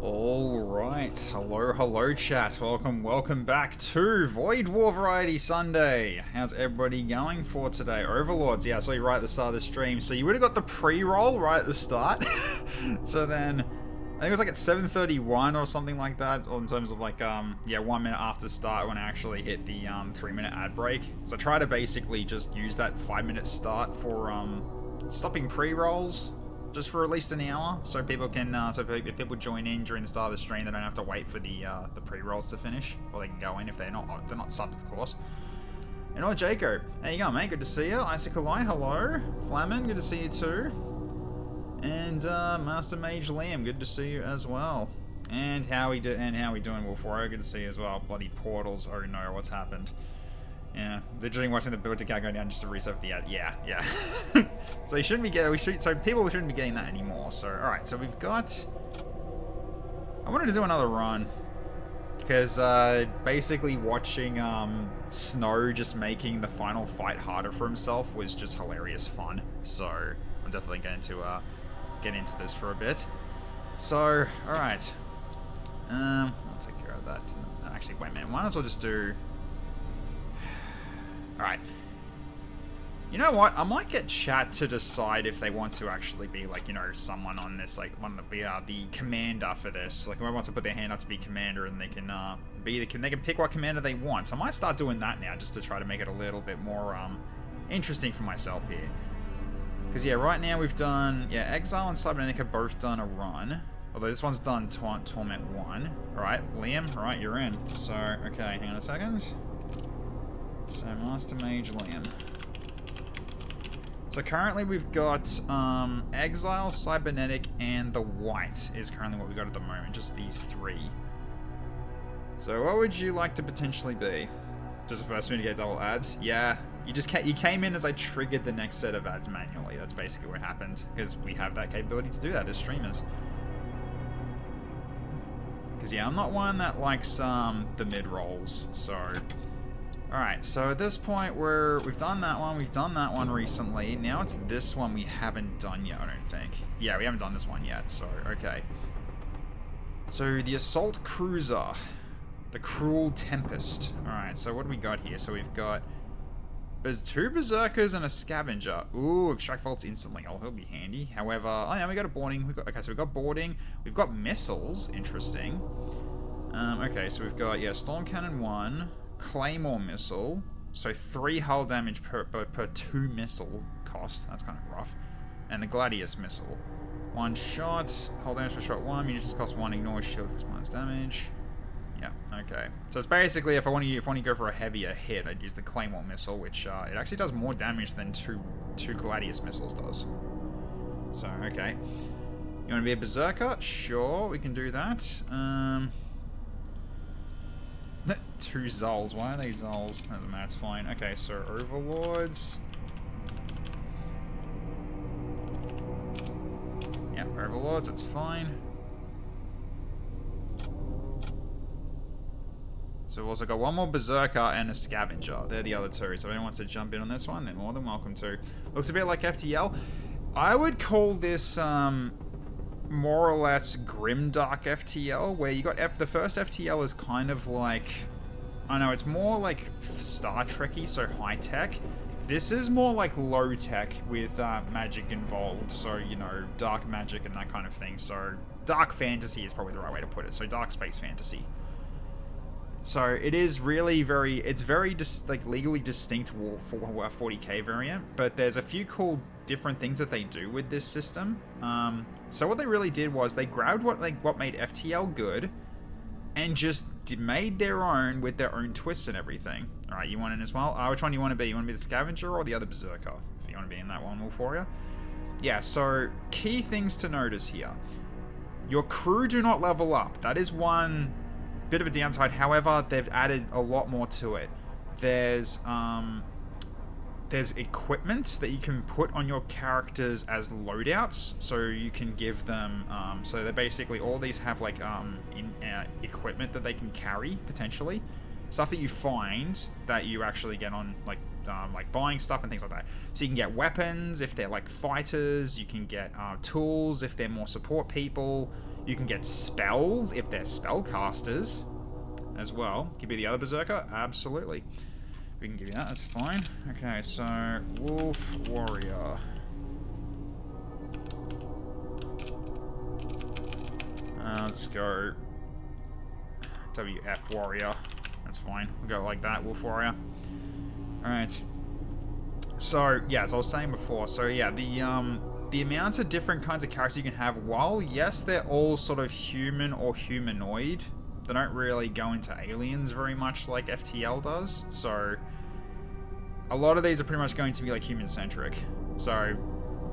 Alright, hello chat, welcome back to Void War Variety Sunday. How's everybody going for today? Overlords, yeah, I saw you right at the start of the stream, so you would have got the pre-roll right at the start. So then, I think it was like at 7:31 or something like that, in terms of like, 1 minute after start when I actually hit the 3-minute ad break. So I try to basically just use that 5-minute start for stopping pre-rolls. Just for at least an hour, so people can, if people join in during the start of the stream, they don't have to wait for the pre-rolls to finish, or they can go in if they're not subbed, of course. And Jaco, how you going, mate? Good to see you. Isaac Alai, hello. Flamin, good to see you too. And Master Mage Liam, good to see you as well. And how we doing, Wolfwario? Good to see you as well. Bloody portals! Oh no, what's happened? Yeah, literally watching the build account go down just to reset the ad. Yeah. So you shouldn't be getting. So people shouldn't be getting that anymore. So all right. So we've got. I wanted to do another run because basically watching Snow just making the final fight harder for himself was just hilarious fun. So I'm definitely going to get into this for a bit. So all right. I'll take care of that. Actually, wait a minute. Might as well just do. Alright. You know what? I might get chat to decide if they want to actually be like, you know, someone on this, like one of the commander for this. Like whoever wants to put their hand up to be commander, and they can they can pick what commander they want. So I might start doing that now just to try to make it a little bit more interesting for myself here. Because yeah, right now we've done Exile and Cybernetic have both done a run. Although this one's done Torment 1. Alright, Liam, alright, you're in. So, okay, hang on a second. So, Master Mage Liam. So currently we've got Exile, Cybernetic, and the White is currently what we got at the moment. Just these three. So what would you like to potentially be? Just the first one to get double ads? Yeah. You came in as I triggered the next set of ads manually. That's basically what happened. Because we have that capability to do that as streamers. Because yeah, I'm not one that likes the mid-rolls. So... Alright, so at this point we've done that one recently. Now it's this one we haven't done yet, I don't think. Yeah, we haven't done this one yet, so okay. So the Assault Cruiser, the Cruel Tempest. Alright, so what do we got here? So we've got there's 2 Berserkers and a Scavenger. Ooh, extract vaults instantly. Oh, he'll be handy. However, oh yeah, we got a boarding. Okay, so we've got boarding. We've got missiles. Interesting. Okay, so we've got Storm Cannon 1. Claymore missile, so 3 hull damage per 2 missile cost. That's kind of rough. And the Gladius missile, 1 shot, hull damage per shot 1, munitions cost 1, ignore shield for minus damage. Yeah, okay. So it's basically if I want to go for a heavier hit, I'd use the Claymore missile, which it actually does more damage than two Gladius missiles does. So okay, you want to be a Berserker? Sure, we can do that. 2 Zulls. Why are they Zulls? Doesn't matter, it's fine. Okay, so Overlords. Yeah, Overlords, it's fine. So we've also got 1 more Berserker and a Scavenger. They're the other 2. So if anyone wants to jump in on this one, they're more than welcome to. Looks a bit like FTL. I would call this more or less grimdark FTL, where you got the first FTL is kind of like, I know it's more like Star Trek-y, so high tech. This is more like low tech with magic involved, so you know, dark magic and that kind of thing. So dark fantasy is probably the right way to put it. So dark space fantasy. So it is really it's very legally distinct for a 40k variant, but there's a few cool different things that they do with this system. So what they really did was they grabbed what made FTL good, and just made their own with their own twists and everything. All right, you want in as well? Which one do you want to be? You want to be the Scavenger or the other Berserker? If you want to be in that one, Wolfwario. Yeah. So key things to notice here: your crew do not level up. That is one bit of a downside. However, they've added a lot more to it. There's equipment that you can put on your characters as loadouts, so you can give them so they're basically, all these have like equipment that they can carry potentially. stuff that you find that you actually get on like buying stuff and things like that. So you can get weapons if they're like fighters. You can get tools if they're more support people. You can get spells if they're spellcasters as well. Give you the other berserker? Absolutely. We can give you that, that's fine. Okay, so Wolf Warrior. Let's go WF Warrior. That's fine. We'll go like that, Wolf Warrior. Alright. So, yeah, as I was saying before, so yeah, the amount of different kinds of characters you can have, while, yes, they're all sort of human or humanoid, they don't really go into aliens very much like FTL does, so a lot of these are pretty much going to be like human-centric. So,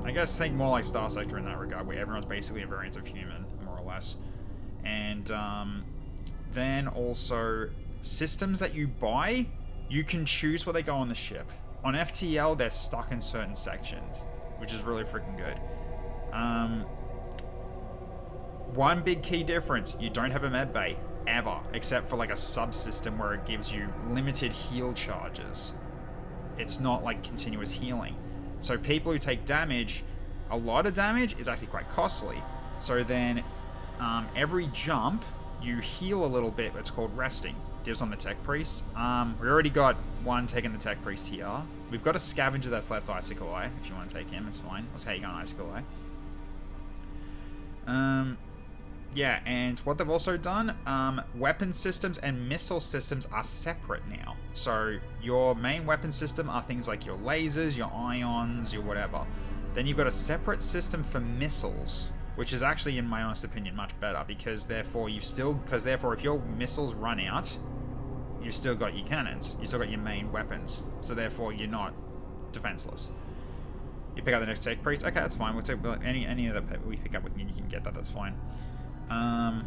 I guess think more like Star Sector in that regard, where everyone's basically a variant of human, more or less. And then also, systems that you buy, you can choose where they go on the ship. On FTL, they're stuck in certain sections, which is really freaking good. One big key difference, you don't have a med bay, ever, except for like a subsystem where it gives you limited heal charges. It's not like continuous healing. So people who take damage, a lot of damage is actually quite costly. So then every jump, you heal a little bit. It's called resting. Divs on the Tech Priest. We already got one taking the Tech Priest here. We've got a scavenger that's left Icicle Eye. If you want to take him, it's fine. Let's how you go on Icicle Eye. Yeah, and what they've also done, weapon systems and missile systems are separate now. So your main weapon system are things like your lasers, your ions, your whatever. Then you've got a separate system for missiles, which is actually, in my honest opinion, much better, because therefore if your missiles run out, you've still got your cannons, you've still got your main weapons, so therefore you're not defenseless. You pick up the next Tech Priest, okay, that's fine. We'll take any of the we pick up, you can get that, that's fine. Yeah,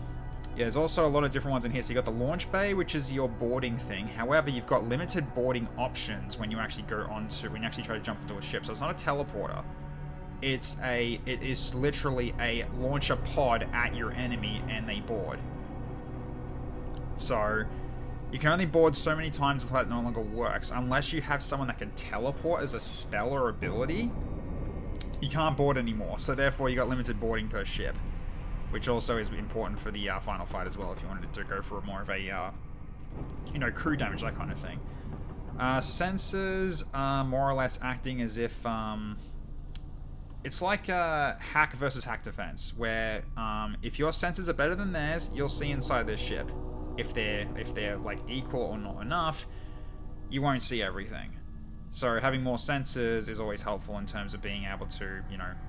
there's also a lot of different ones in here. So you got the launch bay, which is your boarding thing. However, you've got limited boarding options when you actually when you actually try to jump into a ship. So it's not a teleporter. It is literally a launcher pod at your enemy and they board. So you can only board so many times until that no longer works. Unless you have someone that can teleport as a spell or ability, you can't board anymore. So therefore you got limited boarding per ship, which also is important for the final fight as well, if you wanted to go for more of a, crew damage, that kind of thing. Sensors are more or less acting as if, it's like hack versus hack defense, where if your sensors are better than theirs, you'll see inside their ship. If they're like equal or not enough, you won't see everything. So having more sensors is always helpful in terms of being able to,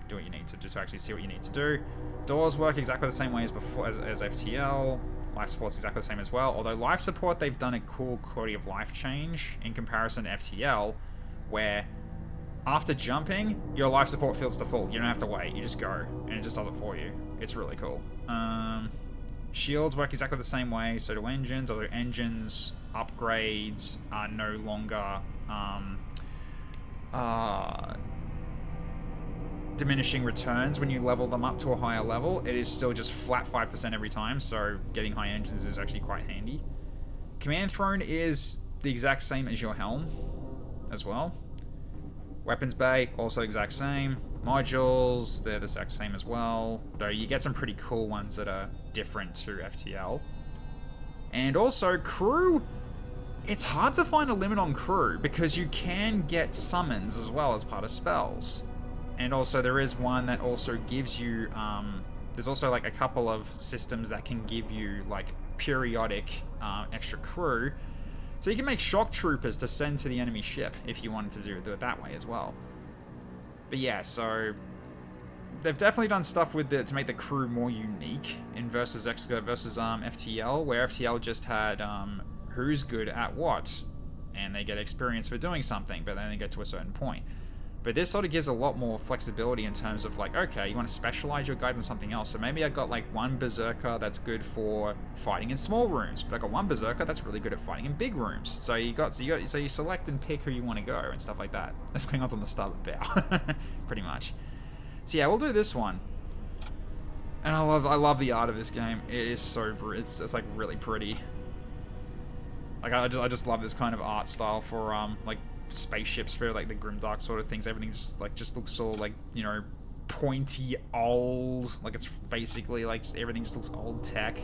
do what you need to do to actually see what you need to do. Doors work exactly the same way as before as FTL. Life support's exactly the same as well. Although life support, they've done a cool quality of life change in comparison to FTL, where after jumping, your life support fills to full. You don't have to wait. You just go, and it just does it for you. It's really cool. Shields work exactly the same way. So do engines. Although engines upgrades are no longer diminishing returns when you level them up to a higher level. It is still just flat 5% every time, so getting high engines is actually quite handy. Command throne is the exact same as your helm as well. Weapons bay, also exact same. Modules, they're the exact same as well, though you get some pretty cool ones that are different to FTL. And also crew, it's hard to find a limit on crew, because you can get summons as well as part of spells. And also there is one that also gives you, there's also like a couple of systems that can give you like periodic extra crew. So you can make shock troopers to send to the enemy ship if you wanted to do it that way as well. But yeah, so they've definitely done stuff with it to make the crew more unique in versus FTL, where FTL just had who's good at what, and they get experience for doing something, but then they get to a certain point. But this sort of gives a lot more flexibility in terms of like, okay, you want to specialize your guys in something else. So maybe I got like one berserker that's good for fighting in small rooms, but I got one berserker that's really good at fighting in big rooms. So you select and pick who you want to go and stuff like that. That's Klingons on the starboard bow, pretty much. So yeah, we'll do this one. And I love the art of this game. It is so it's like really pretty. Like, I just love this kind of art style for, like, spaceships, for, like, the grimdark sort of things. Everything just looks so, like, you know, pointy, old. Like, it's basically, like, everything just looks old tech.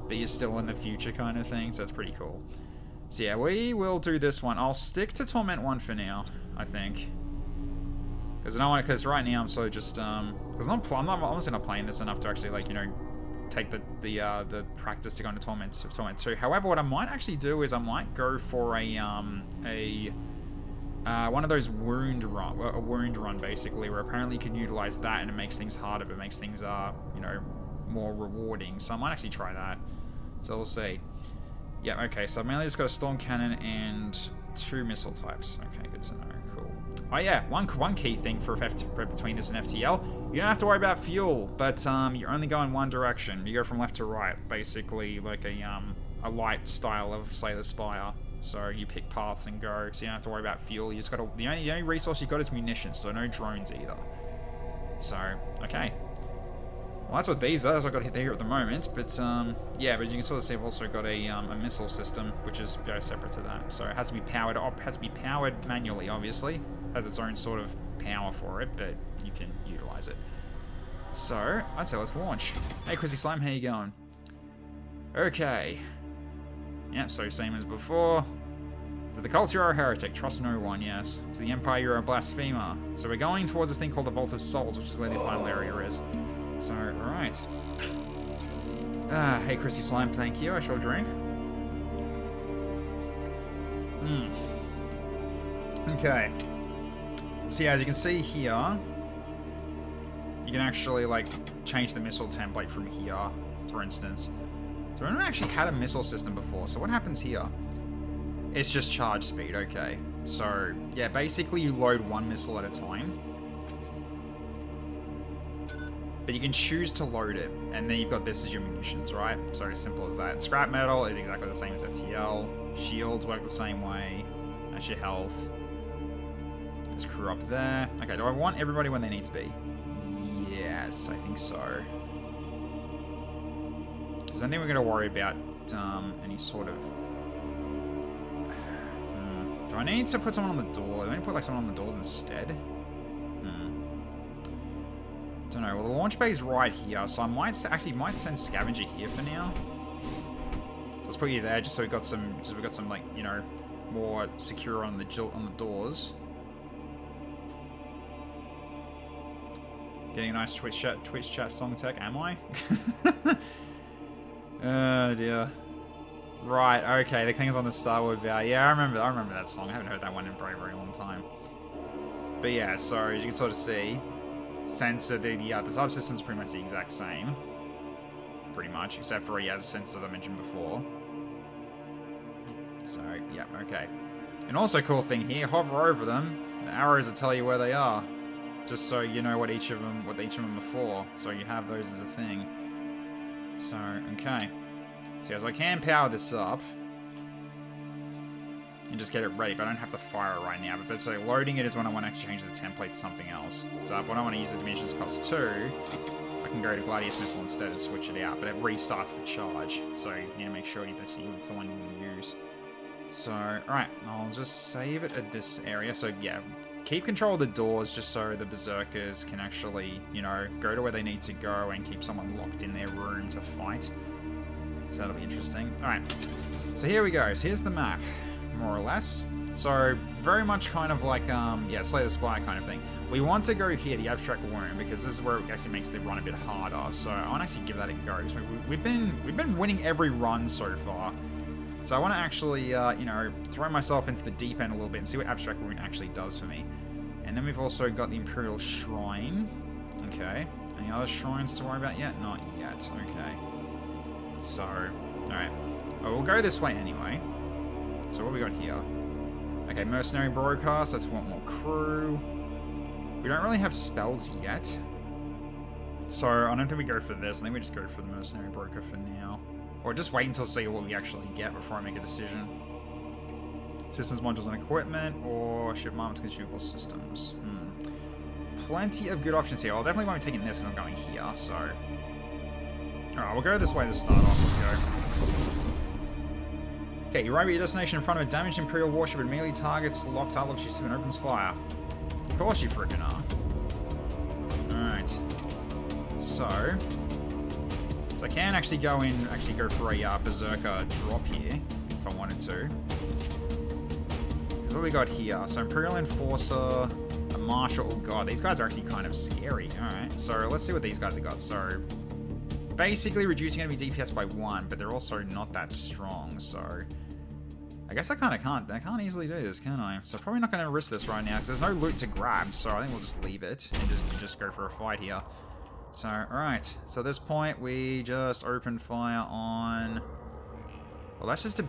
But you're still in the future kind of thing, so that's pretty cool. So yeah, we will do this one. I'll stick to Torment 1 for now, I think. Because right now I'm so just, because I'm honestly not playing this enough to actually, like, you know, take the practice to go into Torment 2. However, what I might actually do is I might go for one of those wound run basically, where apparently you can utilize that and it makes things harder, but makes things you know, more rewarding. So I might actually try that. So we'll see. Yeah, okay. So I've mainly just got a storm cannon and 2 missile types. Okay, good to know. Cool. Oh yeah, one key thing for between this and FTL, you don't have to worry about fuel, but you only go in one direction. You go from left to right, basically like a light style of Slay the Spire. So you pick paths and go, so you don't have to worry about fuel. You just got to, the only resource you got is munitions, so no drones either. So okay. Well, that's what these are. That's what I've got here at the moment. But yeah, but you can sort of see I've also got a missile system, which is separate to that. So it has to be powered up, has to be powered manually, obviously. Has its own sort of power for it, but you can utilize it. So I'd say let's launch. Hey, Chrissy Slime, how you going? Okay. Yep, so same as before. To the cult, you're a heretic. Trust no one, yes. To the Empire, you're a blasphemer. So we're going towards this thing called the Vault of Souls, which is where the final area is. So, alright. Hey, Chrissy Slime, thank you. I shall drink. Okay. So yeah, as you can see here, you can actually, like, change the missile template from here, for instance. So I've never actually had a missile system before, so what happens here? It's just charge speed, okay. So, yeah, basically you load one missile at a time. But you can choose to load it, and then you've got this as your munitions, right? So as simple as that. Scrap metal is exactly the same as FTL. Shields work the same way. That's your health. There's crew up there. Okay, do I want everybody when they need to be? Yes, I think so. Because I don't think we're going to worry about any sort of... Do I need to put someone on the door? Do I need to put like someone on the doors instead? Don't know. Well, the launch bay is right here, so I might send scavenger here for now. So let's put you there, just so we got some, like, you know, more secure on the doors. Getting a nice Twitch chat song tech, am I? Oh dear. Right, okay, the King's on the Starwood Vow. Yeah, I remember that song. I haven't heard that one in a very, very long time. But yeah, so as you can sort of see, sensor, the subsystem's pretty much the exact same. Pretty much, except for he has sensors as I mentioned before. So, yeah, okay. And also cool thing here, hover over them, the arrows will tell you where they are. Just so you know what each of them are for. So you have those as a thing. So, okay. So as I can power this up and just get it ready, but I don't have to fire it right now. But so loading it is when I want to change the template to something else. So if I don't want to use the dimensions cost 2, I can go to Gladius Missile instead and switch it out. But it restarts the charge. So you need to make sure that's the one you want to use. So, alright, I'll just save it at this area. So yeah, keep control of the doors just so the berserkers can actually, you know, go to where they need to go and keep someone locked in their room to fight. So that'll be interesting. Alright, so here we go. So here's the map, more or less. So very much kind of like, yeah, Slay the Spire kind of thing. We want to go here, the Abstract Womb, because this is where it actually makes the run a bit harder. So I want to actually give that a go. So we've been winning every run so far. So I want to actually, you know, throw myself into the deep end a little bit and see what Abstract Wound actually does for me. And then we've also got the Imperial Shrine. Okay. Any other shrines to worry about yet? Not yet. Okay. So, alright. Oh, we'll go this way anyway. So what we got here? Okay, Mercenary Broadcast. Let's want more crew. We don't really have spells yet. So I don't think we go for this. I think we just go for the Mercenary Broker for now. Or just wait until see what we actually get before I make a decision. Systems, modules, and equipment, or ship armaments, consumable systems. Plenty of good options here. I'll definitely won't be taking this because I'm going here, so... Alright, we'll go this way to start off. Let's go. Okay, you arrive at your destination in front of a damaged Imperial warship and melee targets locked Arlock ship and opens fire. Of course you frickin' are. Alright. So I can actually go for a Berserker drop here, if I wanted to. Because what we got here, so Imperial Enforcer, a Marshal, oh god, these guys are actually kind of scary. Alright, so let's see what these guys have got. So, basically reducing enemy DPS by 1, but they're also not that strong, so I guess I can't easily do this, can I? So probably not going to risk this right now, because there's no loot to grab, so I think we'll just leave it, and just go for a fight here. So, alright, so at this point, we just open fire on... Well, that's just a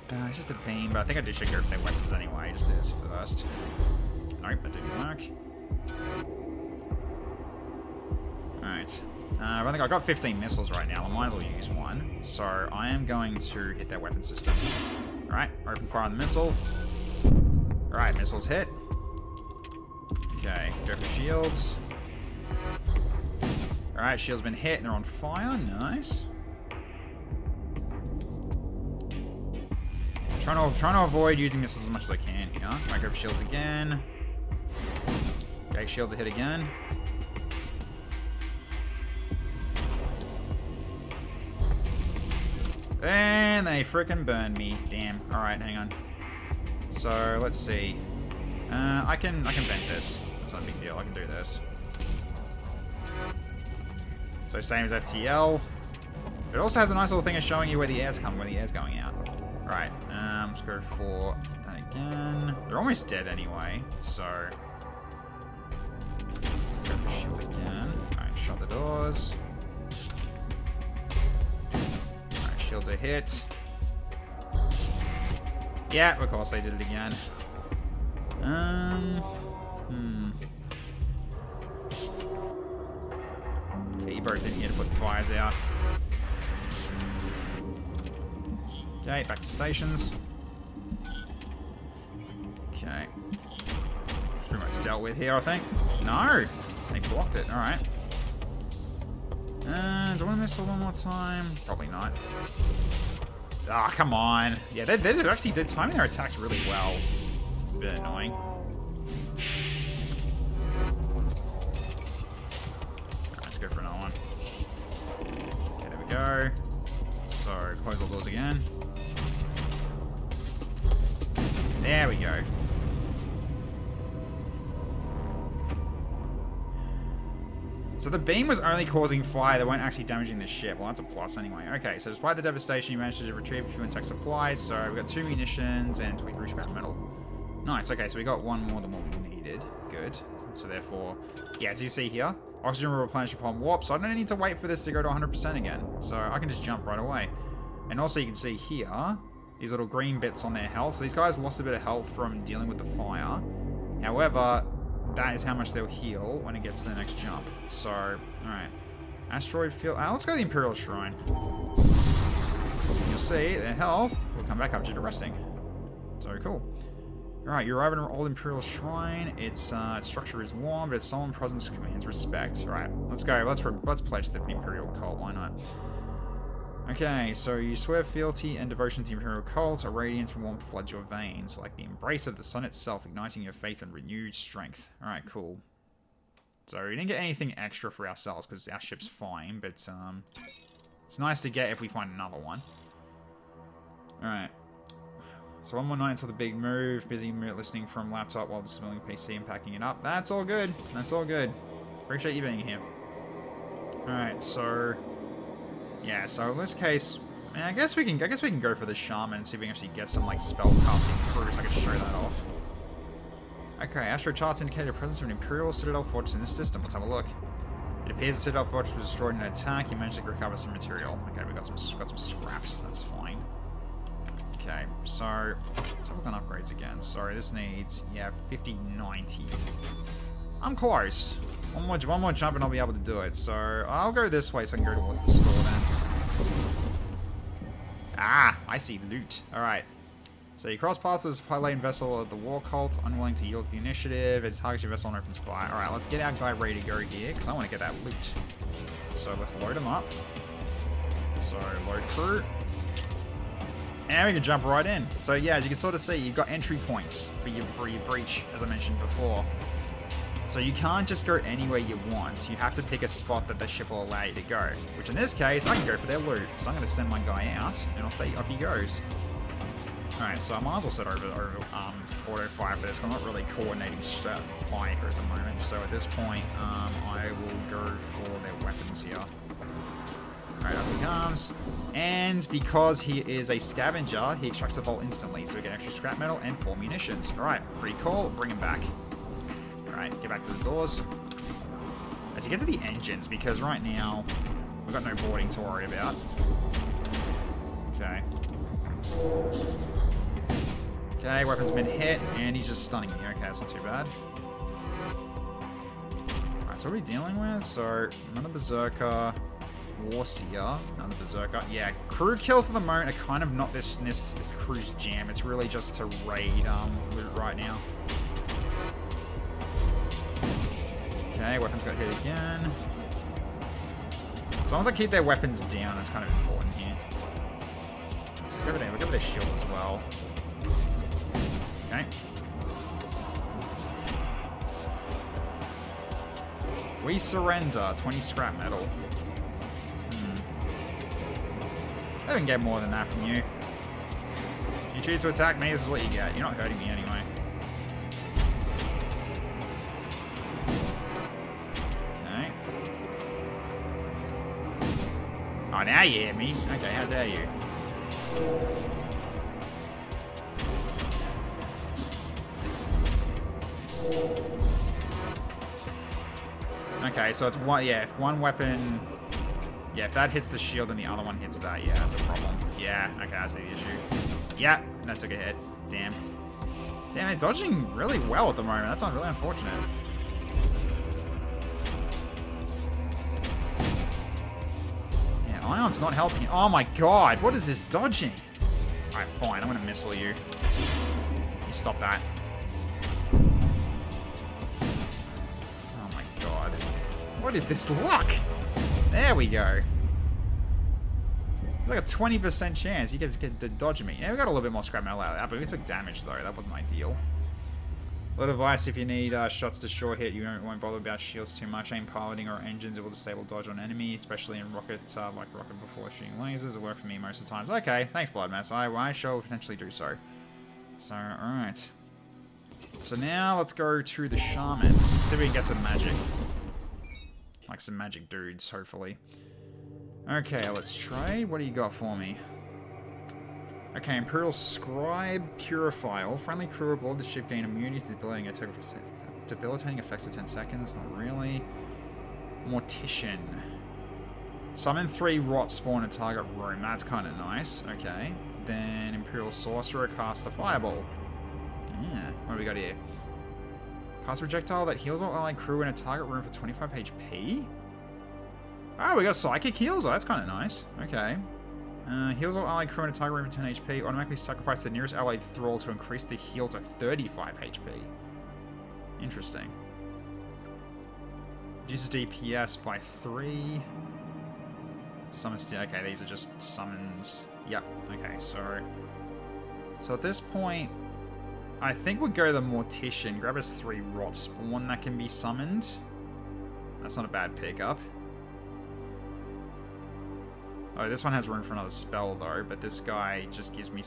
beam, but I think I just should go for their weapons anyway, just do this first. Nope, that didn't work. Alright. I think I've got 15 missiles right now. I might as well use one. So I am going to hit their weapon system. Alright, open fire on the missile. Alright, missiles hit. Okay, go for shields. Alright, shields been hit and they're on fire. Nice. Trying to avoid using missiles as much as I can here. Alright, go for shields again. Okay, shields are hit again. And they frickin' burned me. Damn. Alright, hang on. So, let's see. I can vent this. That's not a big deal. I can do this. So, same as FTL. It also has a nice little thing of showing you where the air's coming, where the air's going out. Right. Let's go for that again. They're almost dead anyway, so... Go for shield again. Alright, shut the doors. Shields are hit. Yeah, of course they did it again. So you both in here to put the fires out. Okay, back to stations. Okay. Pretty much dealt with here, I think. No! They blocked it, alright. Do I want to missile one more time? Probably not. Ah, oh, come on. Yeah, they're timing their attacks really well. It's a bit annoying. Right, let's go for another one. Okay, there we go. So, close all doors again. There we go. So the beam was only causing fire, they weren't actually damaging the ship. Well, that's a plus anyway. Okay, so despite the devastation, you managed to retrieve a few intact supplies. So we've got 2 munitions and 23 scrap metal. Nice, okay, so we got 1 more than what we needed. Good. So therefore, yeah, as you see here, oxygen will replenish upon warp, so I don't need to wait for this to go to 100% again. So I can just jump right away. And also you can see here, these little green bits on their health. So these guys lost a bit of health from dealing with the fire. However, that is how much they'll heal when it gets to the next jump. So, alright. Asteroid field. Let's go to the Imperial Shrine. You'll see their health will come back up due to resting. So cool. Alright, you arrive at an old Imperial Shrine. Its structure is warm, but its solemn presence commands respect. Alright, let's go. Let's pledge the Imperial cult. Why not? Okay, so you swear fealty and devotion to the Imperial cult. A radiance and warmth floods your veins, like the embrace of the sun itself, igniting your faith and renewed strength. Alright, cool. So we didn't get anything extra for ourselves, because our ship's fine, but it's nice to get if we find another one. Alright. So 1 more night until the big move. Busy listening from laptop while dismantling PC and packing it up. That's all good. That's all good. Appreciate you being here. Alright, so... yeah, so in this case, I guess we can go for the shaman and see if we can actually get some like spell casting crew so I can show that off. Okay, Astro charts indicate the presence of an Imperial Citadel fortress in this system. Let's have a look. It appears the Citadel fortress was destroyed in an attack. You managed to recover some material. Okay, we got some scraps. That's fine. Okay, so let's have a look on upgrades again. Sorry, this needs 50, 90. I'm close. One more jump and I'll be able to do it. So I'll go this way so I can go towards the store then. Ah, I see loot. Alright. So you cross paths with a supply-laden vessel of the War Cult, unwilling to yield the initiative. It targets your vessel and opens fire. Alright, let's get our guy ready to go here, because I want to get that loot. So let's load him up. So, load crew. And we can jump right in. So yeah, as you can sort of see, you've got entry points for your breach, as I mentioned before. So you can't just go anywhere you want. You have to pick a spot that the ship will allow you to go. Which in this case, I can go for their loot. So I'm going to send my guy out, and off he goes. Alright, so I might as well set over auto fire for this, because I'm not really coordinating fire here at the moment. So at this point, I will go for their weapons here. Alright, up he comes. And because he is a scavenger, he extracts the vault instantly. So we get extra scrap metal and 4 munitions. Alright, recall, bring him back. Alright, get back to the doors. As you get to the engines, because right now, we've got no boarding to worry about. Okay. Okay, weapon's been hit, and he's just stunning me. Okay, that's not too bad. Alright, so what are we dealing with? So, another Berserker, Warseer, another Berserker. Yeah, crew kills at the moment are kind of not this crew's jam. It's really just to raid loot right now. Okay, weapons got hit again. As long as I keep their weapons down, it's kind of important here. So let's go over there. We'll go over their shields as well. Okay. We surrender 20 scrap metal. I didn't get more than that from you. You choose to attack me, this is what you get. You're not hurting me anyway. Okay. Oh, now you hear me. Okay, how dare you. Okay, so it's one, yeah, if one weapon, yeah, if that hits the shield and the other one hits that, yeah, that's a problem. Yeah, okay, I see the issue. Yeah, that took a hit. Damn. Damn, they're dodging really well at the moment. That's not really unfortunate. Yeah, Ion's not helping. Oh my god, what is this dodging? Alright, fine, I'm gonna missile you. You stop that. What is this luck? There we go. Like a 20% chance you get to dodge me. Yeah, we got a little bit more scrap metal out of that, but we took damage though. That wasn't ideal. A lot of advice: if you need shots to short hit, you won't bother about shields too much. Aim piloting or engines, it will disable dodge on enemy, especially in rocket, like rocket before shooting lasers. It worked for me most of the times. Okay, thanks, Bloodmass. I shall potentially do so. So, alright. So now let's go to the Shaman. See if we can get some magic. Like some magic dudes, hopefully. Okay, let's trade. What do you got for me? Okay, Imperial Scribe Purify. All friendly crew aboard the ship gain immunity to debilitating effects for 10 seconds. Not really. Mortician. Summon 3 rot spawn in target room. That's kind of nice. Okay. Then Imperial Sorcerer cast a Fireball. Yeah. What do we got here? Cast projectile that heals all allied crew in a target room for 25 HP. Oh, we got psychic heals. Oh, that's kind of nice. Okay. Heals all allied crew in a target room for 10 HP. Automatically sacrifice the nearest allied thrall to increase the heal to 35 HP. Interesting. Reduces DPS by 3. Summons. Okay, these are just summons. Yep. Okay, so at this point, I think we'll go the Mortician. Grab us 3 rot spawn that can be summoned. That's not a bad pickup. Oh, this one has room for another spell though, but this guy just gives me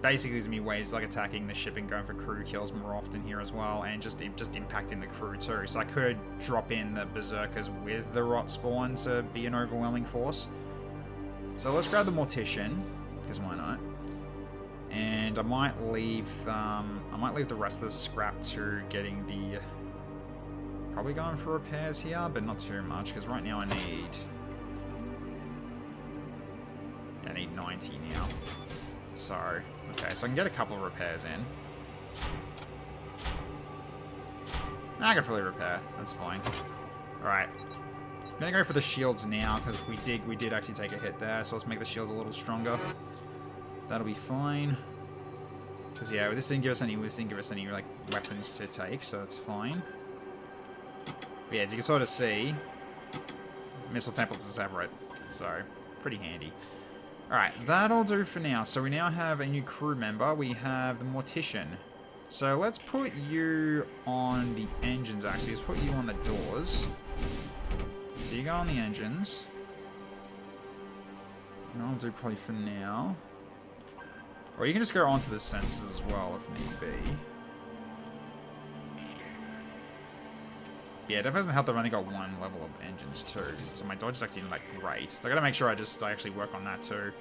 basically gives me ways like attacking the ship and going for crew kills more often here as well, and just impacting the crew too. So I could drop in the Berserkers with the rot spawn to be an overwhelming force. So let's grab the Mortician, because why not? And I might leave the rest of the scrap to getting the... Probably going for repairs here, but not too much, because right now I need 90 now. So, okay, so I can get a couple of repairs in. I can fully repair, that's fine. Alright. I'm gonna go for the shields now, because we did actually take a hit there, so let's make the shields a little stronger. That'll be fine. Because yeah, this didn't give us any like weapons to take, so that's fine. But yeah, as you can sort of see, missile templates are separate, so pretty handy. Alright, that'll do for now. So we now have a new crew member. We have the Mortician. So let's put you on the engines, actually. Let's put you on the doors. So you go on the engines. And I'll do probably for now. Or you can just go onto the sensors as well, if need be. Yeah, it definitely doesn't help that I've only got one level of engines too. So my dodge is actually not that great. So I gotta make sure I actually work on that too.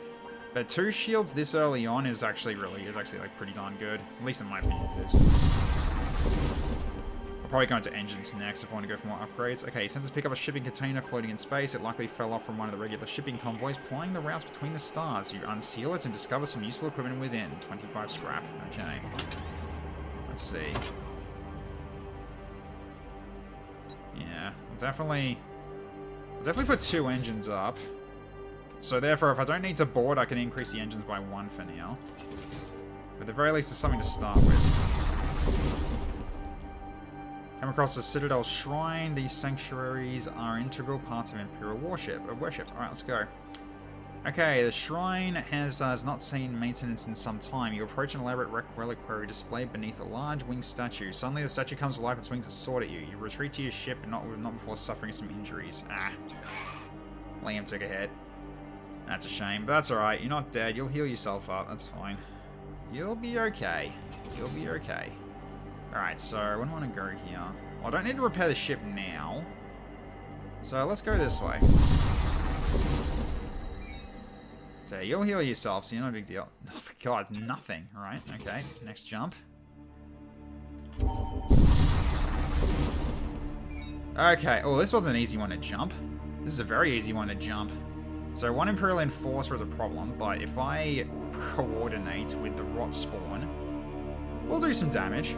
But 2 shields this early on is actually like pretty darn good. At least in my opinion it is. I'll probably go into engines next if I want to go for more upgrades. Okay, sensors pick up a shipping container floating in space. It likely fell off from one of the regular shipping convoys, plying the routes between the stars. You unseal it and discover some useful equipment within. 25 scrap. Okay. Let's see. Yeah, definitely put 2 engines up. So therefore, if I don't need to board, I can increase the engines by 1 for now. But at the very least, it's something to start with. Come across the Citadel Shrine. These sanctuaries are integral parts of Imperial worships. Alright, let's go. Okay, the shrine has not seen maintenance in some time. You approach an elaborate reliquary displayed beneath a large winged statue. Suddenly the statue comes alive and swings its sword at you. You retreat to your ship, but not before suffering some injuries. Ah. Liam took a hit. That's a shame, but that's alright. You're not dead. You'll heal yourself up. That's fine. You'll be okay. You'll be okay. Alright, so when do I want to go here? Well, I don't need to repair the ship now. So let's go this way. So you'll heal yourself, so you're not a big deal. Oh my god, nothing. Alright, okay. Next jump. Okay, oh, this was an easy one to jump. This is a very easy one to jump. So 1 Imperial Enforcer is a problem, but if I coordinate with the Rot Spawn, we'll do some damage.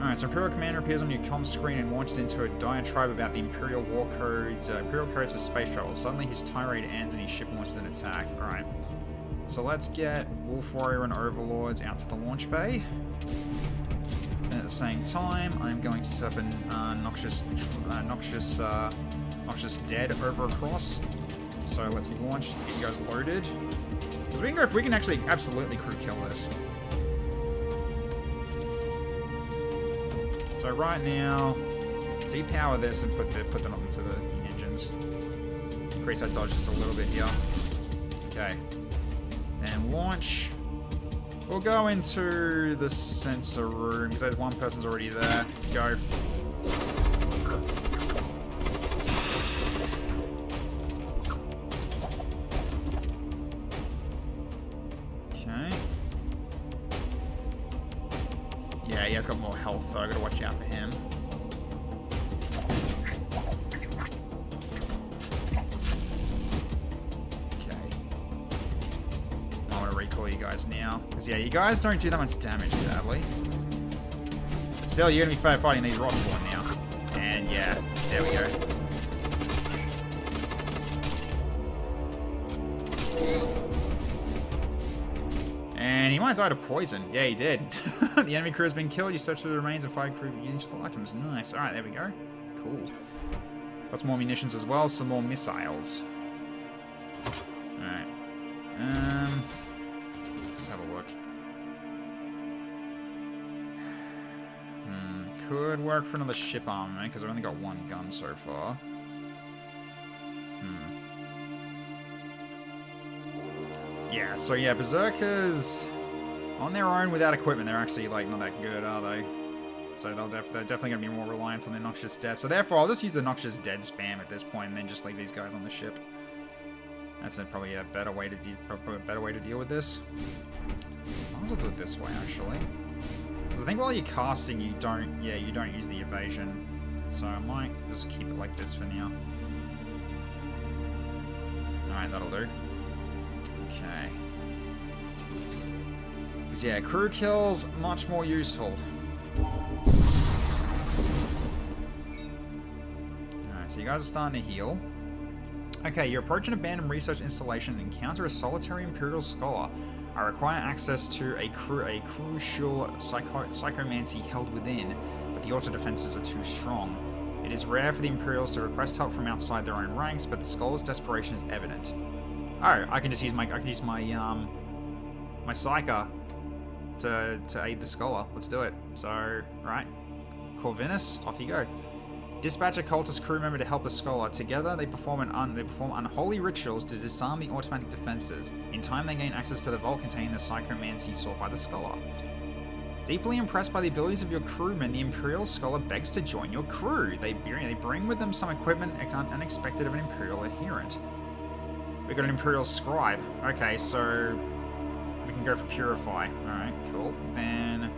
Alright, so Imperial Commander appears on your comm screen and launches into a diatribe about the Imperial War Codes, Imperial Codes for space travel. Suddenly his tirade ends and his ship launches an attack. Alright, so let's get Wolf Warrior and Overlords out to the launch bay. And at the same time, I'm going to set up a Noxious Dead over across. So let's launch, get you guys loaded. Because we can actually absolutely crew kill this. So right now, depower this and put them up into the engines. Increase our dodge just a little bit here. Okay. And launch. We'll go into the sensor room because there's one person's already there. Go. Yeah, he has got more health though, I gotta watch out for him. Okay. I want to recall you guys now. Because yeah, you guys don't do that much damage, sadly. But still, you're gonna be fighting these Rot Spawn now. And yeah, there we go. And he might die to poison. Yeah, he did. The enemy crew has been killed. You search for the remains of 5 crew useful items. Nice. Alright, there we go. Cool. Got some more munitions as well. Some more missiles. Alright. Let's have a look. Could work for another ship armament, because I've only got 1 gun so far. Yeah, so yeah, Berserkers, on their own without equipment, they're actually, like, not that good, are they? So they're definitely going to be more reliant on their Noxious Death. So therefore, I'll just use the Noxious Dead spam at this point, and then just leave these guys on the ship. That's probably a better way to deal with this. Might as well do it this way, actually. Because I think while you're casting, you don't use the evasion. So I might just keep it like this for now. Alright, that'll do. Okay. Because yeah, crew kills, much more useful. Alright, so you guys are starting to heal. Okay, you approach an abandoned research installation and encounter a solitary Imperial Scholar. I require access to a crucial psychomancy held within, but the auto defenses are too strong. It is rare for the Imperials to request help from outside their own ranks, but the Scholar's desperation is evident. Oh, I can just use my my psyker to aid the scholar. Let's do it. So, right. Corvinus, off you go. Dispatch a cultist crew member to help the scholar. Together, they perform unholy rituals to disarm the automatic defenses. In time, they gain access to the vault containing the psychomancy sought by the scholar. Deeply impressed by the abilities of your crewmen, the Imperial Scholar begs to join your crew. They bring with them some equipment unexpected of an Imperial adherent. We got an Imperial Scribe. Okay, so we can go for Purify. Alright, cool. Then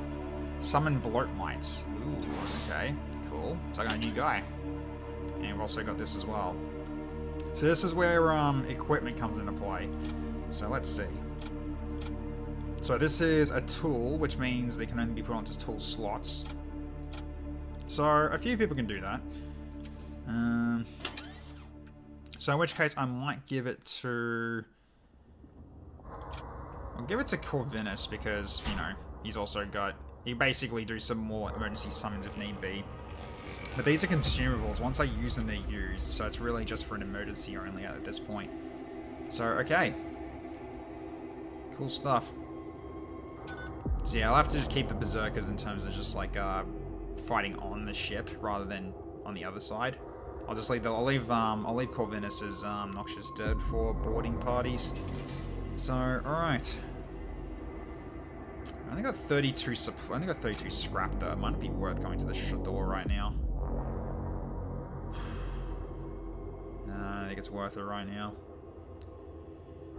Summon Bloat Mites. Ooh, okay, cool. So I got a new guy. And we've also got this as well. So this is where equipment comes into play. So let's see. So this is a tool, which means they can only be put onto tool slots. So a few people can do that. So in which case I might give it to... I'll give it to Corvinus because, you know, he's also got... He basically do some more emergency summons if need be. But these are consumables. Once I use them, they're used. So it's really just for an emergency only at this point. So, okay. Cool stuff. So yeah, I'll have to just keep the Berserkers in terms of just like fighting on the ship rather than on the other side. I'll just leave I'll leave Corvinus as Noxious Dead for boarding parties. So alright. I think I got 32 scrap though. It might be worth going to the door right now. No, I don't think it's worth it right now.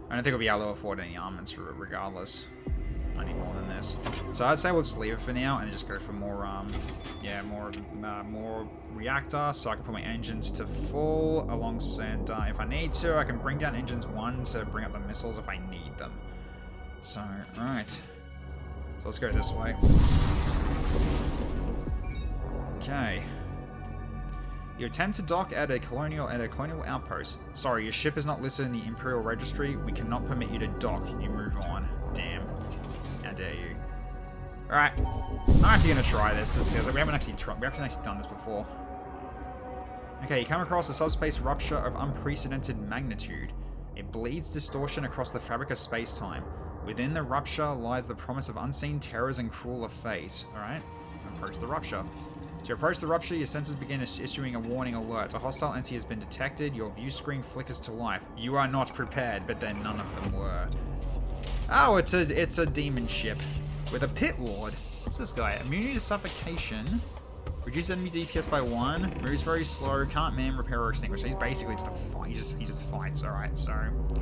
I don't think we'll be able to afford any armaments regardless. I need more than this. So I'd say we'll just leave it for now and just go for more, more reactor, so I can put my engines to full alongside, if I need to, I can bring down engines 1 to bring up the missiles if I need them. So, alright. So let's go this way. Okay. You attempt to dock at a colonial outpost. Sorry, your ship is not listed in the Imperial Registry. We cannot permit you to dock. You move on. Damn. How dare you? Alright. I'm actually gonna try this to see. We haven't actually done this before. Okay, you come across a subspace rupture of unprecedented magnitude. It bleeds distortion across the fabric of space-time. Within the rupture lies the promise of unseen terrors and crueler fate. Alright. Approach the rupture. As you approach the rupture, your senses begin issuing a warning alert. A hostile entity has been detected. Your view screen flickers to life. You are not prepared, but then none of them were. Oh, it's a demon ship with a pit lord. What's this guy? Immunity to suffocation. Reduce enemy DPS by 1. Moves very slow. Can't man, repair, or extinguish. So he's basically just a fight. He just fights. All right. So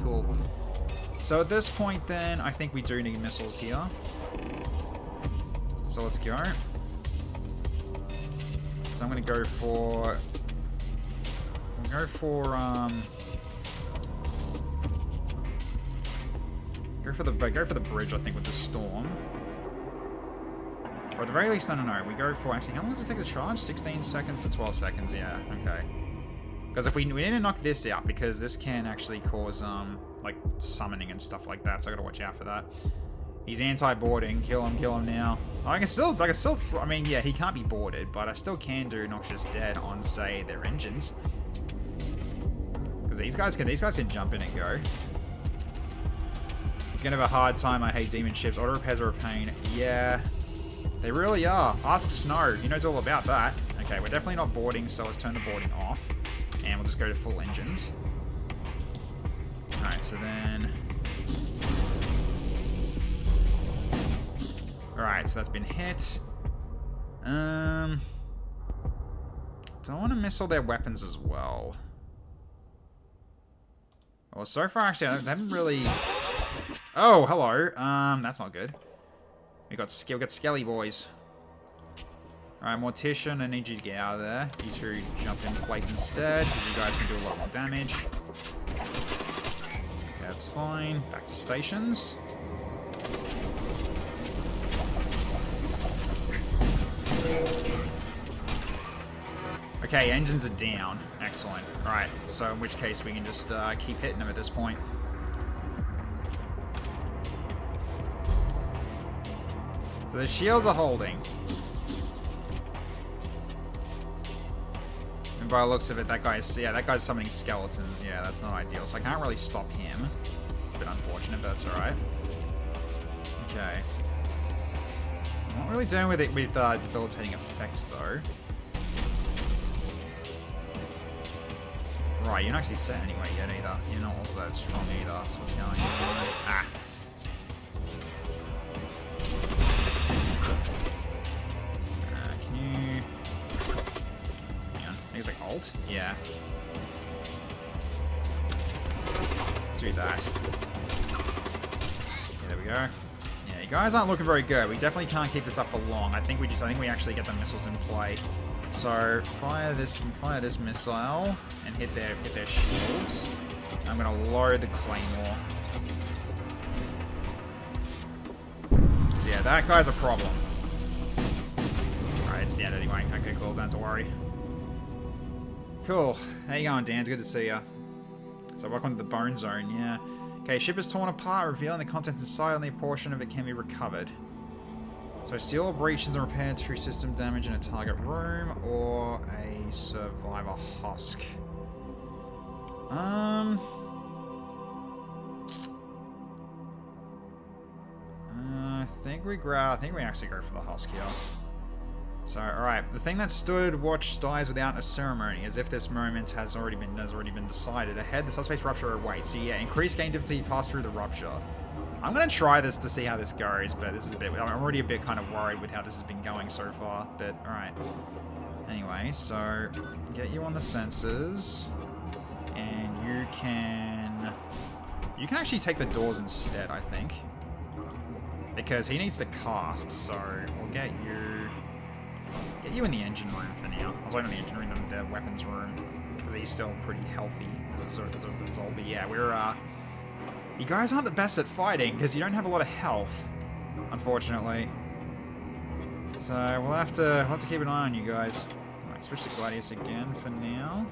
cool. So at this point, then I think we do need missiles here. So let's go. So I'm gonna go for. Go for the bridge, I think, with the storm. Or at the very least, no. We go for, actually, how long does it take to charge? 16 seconds to 12 seconds, yeah, okay. Because if we need to knock this out, because this can actually cause, like, summoning and stuff like that, so I gotta watch out for that. He's anti-boarding, kill him now. I mean, yeah, he can't be boarded, but I still can do Noxious Dead on, say, their engines. Because these guys can jump in and go. He's gonna have a hard time. I hate demon ships. Auto repairs are a pain. Yeah, they really are. Ask Snow. He knows all about that. Okay, we're definitely not boarding, so let's turn the boarding off. And we'll just go to full engines. Alright, so then... Alright, so that's been hit. Do I want to missile their weapons as well? Well, so far, actually, they haven't really... Oh, hello. That's not good. We got Skelly boys. Alright, Mortician, I need you to get out of there. You two jump into place instead, because you guys can do a lot more damage. Okay, that's fine. Back to stations. Okay, engines are down. Excellent. Alright, so in which case we can just keep hitting them at this point. So the shields are holding. And by the looks of it, that guy's summoning skeletons. Yeah, that's not ideal. So I can't really stop him. It's a bit unfortunate, but that's alright. Okay. I'm not really doing with it with debilitating effects, though. Right, you're not actually set anyway yet, either. You're not also that strong, either. So what's going on? Ah. Can you... Hang on. I think it's like alt? Yeah. Let's do that. Okay, there we go. Yeah, you guys aren't looking very good. We definitely can't keep this up for long. I think we actually get the missiles in play. So fire this missile and hit their shields. I'm gonna load the claymore. So yeah, that guy's a problem. Alright, it's dead anyway. Okay, cool, don't have to worry. Cool. How you going, Dan? It's good to see ya. So welcome to the bone zone, yeah. Okay, ship is torn apart, revealing the contents inside. Only a portion of it can be recovered. So steel breaches and repaired through system damage in a target room or a survivor husk. I think we actually go for the husk here. So, alright, the thing that stood watch dies without a ceremony, as if this moment has already been decided. Ahead, the subspace rupture awaits. So yeah, increased gain difficulty pass through the rupture. I'm gonna try this to see how this goes, but this is a bit... I'm already a bit kind of worried with how this has been going so far, but alright. Anyway, so get you on the sensors, and you can actually take the doors instead, I think, because he needs to cast. So we'll get you in the engine room for now. I was like, not the engine room, the weapons room, because he's still pretty healthy as a result. But yeah, you guys aren't the best at fighting, because you don't have a lot of health, unfortunately. So we'll have to keep an eye on you guys. Alright, switch to Gladius again for now.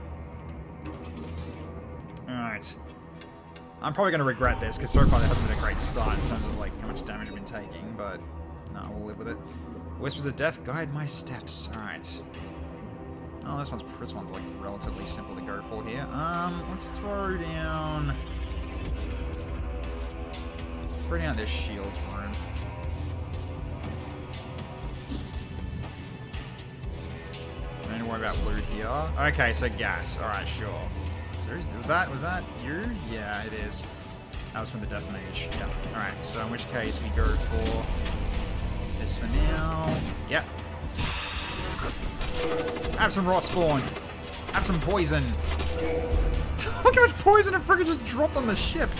Alright. I'm probably going to regret this, because so far there hasn't been a great start in terms of like how much damage we've been taking, but no, we'll live with it. Whispers of Death, guide my steps. Alright. Oh, this one's like relatively simple to go for here. Let's throw down this shields room. Don't need to worry about loot here. Okay, so gas. Alright, sure. Was that you? Yeah, it is. That was from the Death Mage. Yeah. Alright, so in which case we go for this for now. Yep. Have some rot spawn. Have some poison. Look how much poison it freaking just dropped on the ship.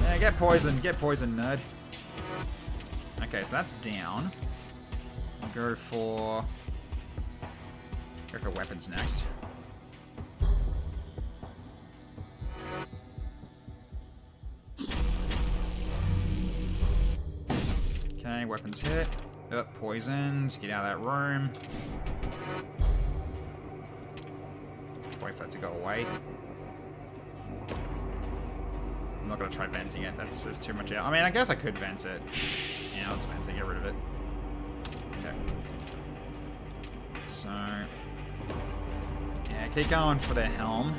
Yeah, get poisoned, nerd. Okay, so that's down. I'll go for weapons next. Okay, weapons hit. Oh, poisoned. Get out of that room. Wait for that to go away. I'm not going to try venting it. There's too much out. I mean, I guess I could vent it. Yeah, let's vent it. Get rid of it. Okay. So... yeah, keep going for their helm.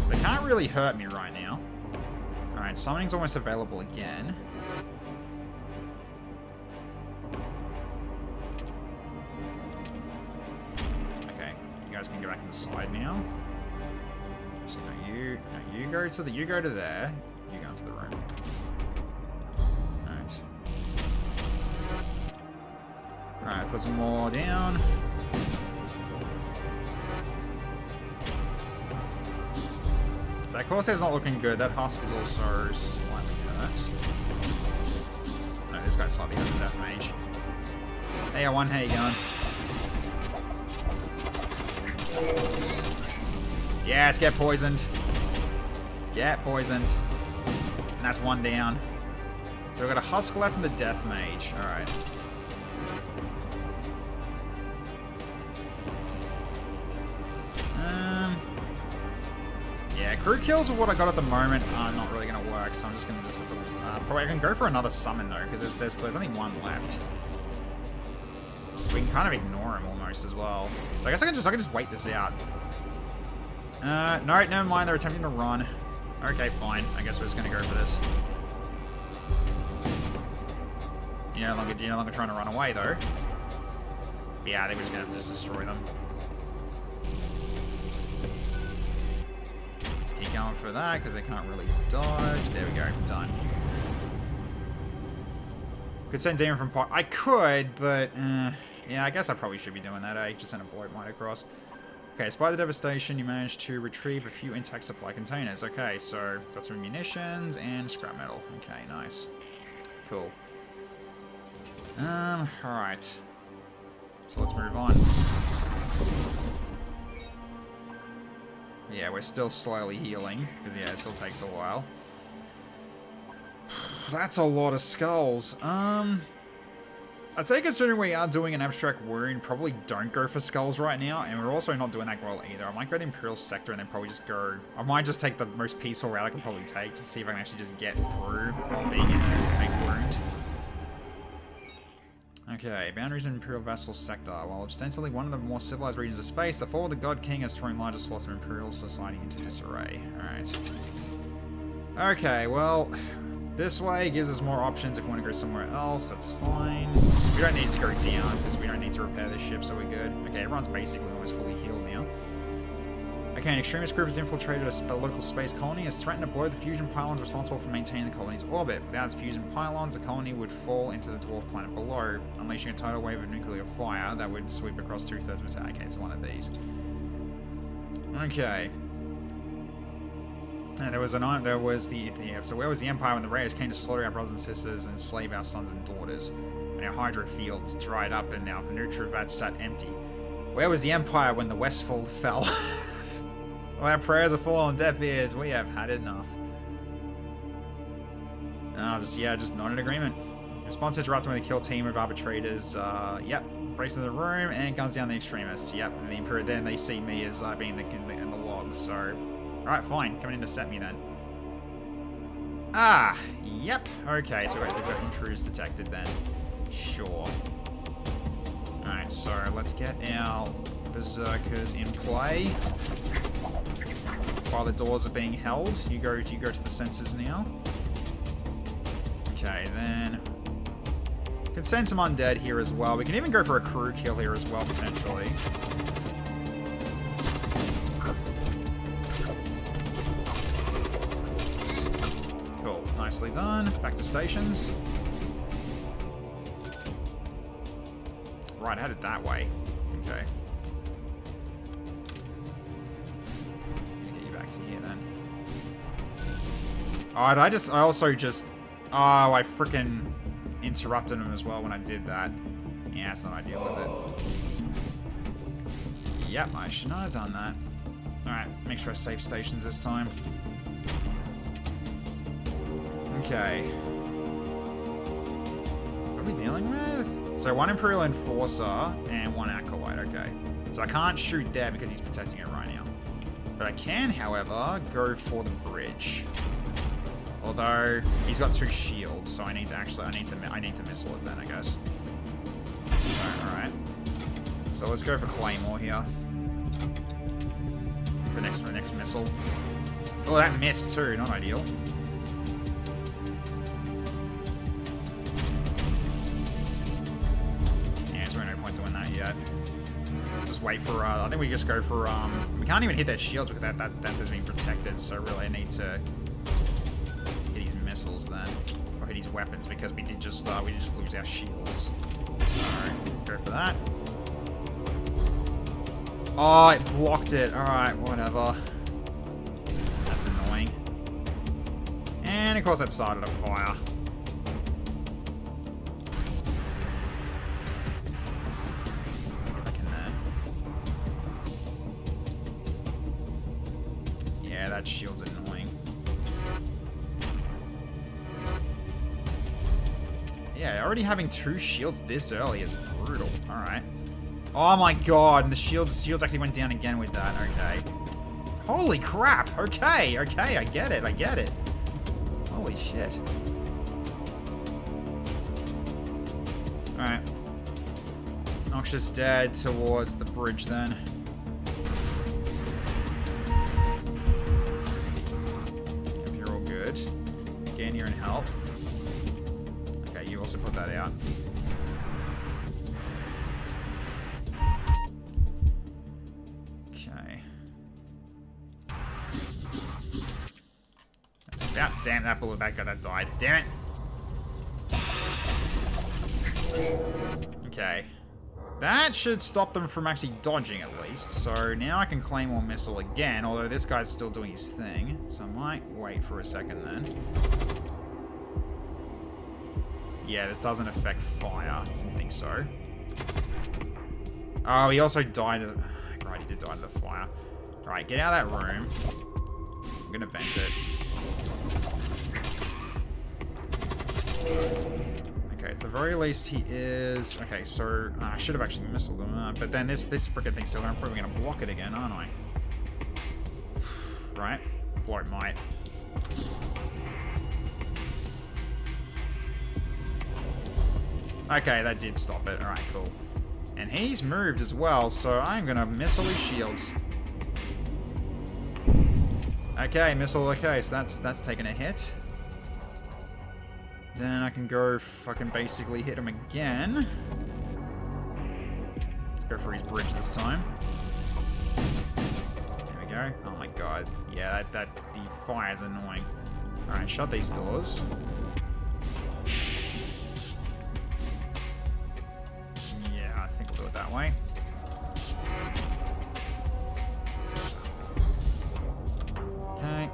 They can't really hurt me right now. Alright, summoning's almost available again. Okay, you guys can go back inside now. So you go to there. You go into the room. Alright. Alright, put some more down. So that Corsair's not looking good. That husk is also slightly hurt. No, this guy's slightly hurt, Death Mage. Hey, A1, how you going? Yes, get poisoned. Get poisoned. And that's one down. So we've got a husk left and the Death Mage. Alright. Yeah, crew kills with what I got at the moment are not really going to work, so I'm just going to have to... probably I can go for another summon, though, because there's only one left. We can kind of ignore him almost as well. So I guess I can just wait this out. No, never mind. They're attempting to run. Okay, fine. I guess we're just gonna go for this. You're no longer trying to run away though. Yeah, I think we're just gonna just destroy them. Just keep going for that because they can't really dodge. There we go. Done. Could send Demon from pot. I could, but yeah, I guess I probably should be doing that. Just send a bloat mine across. Okay, despite the devastation, you managed to retrieve a few intact supply containers. Okay, so got some munitions and scrap metal. Okay, nice. Cool. Alright. So let's move on. Yeah, we're still slowly healing, because yeah, it still takes a while. That's a lot of skulls. I'd say considering we are doing an abstract wound, probably don't go for skulls right now, and we're also not doing that well either. I might go the Imperial Sector and then probably just go... I might just take the most peaceful route I can probably take to see if I can actually just get through while being in a wound. Okay, boundaries in Imperial Vassal Sector. While ostensibly one of the more civilized regions of space, the fall of the God King has thrown larger swaths of Imperial society into disarray. Alright. Okay, well... This way gives us more options if we want to go somewhere else. That's fine. We don't need to go down because we don't need to repair this ship, so we're good. Okay, everyone's basically almost fully healed now. Okay, an extremist group has infiltrated a local space colony, has threatened to blow the fusion pylons responsible for maintaining the colony's orbit. Without its fusion pylons, the colony would fall into the dwarf planet below, unleashing a tidal wave of nuclear fire that would sweep across 2/3 of its... Okay, it's one of these. Okay. And so where was the Empire when the Raiders came to slaughter our brothers and sisters and slave our sons and daughters? And our Hydra fields dried up and our Nutrivats sat empty. Where was the Empire when the Westfold fell? Well, our prayers are falling on deaf ears. We have had enough. Just not in agreement. Response interrupted when they kill team of arbitrators. Yep. Breaks in the room and guns down the extremists. Yep. And the Imperial, then they see me as being in the logs. So. Alright, fine. Come in to set me then. Ah, yep. Okay, so we've got intruders detected then. Sure. Alright, so let's get our berserkers in play. While the doors are being held, you go to the sensors now. Okay, then... We can send some undead here as well. We can even go for a crew kill here as well, potentially. Nicely done. Back to stations. Right, headed that way. Okay. Get you back to here then. Alright, I also just... Oh, I freaking interrupted him as well when I did that. Yeah, it's not ideal, is it? Yep, I should not have done that. Alright, make sure I save stations this time. Okay. What are we dealing with? So one Imperial Enforcer and one Acolyte, okay. So I can't shoot there because he's protecting it right now. But I can, however, go for the bridge. Although he's got 2 shields, so I need to missile it then, I guess. So, alright. So let's go for Claymore here. For next missile. Oh, that missed too, not ideal. Just wait for, I think we just go for, we can't even hit their shields because that is being protected, so really I need to hit his missiles then, or hit his weapons, because we did just lose our shields. So, go for that. Oh, it blocked it. Alright, whatever. That's annoying. And of course that started a fire. That shield's annoying. Yeah, already having 2 shields this early is brutal. Alright. Oh my god, and the shields actually went down again with that. Okay. Holy crap! Okay, I get it. Holy shit. Noxious dead towards the bridge then. If you're all good. Get in here and help. Okay, you also put that out. Okay. That's about... Damn, that bullet, that guy that died. Damn it! Okay. That should stop them from actually dodging at least. So now I can Claymore Missile again, although this guy's still doing his thing. So I might wait for a second then. Yeah, this doesn't affect fire. I didn't think so. Oh, he also died of... Right, he did die of the fire. Right, get out of that room. I'm gonna vent it. Okay, at the very least he is... Okay, so... I should have actually missiled him, but then this frickin' thing's still... I'm probably gonna block it again, aren't I? Right? Blow might. Okay, that did stop it. Alright, cool. And he's moved as well, so I'm gonna missile his shields. Okay, missile, okay, so that's taken a hit. Then I can go fucking basically hit him again. Let's go for his bridge this time. There we go. Oh my god. Yeah, the fire's annoying. Alright, shut these doors. Yeah, I think we'll do it that way. Okay.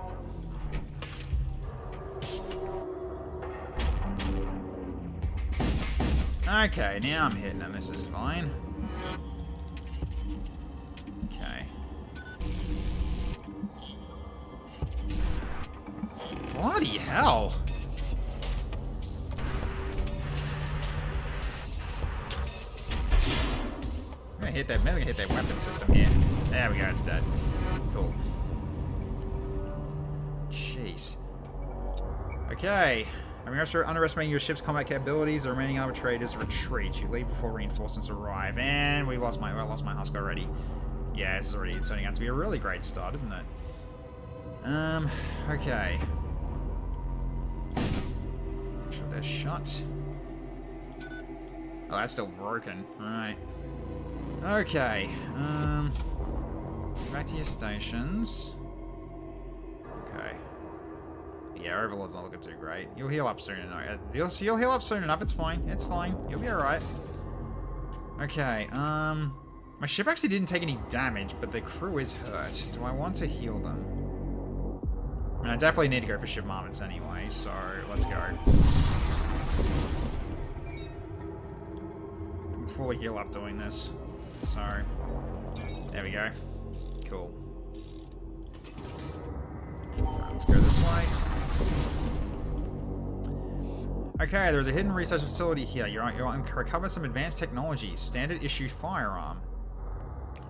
Okay, now I'm hitting him. This is fine. Okay. Bloody hell! I'm gonna hit that. I'm gonna hit that weapon system here. There we go. It's dead. Cool. Jeez. Okay. Underestimating your ship's combat capabilities, the remaining arbitrators retreat. You leave before reinforcements arrive. And I lost my husk already. Yeah, this is already turning out to be a really great start, isn't it? Okay. Make sure they're shut. Oh, that's still broken. Alright. Okay. Back to your stations. Okay. Yeah, Overlord's not looking too great. You'll heal up soon enough. You'll heal up soon enough. It's fine. It's fine. You'll be alright. Okay, my ship actually didn't take any damage, but the crew is hurt. Do I want to heal them? I mean, I definitely need to go for ship armaments anyway, so let's go. I'm fully heal up doing this. So, there we go. Cool. Right, let's go this way. Okay, there's a hidden research facility here. You're on recover some advanced technology. Standard issue firearm.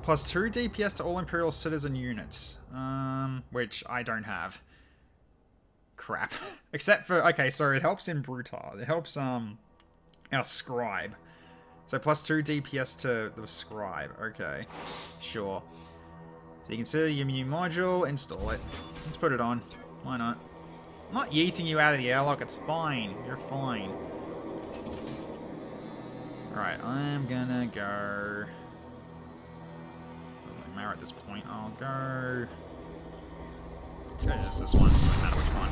Plus 2 DPS to all Imperial citizen units. Which I don't have. Crap. Except for, okay, so it helps in Brutal. It helps, our Scribe. So plus 2 DPS to the Scribe. Okay. Sure. So you consider your new module, install it. Let's put it on. Why not? I'm not yeeting you out of the airlock, it's fine. You're fine. Alright, I'm gonna go... Doesn't matter at this point. I'll go... Just this one, doesn't matter which one.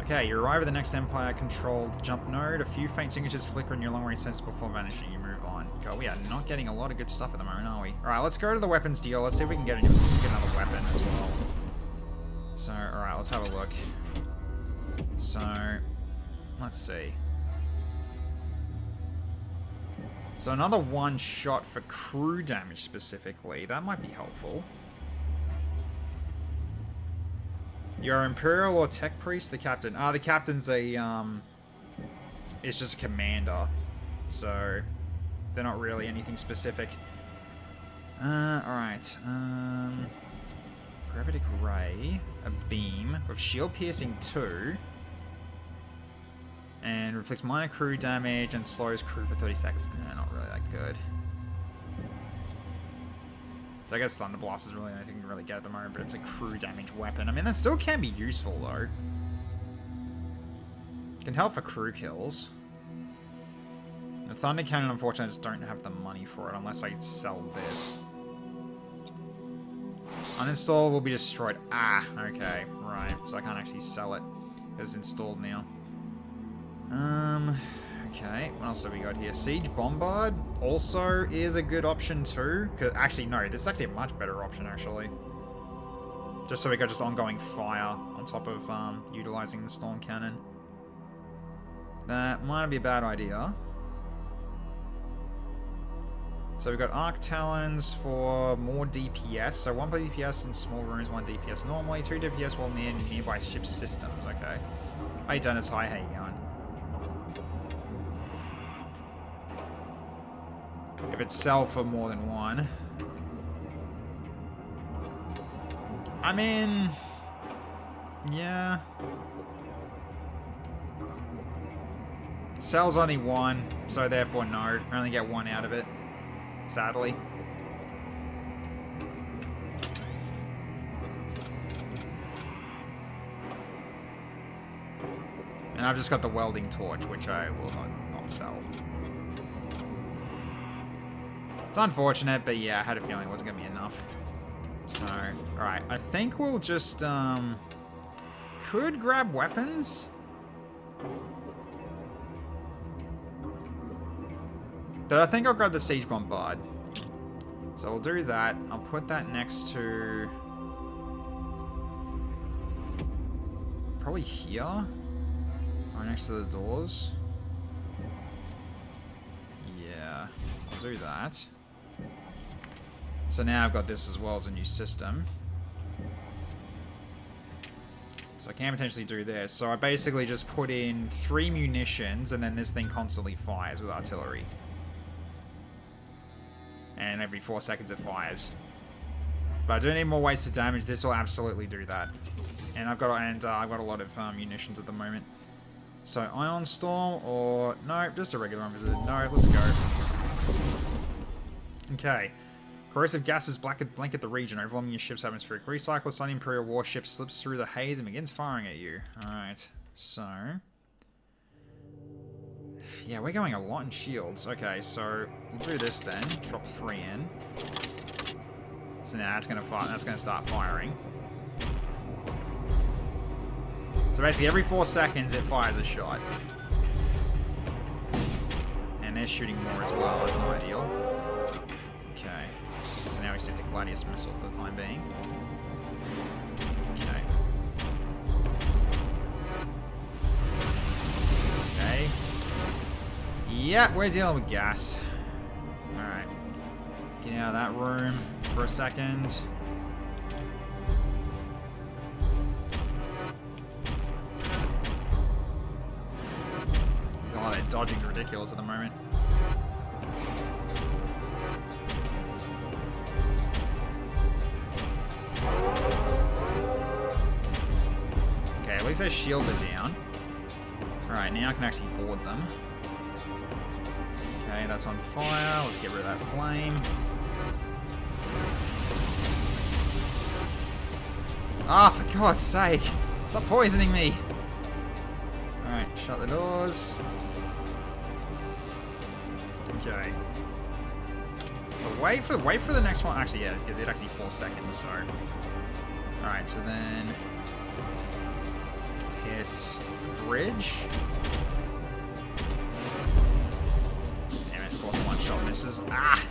Okay, you arrive at the next Empire-controlled jump node. A few faint signatures flicker in your long-range sensors before vanishing. You move on. God, we are not getting a lot of good stuff at the moment, are we? Alright, let's go to the weapons deal. Let's see if we can get another weapon as well. So, alright, let's have a look. So, let's see. So another one shot for crew damage specifically. That might be helpful. You're Imperial or Tech Priest? The Captain. The Captain's a, it's just a commander. So, they're not really anything specific. Alright. Gravitic Ray. A beam. With shield piercing 2. And inflicts minor crew damage and slows crew for 30 seconds. Not really that good. So I guess Thunder Blast is really anything you can really get at the moment, but it's a crew damage weapon. I mean, that still can be useful, though. Can help for crew kills. The Thunder Cannon, unfortunately, I just don't have the money for it unless I sell this. Uninstall will be destroyed. Ah, okay, right. So I can't actually sell it. It's installed now. Okay, what else have we got here? Siege Bombard also is a good option too. Actually, no, this is actually a much better option, actually. Just so we got just ongoing fire on top of utilizing the Storm Cannon. That might be a bad idea. So we've got Arc Talons for more DPS. So 1 DPS in small rooms, 1 DPS normally, 2 DPS while near nearby ship systems. Okay. Hey Dennis, hi, how you going? If it's sell for more than 1. I mean, yeah. Sell's only 1, so therefore no. I only get 1 out of it. Sadly. And I've just got the welding torch, which I will not sell. It's unfortunate, but yeah, I had a feeling it wasn't going to be enough. So, alright, I think we'll just, could grab weapons. But I think I'll grab the Siege Bombard. So I'll do that. I'll put that next to... probably here? Or next to the doors? Yeah, I'll do that. So now I've got this as well as a new system. So I can potentially do this. So I basically just put in 3 munitions and then this thing constantly fires with artillery. And every 4 seconds it fires. But I do need more ways to damage. This will absolutely do that. And I've got a lot of munitions at the moment. So Ion Storm or no, just a regular Unvisited. No, let's go. Okay. Corrosive gases blanket the region, overwhelming your ship's atmospheric recycle. Sun Imperial warship slips through the haze and begins firing at you. Alright, so... yeah, we're going a lot in shields. Okay, so we'll do this then. Drop 3 in. So now that's gonna fire. That's gonna start firing. So basically, every 4 seconds it fires a shot, and they're shooting more as well. That's not ideal. Okay, so now we set to Gladius missile for the time being. Okay. Okay. Yeah, we're dealing with gas. Alright. Get out of that room for a second. Oh, their dodging's ridiculous at the moment. Okay, at least their shields are down. Alright, now I can actually board them. Okay, that's on fire. Let's get rid of that flame. Ah, for God's sake! Stop poisoning me! Alright, shut the doors. Okay. So wait for the next one. Actually, yeah, because it actually 4 seconds, so... Alright, so then... hit bridge. Damn it, of course one shot misses. Ah!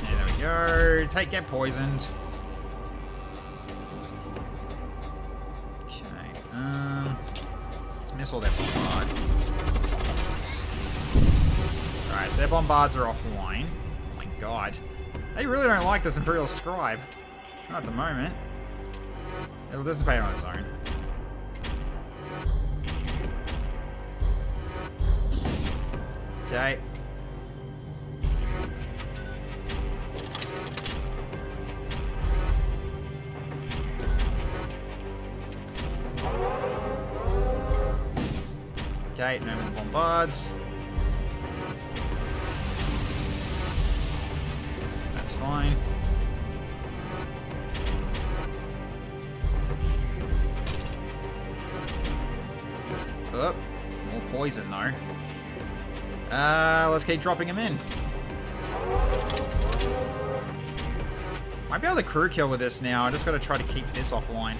Yeah, there we go. Get poisoned. Okay, let's miss all their bombard. Alright, so their bombards are offline. Oh my god. They really don't like this Imperial Scribe. Not at the moment. It'll dissipate on its own. Okay. Okay, no more bombards. That's fine. Oh, more poison though. Let's keep dropping him in. Might be able to crew kill with this now. I just got to try to keep this offline.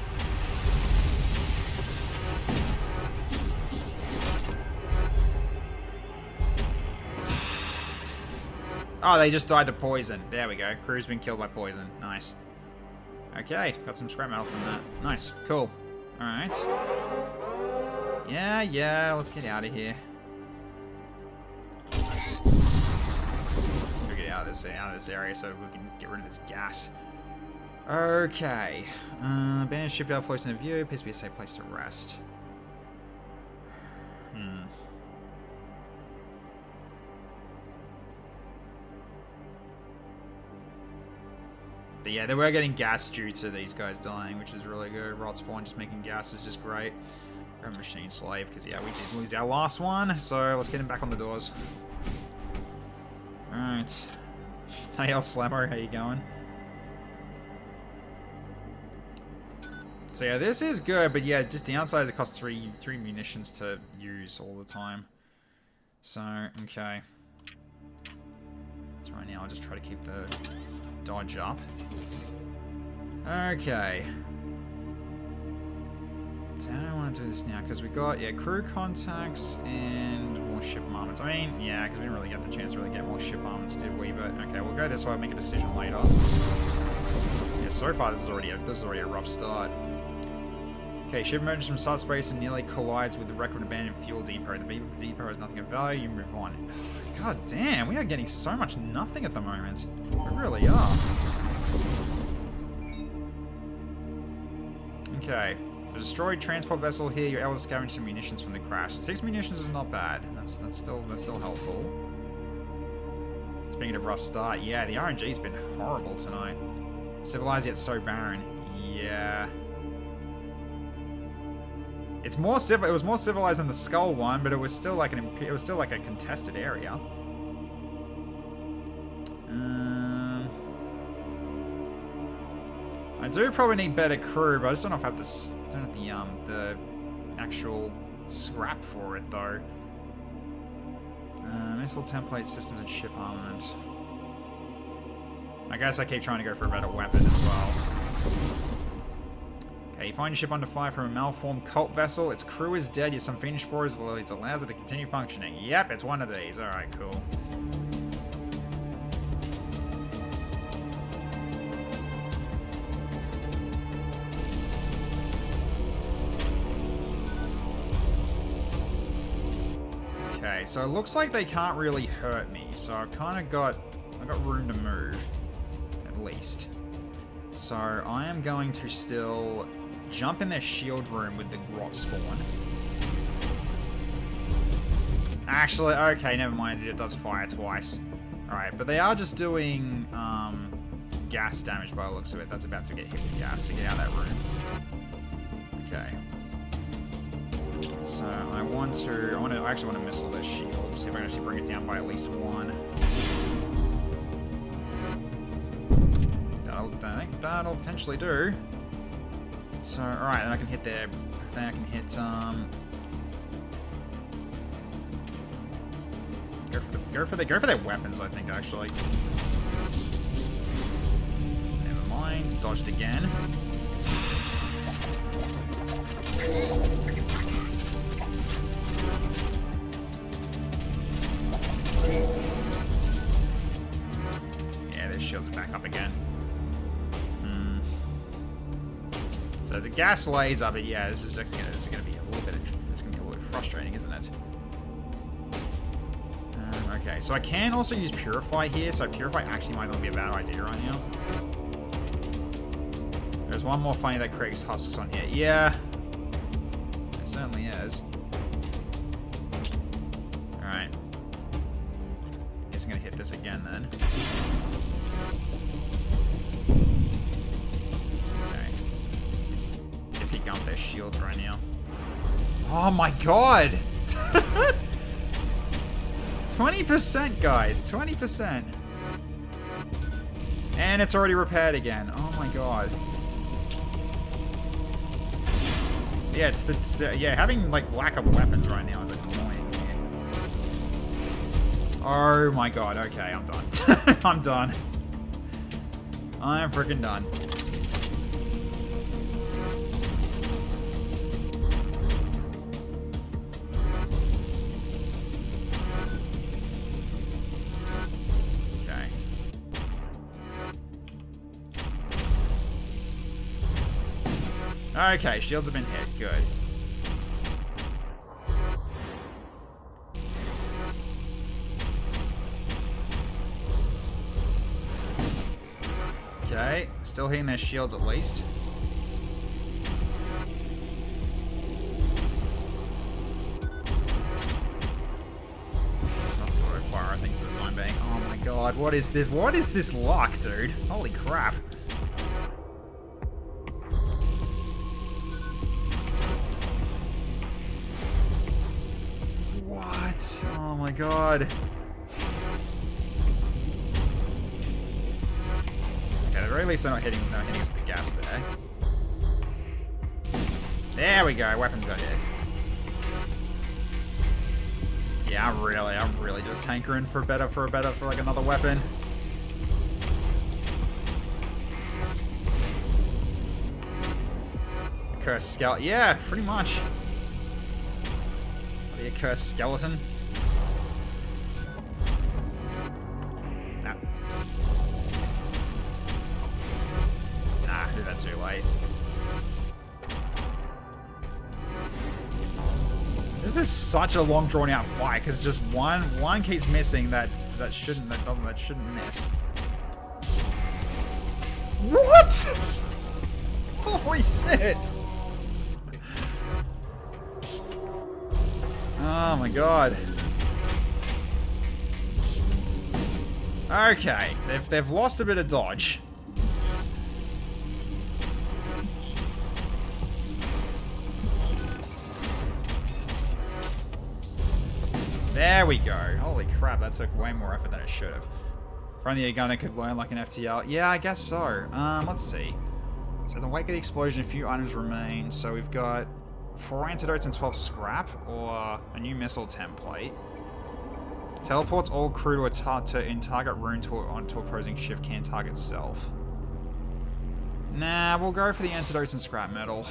Oh, they just died to poison. There we go. Crew's been killed by poison. Nice. Okay, got some scrap metal from that. Nice. Cool. Alright. Yeah, let's get out of here. Let's get out of this area so we can get rid of this gas. Okay. Abandoned shipyard floats in view. Appears to be a safe place to rest. But yeah, they were getting gas due to these guys dying, which is really good. Rot spawn just making gas is just great. Grab machine slave, because yeah, we did lose our last one, so let's get him back on the doors. Alright. Hey, El Slammo, how you going? So yeah, this is good, but yeah, just downside is it costs three munitions to use all the time. So, okay. So right now I'll just try to keep the dodge up. Okay. So I don't want to do this now because we got, yeah, crew contacts and more ship armaments. I mean, yeah, because we didn't really get the chance to really get more ship armaments, did we? But okay, we'll go this way and make a decision later. Yeah, so far this is already a rough start. Okay, ship emerges from subspace and nearly collides with the record abandoned fuel depot. The depot has nothing of value, you move on. God damn, we are getting so much nothing at the moment. We really are. Okay. A destroyed transport vessel here, you're able to scavenge some munitions from the crash. 6 munitions is not bad. That's still helpful. Speaking of rough start, yeah, the RNG's been horrible tonight. Civilized yet so barren. Yeah. It was more civilized than the Skull one, but it was still like a contested area. I do probably need better crew, but I just don't know if I have the actual scrap for it though. Missile template systems and ship armament. I guess I keep trying to go for a better weapon as well. Okay, you find your ship under fire from a malformed cult vessel. Its crew is dead, yet some fiendish force allows it to continue functioning. Yep, it's one of these. Alright, cool. Okay, so it looks like they can't really hurt me, so I got room to move, at least. So I am going to still jump in their shield room with the grot spawn. Actually, okay, never mind, it does fire twice. Alright, but they are just doing gas damage by the looks of it. That's about to get hit with gas, so get out of that room. Okay. So I actually want to missile their shield, see if I can actually bring it down by at least one. I think that'll potentially do. So, alright, then I can hit their... Then I can hit, Go for their weapons, I think, actually. Never mind, dodged again. Yeah, their shields are back up again. So there's a gas laser, but yeah, this is gonna be a little bit frustrating, isn't it? Okay, so I can also use Purify here, so Purify actually might not be a bad idea right now. There's one more funny that creates husks on here. Yeah, it certainly is. Alright. Guess I'm gonna hit this again then. He gumped their shields right now. Oh my god! What? 20%, guys. 20%. And it's already repaired again. Oh my god. Yeah, it's yeah, having like lack of weapons right now is annoying. Oh my god. Okay, I'm done. I'm done. I'm freaking done. Okay, shields have been hit. Good. Okay, still hitting their shields at least. Fire, I think, for the time being. Oh my god, what is this? What is this luck, dude? Holy crap. What? Oh my god. Okay, at the very least they're not hitting us with the gas there. There we go, weapons got hit. Yeah, I'm really just hankering for like another weapon. Cursed skeleton. Yeah, pretty much. Be a cursed skeleton. Nah. Nah, I did that too late. This is such a long drawn out fight because just one keeps missing that shouldn't miss. What? Holy shit! Oh my god. Okay, they've lost a bit of dodge. There we go. Holy crap, that took way more effort than it should have. If only a gunner could learn like an FTL. Yeah, I guess so. Let's see. So in the wake of the explosion, a few items remain. So we've got 4 antidotes and 12 scrap, or a new missile template. Teleports all crew to in target room onto opposing ship, can target self. Nah, we'll go for the antidotes and scrap metal.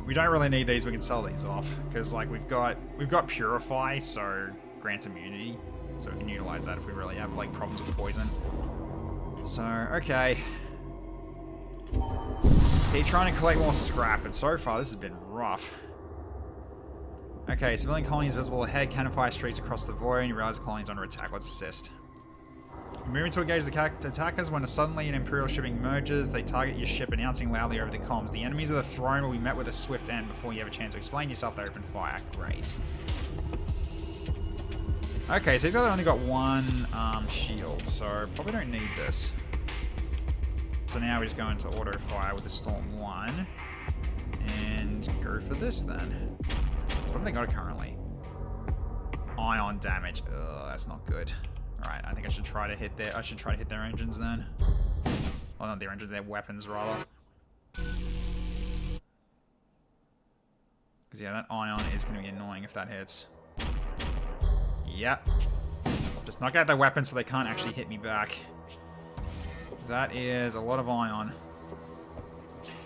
We don't really need these, we can sell these off. Because like we've got Purify, so grants immunity. So we can utilize that if we really have like problems with poison. So, okay. Keep trying to collect more scrap, but so far this has been rough. Okay, civilian colony is visible ahead, cannon fire streaks across the void, and you realize the colony is under attack. Let's assist. Moving to engage the attackers. When suddenly an Imperial ship emerges, they target your ship, announcing loudly over the comms. The enemies of the throne will be met with a swift end before you have a chance to explain yourself. They open fire. Great. Okay, so these guys have only got one shield, so probably don't need this. So now we just go into auto fire with the Storm 1 and go for this then. What have they got currently? Ion damage. Ugh, that's not good. Alright, I think I should try to hit their engines then. Well, not their engines, their weapons rather. Because yeah, that ion is going to be annoying if that hits. Yep. Just knock out their weapons so they can't actually hit me back. That is a lot of ion.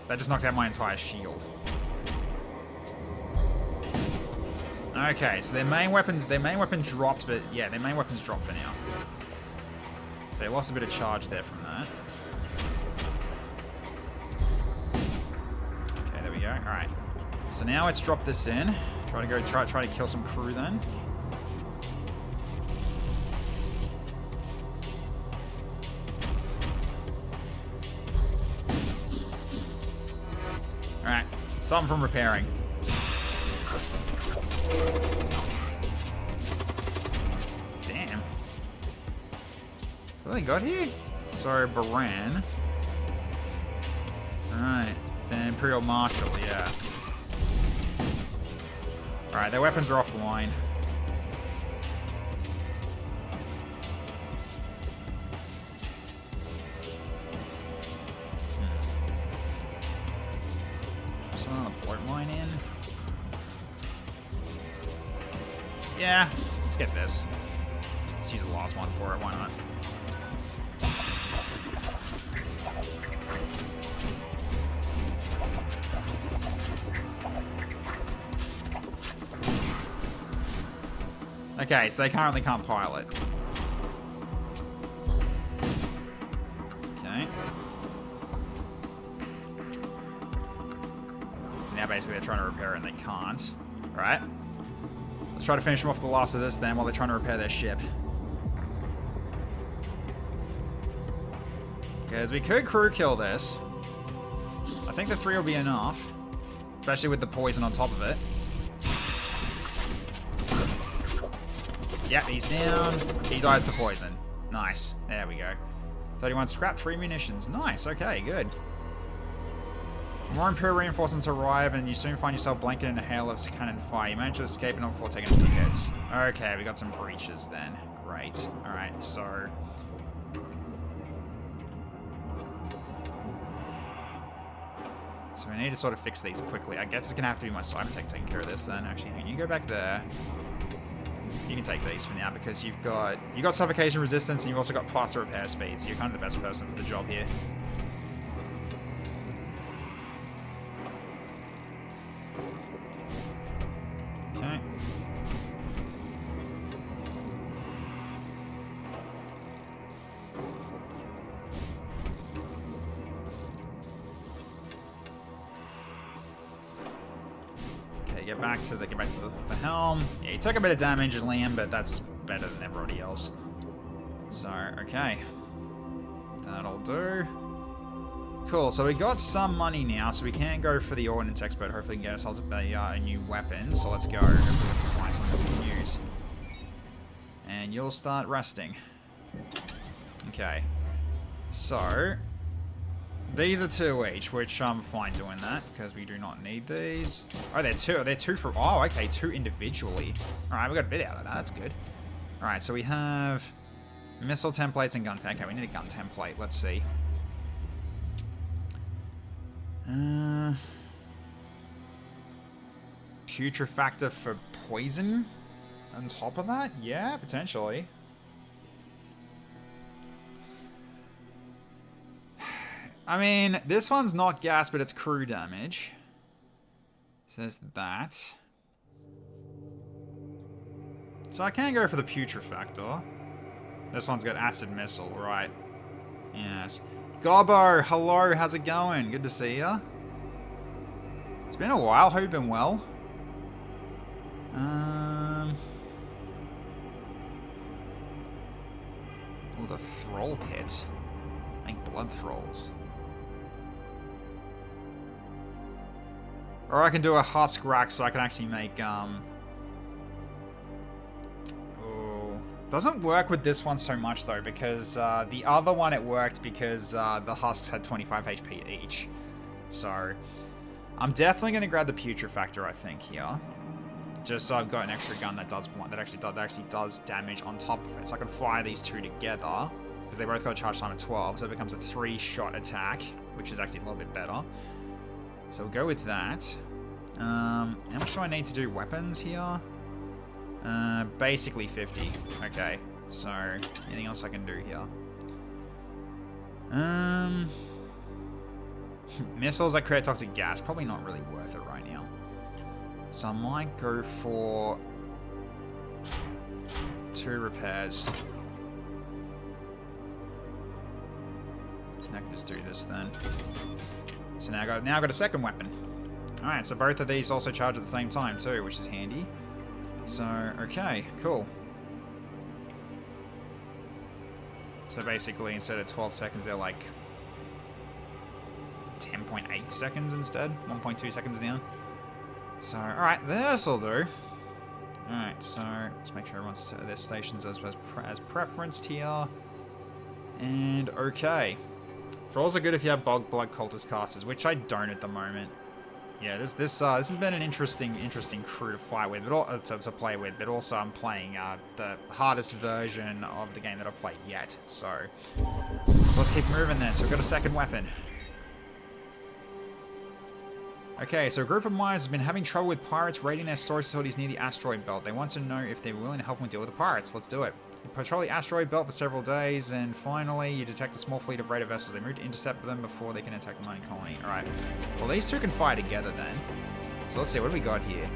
That just knocks out my entire shield. Okay, so their main weapon dropped, but yeah, their main weapons dropped for now. So they lost a bit of charge there from that. Okay, there we go. Alright. So now let's drop this in. Try to kill some crew then. Alright. Stop them from repairing. Damn. What have they got here? So, Baran. Alright. The Imperial Marshal, yeah. Alright, their weapons are offline. Just another bloat mine in. Yeah, let's get this. Let's use the last one for it, why not? Okay, so they currently can't pilot. Okay. So now basically they're trying to repair it and they can't. Alright. Let's try to finish them off the last of this then while they're trying to repair their ship. Because we could crew kill this. I think the 3 will be enough. Especially with the poison on top of it. Yep, he's down. He dies to poison. Nice. There we go. 31 scrap, 3 munitions. Nice, okay, good. More Imperial reinforcements arrive, and you soon find yourself blanketed in a hail of cannon fire. You manage to escape and not before taking a few hits. Okay, we got some breaches then. Great. Alright, so... So we need to sort of fix these quickly. I guess it's going to have to be my cyber tech taking care of this then. Actually, you go back there. You can take these for now because you've got suffocation resistance and you've also got faster repair speed, so you're kind of the best person for the job here. Okay. Get back to the helm. Yeah, you took a bit of damage, Liam, but that's better than everybody else. So, okay. That'll do. Cool, so we got some money now, so we can go for the Ordnance Expert. Hopefully we can get ourselves a new weapon. So let's go. Hopefully we can find something we can use. And you'll start resting. Okay. So... these are 2 each, which I'm fine doing that, because we do not need these. Oh, they're 2. They're 2 for... oh, okay, 2 individually. Alright, we got a bit out of that. That's good. Alright, so we have missile templates and gun template. Okay, we need a gun template. Let's see. Putrefactor for poison? On top of that? Yeah, potentially. I mean, this one's not gas, but it's crew damage. So there's that. So I can go for the Putrefactor. This one's got acid missile, right? Yes. Gobbo, hello, how's it going? Good to see ya. It's been a while, hope you've been well. Oh, the Thrall Pit. Make blood thralls. Or I can do a husk rack so I can actually make, oh. Doesn't work with this one so much though, because the other one it worked because the husks had 25 HP each. So, I'm definitely going to grab the Putrefactor, I think, here. Just so I've got an extra gun that actually does damage on top of it. So I can fire these 2 together, because they both got a charge time of 12, so it becomes a 3-shot attack, which is actually a little bit better. So we'll go with that. How much do I need to do weapons here? Basically 50. Okay, so anything else I can do here? Missiles that create toxic gas, probably not really worth it right now. So I might go for 2 repairs. And I can just do this then. So now I've got a second weapon. Alright, so both of these also charge at the same time too, which is handy. So, okay, cool. So basically, instead of 12 seconds, they're like 10.8 seconds instead. 1.2 seconds down. So, alright, this'll do. Alright, so let's make sure everyone's their stations as preferenced here. And okay. Thralls are good if you have Bog Blood Cultist casters, which I don't at the moment. Yeah, this has been an interesting crew to fight with, but to play with. But also, I'm playing the hardest version of the game that I've played yet. So let's keep moving then. So we've got a second weapon. Okay, so a group of miners has been having trouble with pirates raiding their storage facilities near the asteroid belt. They want to know if they're willing to help them deal with the pirates. Let's do it. You patrol the asteroid belt for several days, and finally you detect a small fleet of raider vessels. They move to intercept them before they can attack the mining colony. Alright. Well, these two can fight together then. So let's see, what do we got here?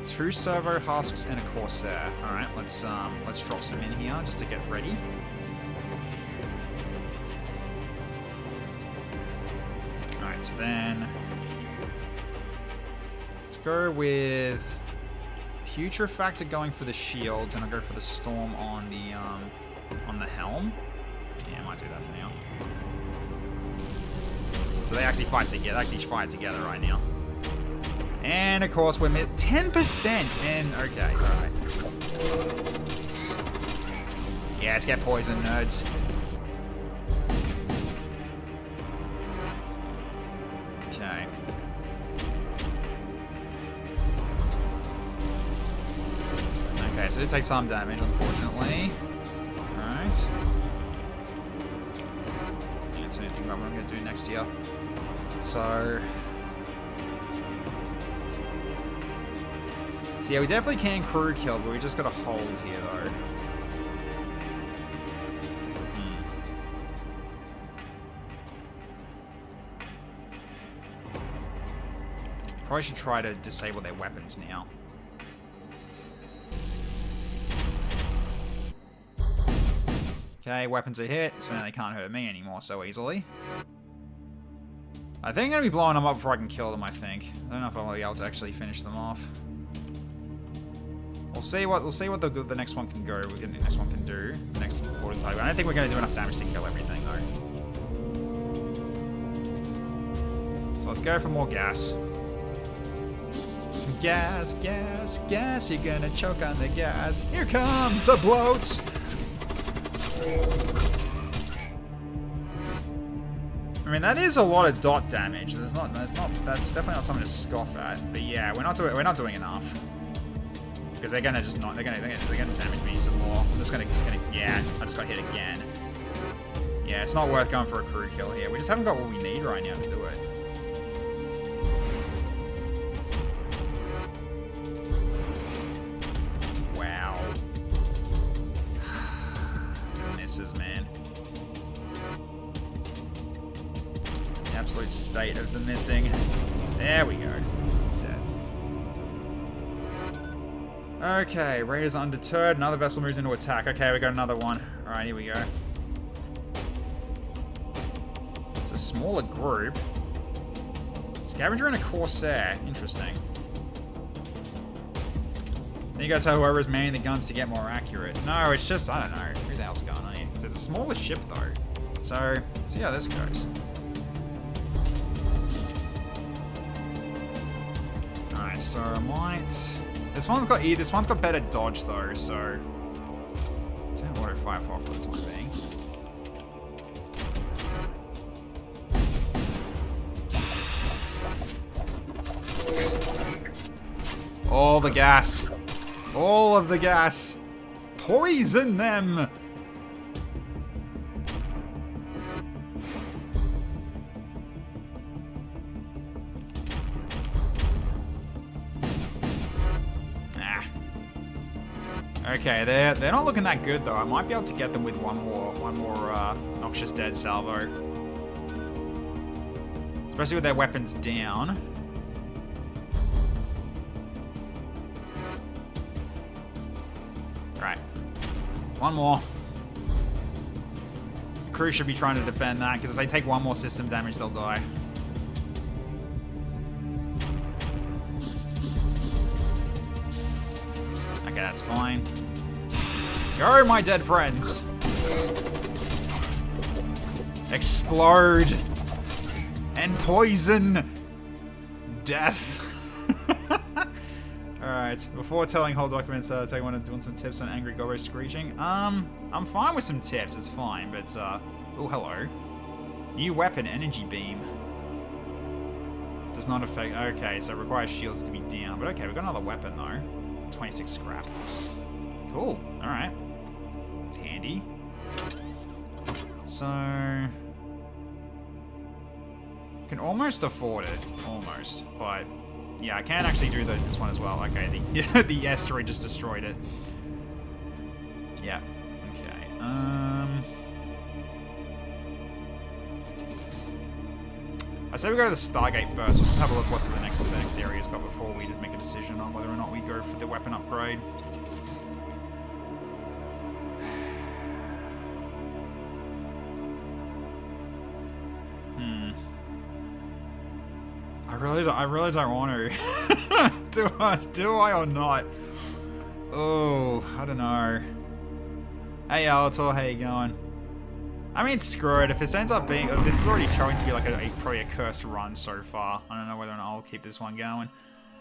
2 servo husks and a corsair. Alright, let's drop some in here just to get ready. Alright, so then let's go with Putrefactor going for the shields, and I'll go for the storm on the helm. Yeah, I might do that for now. So they actually fight together right now. And of course we're 10% and okay, alright. Yeah, let's get poisoned, nerds. Okay. Okay, so it takes some damage, unfortunately. Alright. Can't say anything about what I'm going to do next year. So yeah, we definitely can crew kill, but we just got to hold here, though. Probably should try to disable their weapons now. Okay, weapons are hit, so now they can't hurt me anymore so easily. I think I'm going to be blowing them up before I can kill them, I think. I don't know if I'll be able to actually finish them off. We'll see what the next one can go. The next one can do. The next boarding party. I don't think we're going to do enough damage to kill everything, though. So let's go for more gas. Gas, gas, gas. You're going to choke on the gas. Here comes the bloats. I mean, that is a lot of dot damage. That's definitely not something to scoff at. But yeah, we're not doing enough. Because they're gonna damage me some more. Yeah, I just got hit again. Yeah, it's not worth going for a crew kill here. We just haven't got what we need right now to do it. Wow. Misses, man. The absolute state of the missing. There we go. Okay, Raiders undeterred. Another vessel moves into attack. Okay, we got another one. Alright, here we go. It's a smaller group. Scavenger and a Corsair. Interesting. Then you gotta tell whoever's manning the guns to get more accurate. No, it's just, I don't know. Who the hell's going on here? So it's a smaller ship, though. So, see how this goes. Alright, so I might... This one's got better dodge though, so don't auto fire for the time being. All the gas. All of the gas. Poison them. Okay, they're not looking that good though. I might be able to get them with one more noxious dead salvo, especially with their weapons down. Right, one more. The crew should be trying to defend that because if they take one more system damage, they'll die. Okay, that's fine. Go, my dead friends! Explode! And poison! Death! Alright, before telling whole documents, take want some tips on angry gobbo screeching. I'm fine with some tips, it's fine, but, oh, hello. New weapon, energy beam. Does not affect... Okay, so it requires shields to be down. But okay, we've got another weapon, though. 26 scrap. Cool. Alright. It's handy. So... can almost afford it. Almost. But... yeah, I can actually do this one as well. Okay, the asteroid just destroyed it. Yeah. Okay. I say we go to the Stargate first. Let's just have a look what the next area's got before we make a decision on whether or not we go for the weapon upgrade. I really don't want to. Do I or not? Oh, I don't know. Hey, Alator, how you going? I mean, screw it. If it ends up being... this is already showing to be like probably a cursed run so far. I don't know whether or not I'll keep this one going.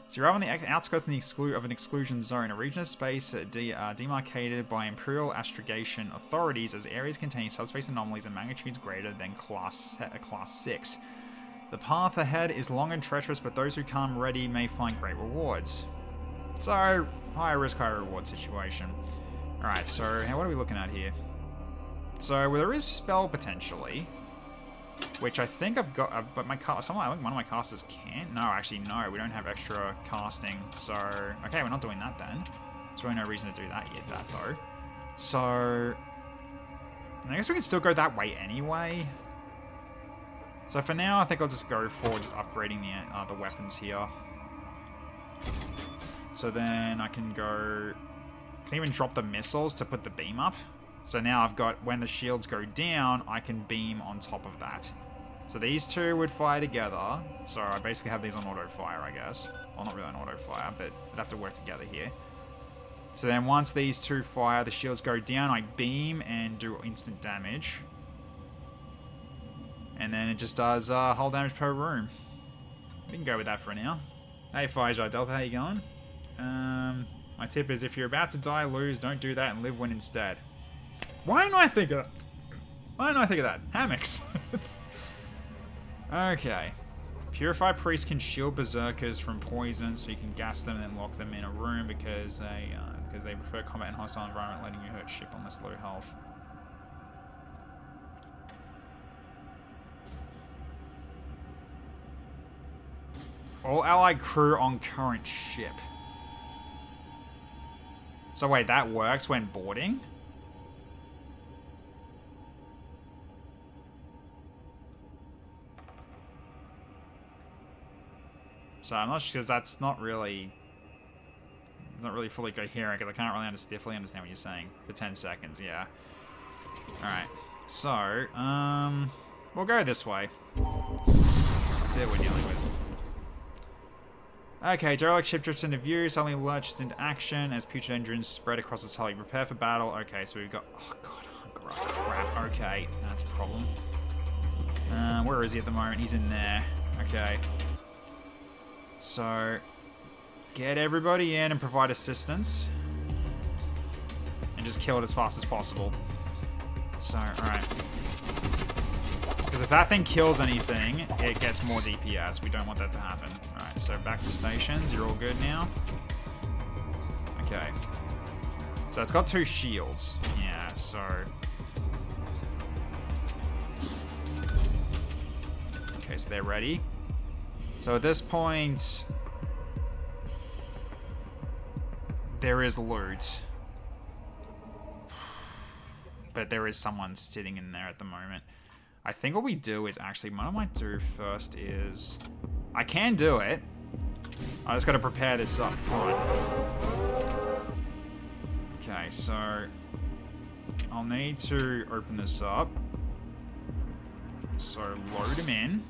So you're on the outskirts of an exclusion zone, a region of space demarcated by Imperial astrogation authorities as areas containing subspace anomalies and magnitudes greater than Class 6. The path ahead is long and treacherous, but those who come ready may find great rewards. So, high risk, high reward situation. Alright, so what are we looking at here? So, well, there is spell potentially, which I think I've got, but I think one of my casters can't. No, actually, no, we don't have extra casting. So, okay, we're not doing that then. There's really no reason to do that yet, though. So, I guess we can still go that way anyway. So for now, I think I'll just go for just upgrading the weapons here. So then I can even drop the missiles to put the beam up. So now I've got, when the shields go down, I can beam on top of that. So these two would fire together. So I basically have these on auto fire, I guess. Well, not really on auto fire, but they'd have to work together here. So then once these two fire, the shields go down, I beam and do instant damage. And then it just does hull damage per room. We can go with that for now. Hey, Fire Delta, how you going? My tip is if you're about to die, lose, don't do that and live win instead. Why didn't I think of that? Why didn't I think of that? Hammocks. Okay. Purify Priest can shield berserkers from poison, so you can gas them and then lock them in a room because they prefer combat in hostile environment, letting you hurt ship on this low health. All allied crew on current ship. So wait, that works when boarding? So I'm not sure, because that's not really fully coherent, because I can't really fully understand what you're saying for 10 seconds, yeah. Alright, so, we'll go this way. See what we're dealing with. Okay, derelict ship drifts into view, suddenly lurches into action as putrid engines spread across its hull. Prepare for battle. Okay, so we've got... oh, God, crap. Okay, that's a problem. Where is he at the moment? He's in there. Okay. So, get everybody in and provide assistance. And just kill it as fast as possible. So, alright. Because if that thing kills anything, it gets more DPS. We don't want that to happen. Alright, so back to stations. You're all good now. Okay. So it's got 2 shields. Yeah, so... okay, so they're ready. So at this point... there is loot. But there is someone sitting in there at the moment. I think what we do is actually, what I might do first is... I can do it. I just gotta prepare this up front. Okay, so... I'll need to open this up. So, load him in.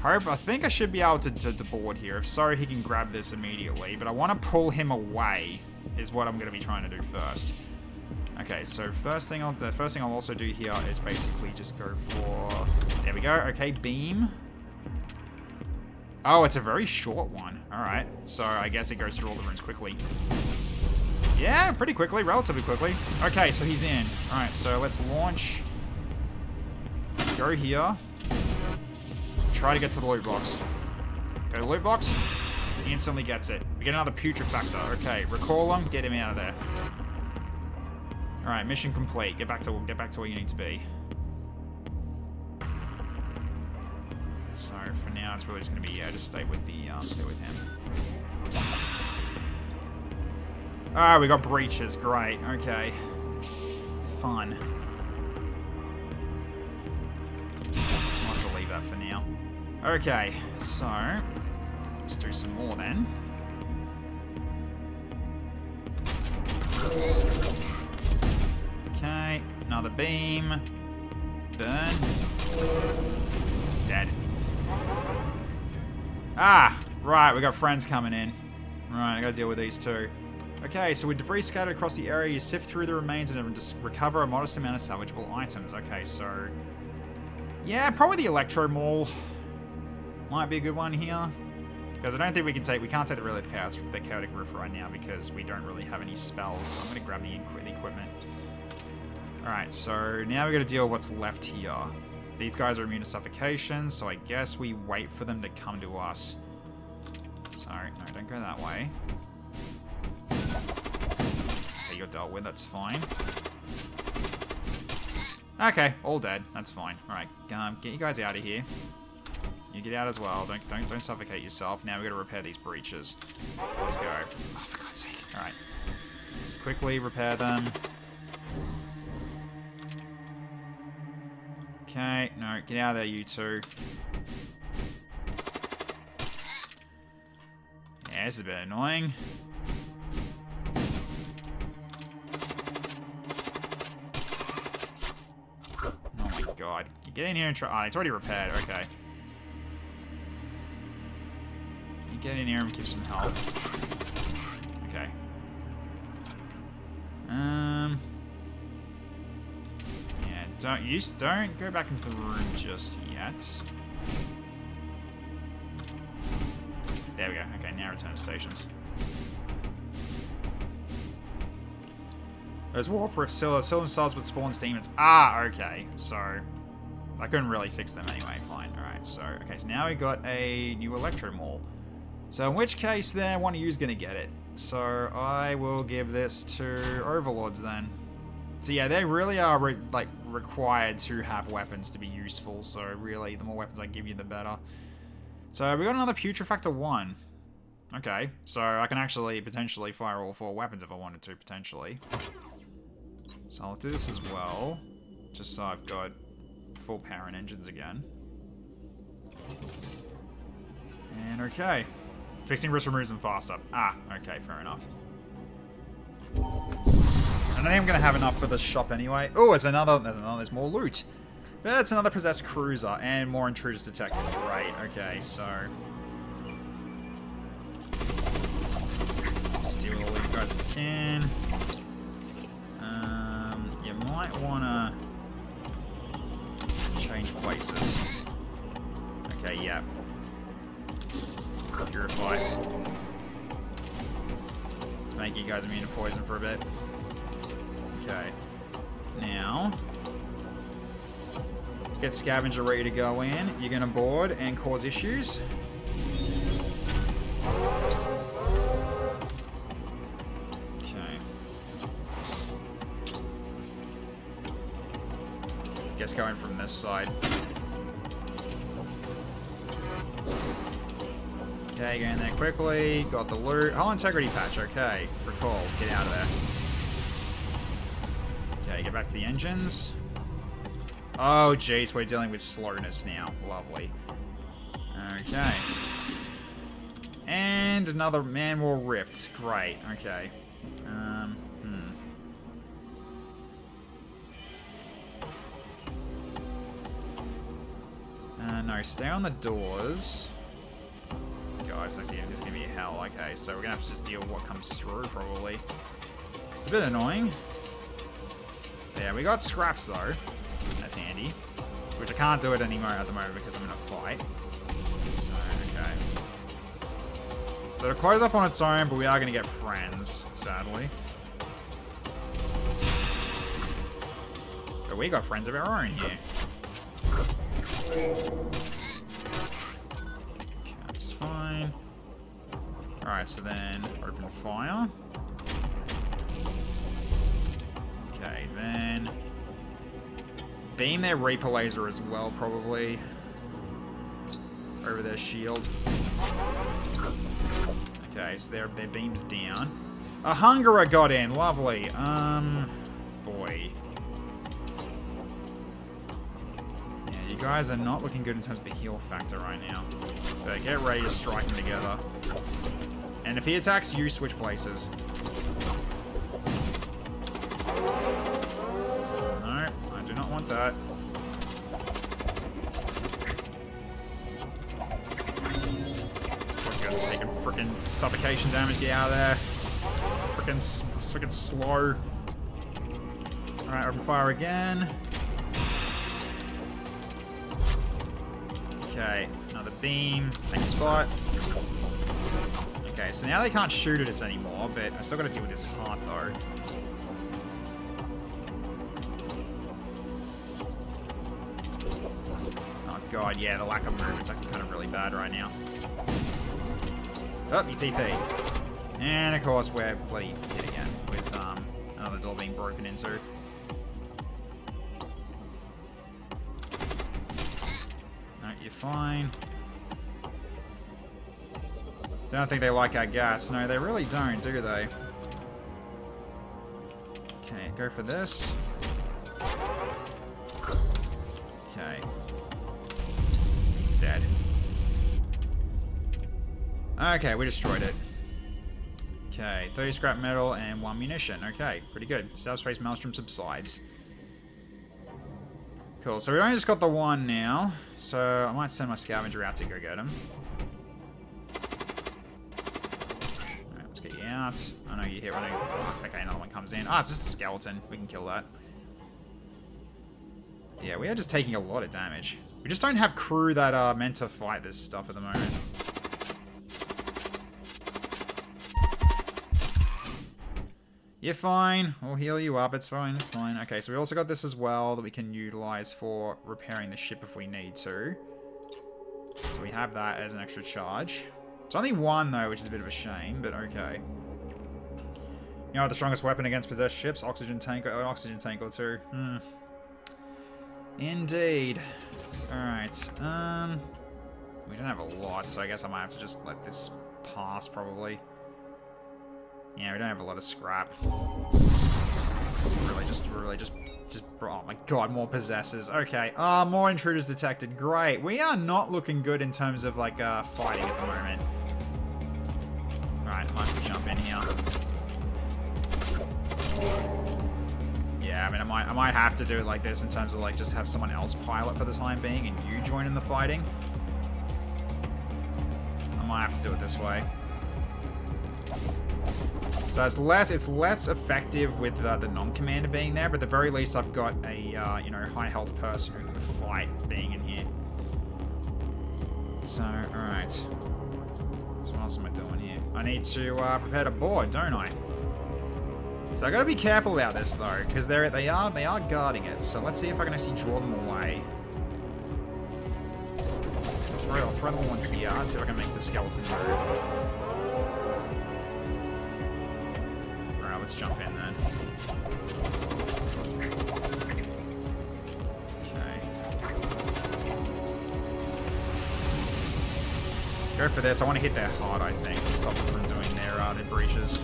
I think I should be able to board here. If so, he can grab this immediately. But I want to pull him away, is what I'm going to be trying to do first. Okay, so the first thing I'll also do here is basically just go for... there we go. Okay, beam. Oh, it's a very short one. Alright, so I guess it goes through all the rooms quickly. Yeah, pretty quickly, relatively quickly. Okay, so he's in. Alright, so let's launch. Go here. try to get to the loot box. Go to loot box. He instantly gets it. We get another putrefactor. Okay, recall him. Get him out of there. All right, mission complete. Get back to where you need to be. So for now, it's really just gonna be just stay with him. Ah, we got breaches. Great. Okay. Fun. I'll have to leave that for now. Okay, so let's do some more then. Okay, another beam. Burn. Dead. Ah, right, we got friends coming in. Right, I gotta deal with these two. Okay, so with debris scattered across the area, you sift through the remains and recover a modest amount of salvageable items. Okay, so yeah, probably the Electro Maul might be a good one here. Because I don't think we can't take the Chaotic Roof right now because we don't really have any spells. So I'm going to grab the equipment. Alright, so now we got to deal with what's left here. These guys are immune to suffocation, so I guess we wait for them to come to us. Sorry, no, don't go that way. Okay, you're dealt with, that's fine. Okay, all dead, that's fine. Alright, get you guys out of here. You get out as well. Don't suffocate yourself. Now we got to repair these breaches. So let's go. Oh, for God's sake! All right, just quickly repair them. Okay, no, get out of there, you two. Yeah, this is a bit annoying. Oh my God! You get in here and try. Oh, it's already repaired. Okay. Get in here and give some help. Okay. Yeah, don't go back into the room just yet. There we go. Okay, now return to stations. Those warp rifts still themselves with spawns demons. Ah, okay. So I couldn't really fix them anyway. Fine. Alright, so now we got a new Electro Maul. So in which case then, one of you is going to get it. So I will give this to Overlords then. So yeah, they really are required to have weapons to be useful. So really, the more weapons I give you, the better. So we got another Putrefactor 1. Okay, so I can actually potentially fire all 4 weapons if I wanted to, potentially. So I'll do this as well. Just so I've got full power and engines again. And okay. Fixing risk removes them faster. Ah, okay, fair enough. I don't think I'm gonna have enough for this shop anyway. Oh, there's more loot. But it's another possessed cruiser and more intruders detected. Great, okay, so just deal with all these guys if we can. You might wanna change places. Okay, yeah. Purify. Let's make you guys immune to poison for a bit. Okay. Now, let's get Scavenger ready to go in. You're gonna board and cause issues. Okay. Guess going from this side. Okay, get in there quickly. Got the loot. Hull integrity patch. Okay. Recall. Get out of there. Okay, get back to the engines. Oh, jeez. We're dealing with slowness now. Lovely. Okay. And another man-war rifts. Great. Okay. No, stay on the doors. Guys, I see this is gonna be hell. Okay, so we're gonna have to just deal with what comes through, probably. It's a bit annoying. Yeah, we got scraps though. That's handy. Which I can't do it anymore at the moment because I'm in a fight. So, okay. So it'll close up on its own, but we are gonna get friends, sadly. But we got friends of our own here. Alright, so then open fire. Okay, then beam their Reaper laser as well, probably. Over their shield. Okay, so their beam's down. A Hungerer got in, lovely. Boy. Yeah, you guys are not looking good in terms of the heal factor right now. But get ready to strike them together. And if he attacks you, switch places. No, I do not want that. What's going to take freaking suffocation damage? Get out of there. Freaking slow. Alright, open fire again. Okay, another beam. Same spot. Okay, so now they can't shoot at us anymore, but I still gotta deal with this heart though. Oh god, yeah, the lack of movement's actually kind of really bad right now. Oh, you TP. And of course we're bloody hit again with another door being broken into. No, you're fine. Don't think they like our gas. No, they really don't, do they? Okay, go for this. Okay. Dead. Okay, we destroyed it. Okay, 30 scrap metal and 1 munition. Okay, pretty good. Subspace Maelstrom subsides. Cool, so we only just got the one now. So I might send my scavenger out to go get him. Alright, let's get you out. I know you hit when okay, another one comes in. Ah, it's just a skeleton. We can kill that. Yeah, we are just taking a lot of damage. We just don't have crew that are meant to fight this stuff at the moment. You're fine. We'll heal you up. It's fine. It's fine. Okay, so we also got this as well that we can utilize for repairing the ship if we need to. So we have that as an extra charge. It's only one, though, which is a bit of a shame, but okay. You know, the strongest weapon against possessed ships? Oxygen tank or oxygen tank or two. Indeed. Alright. We don't have a lot, so I guess I might have to just let this pass, probably. Yeah, we don't have a lot of scrap. Really just, oh my god, more possessors. Okay, more intruders detected. Great. We are not looking good in terms of, like, fighting at the moment. Alright, I might have to jump in here. Yeah, I mean, I might have to do it like this in terms of, like, just have someone else pilot for the time being and you join in the fighting. I might have to do it this way. So it's less effective with the non-commander being there, but at the very least I've got a you know, high health person who can fight being in here. So alright. So what else am I doing here? I need to prepare to board, don't I? So I gotta be careful about this though, because they are guarding it. So let's see if I can actually draw them away. I'll throw them all in here and see if I can make the skeleton move. Let's jump in then. Okay. Let's go for this. I want to hit their heart, I think, to stop them from doing their breaches.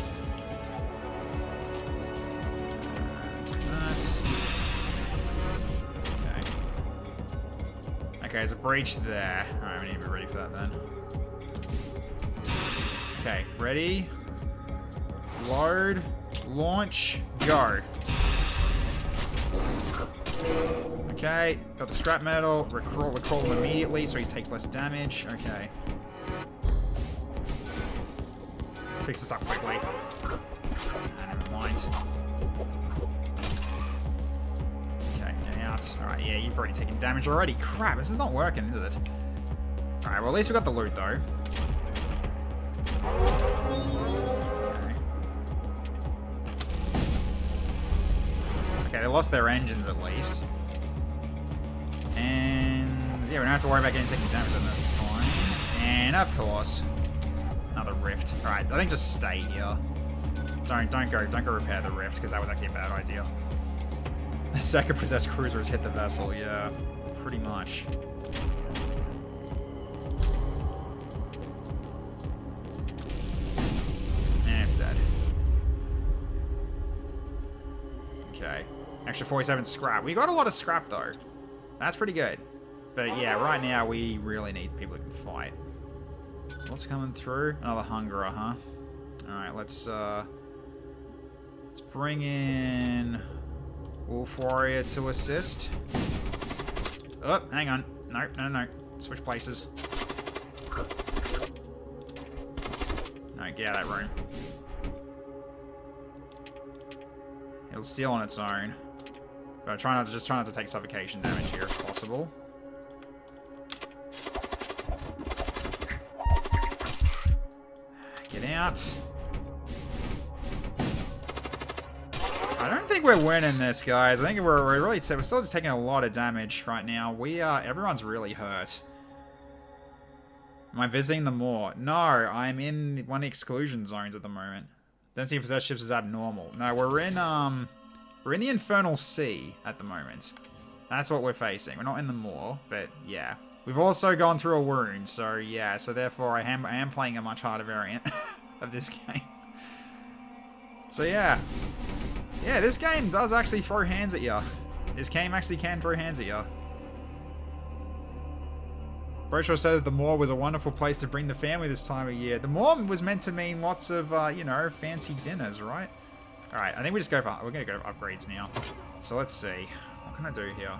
That's... Okay. Okay, there's a breach there. Alright, we need to be ready for that then. Okay, ready? Load. Launch, go. Okay, got the scrap metal. Recall him immediately so he takes less damage. Okay. Fix this up quickly. Never mind. Okay, get out. Alright, yeah, you've already taken damage already. Crap, this is not working, is it? Alright, well, at least we got the loot, though. Okay, they lost their engines at least. And yeah, we don't have to worry about taking damage, then that's fine. And of course, another another rift. Alright, I think just stay here. Don't go repair the rift, because that was actually a bad idea. The second possessed cruiser has hit the vessel, yeah. Pretty much. And it's dead. Okay. Extra 47 scrap. We got a lot of scrap, though. That's pretty good. But yeah, right now we really need people who can fight. So what's coming through? Another Hungerer, huh? Alright, let's bring in Wolf Warrior to assist. Oh, hang on. No. Switch places. No, get out of that room. It'll steal on its own. But try not to take suffocation damage here if possible. Get out. I don't think we're winning this, guys. I think we're still just taking a lot of damage right now. Everyone's really hurt. Am I visiting them more? No, I'm in one of the exclusion zones at the moment. Density of possessed ships is abnormal. No, we're in the Infernal Sea at the moment. That's what we're facing. We're not in the Moor, but yeah. We've also gone through a wound, so yeah. So therefore, I am playing a much harder variant of this game. So yeah. Yeah, this game does actually throw hands at you. This game actually can throw hands at you. Bradshaw said that the Moor was a wonderful place to bring the family this time of year. The Moor was meant to mean lots of, you know, fancy dinners, right? Alright, I think we just go for... We're going to go upgrades now. So let's see. What can I do here?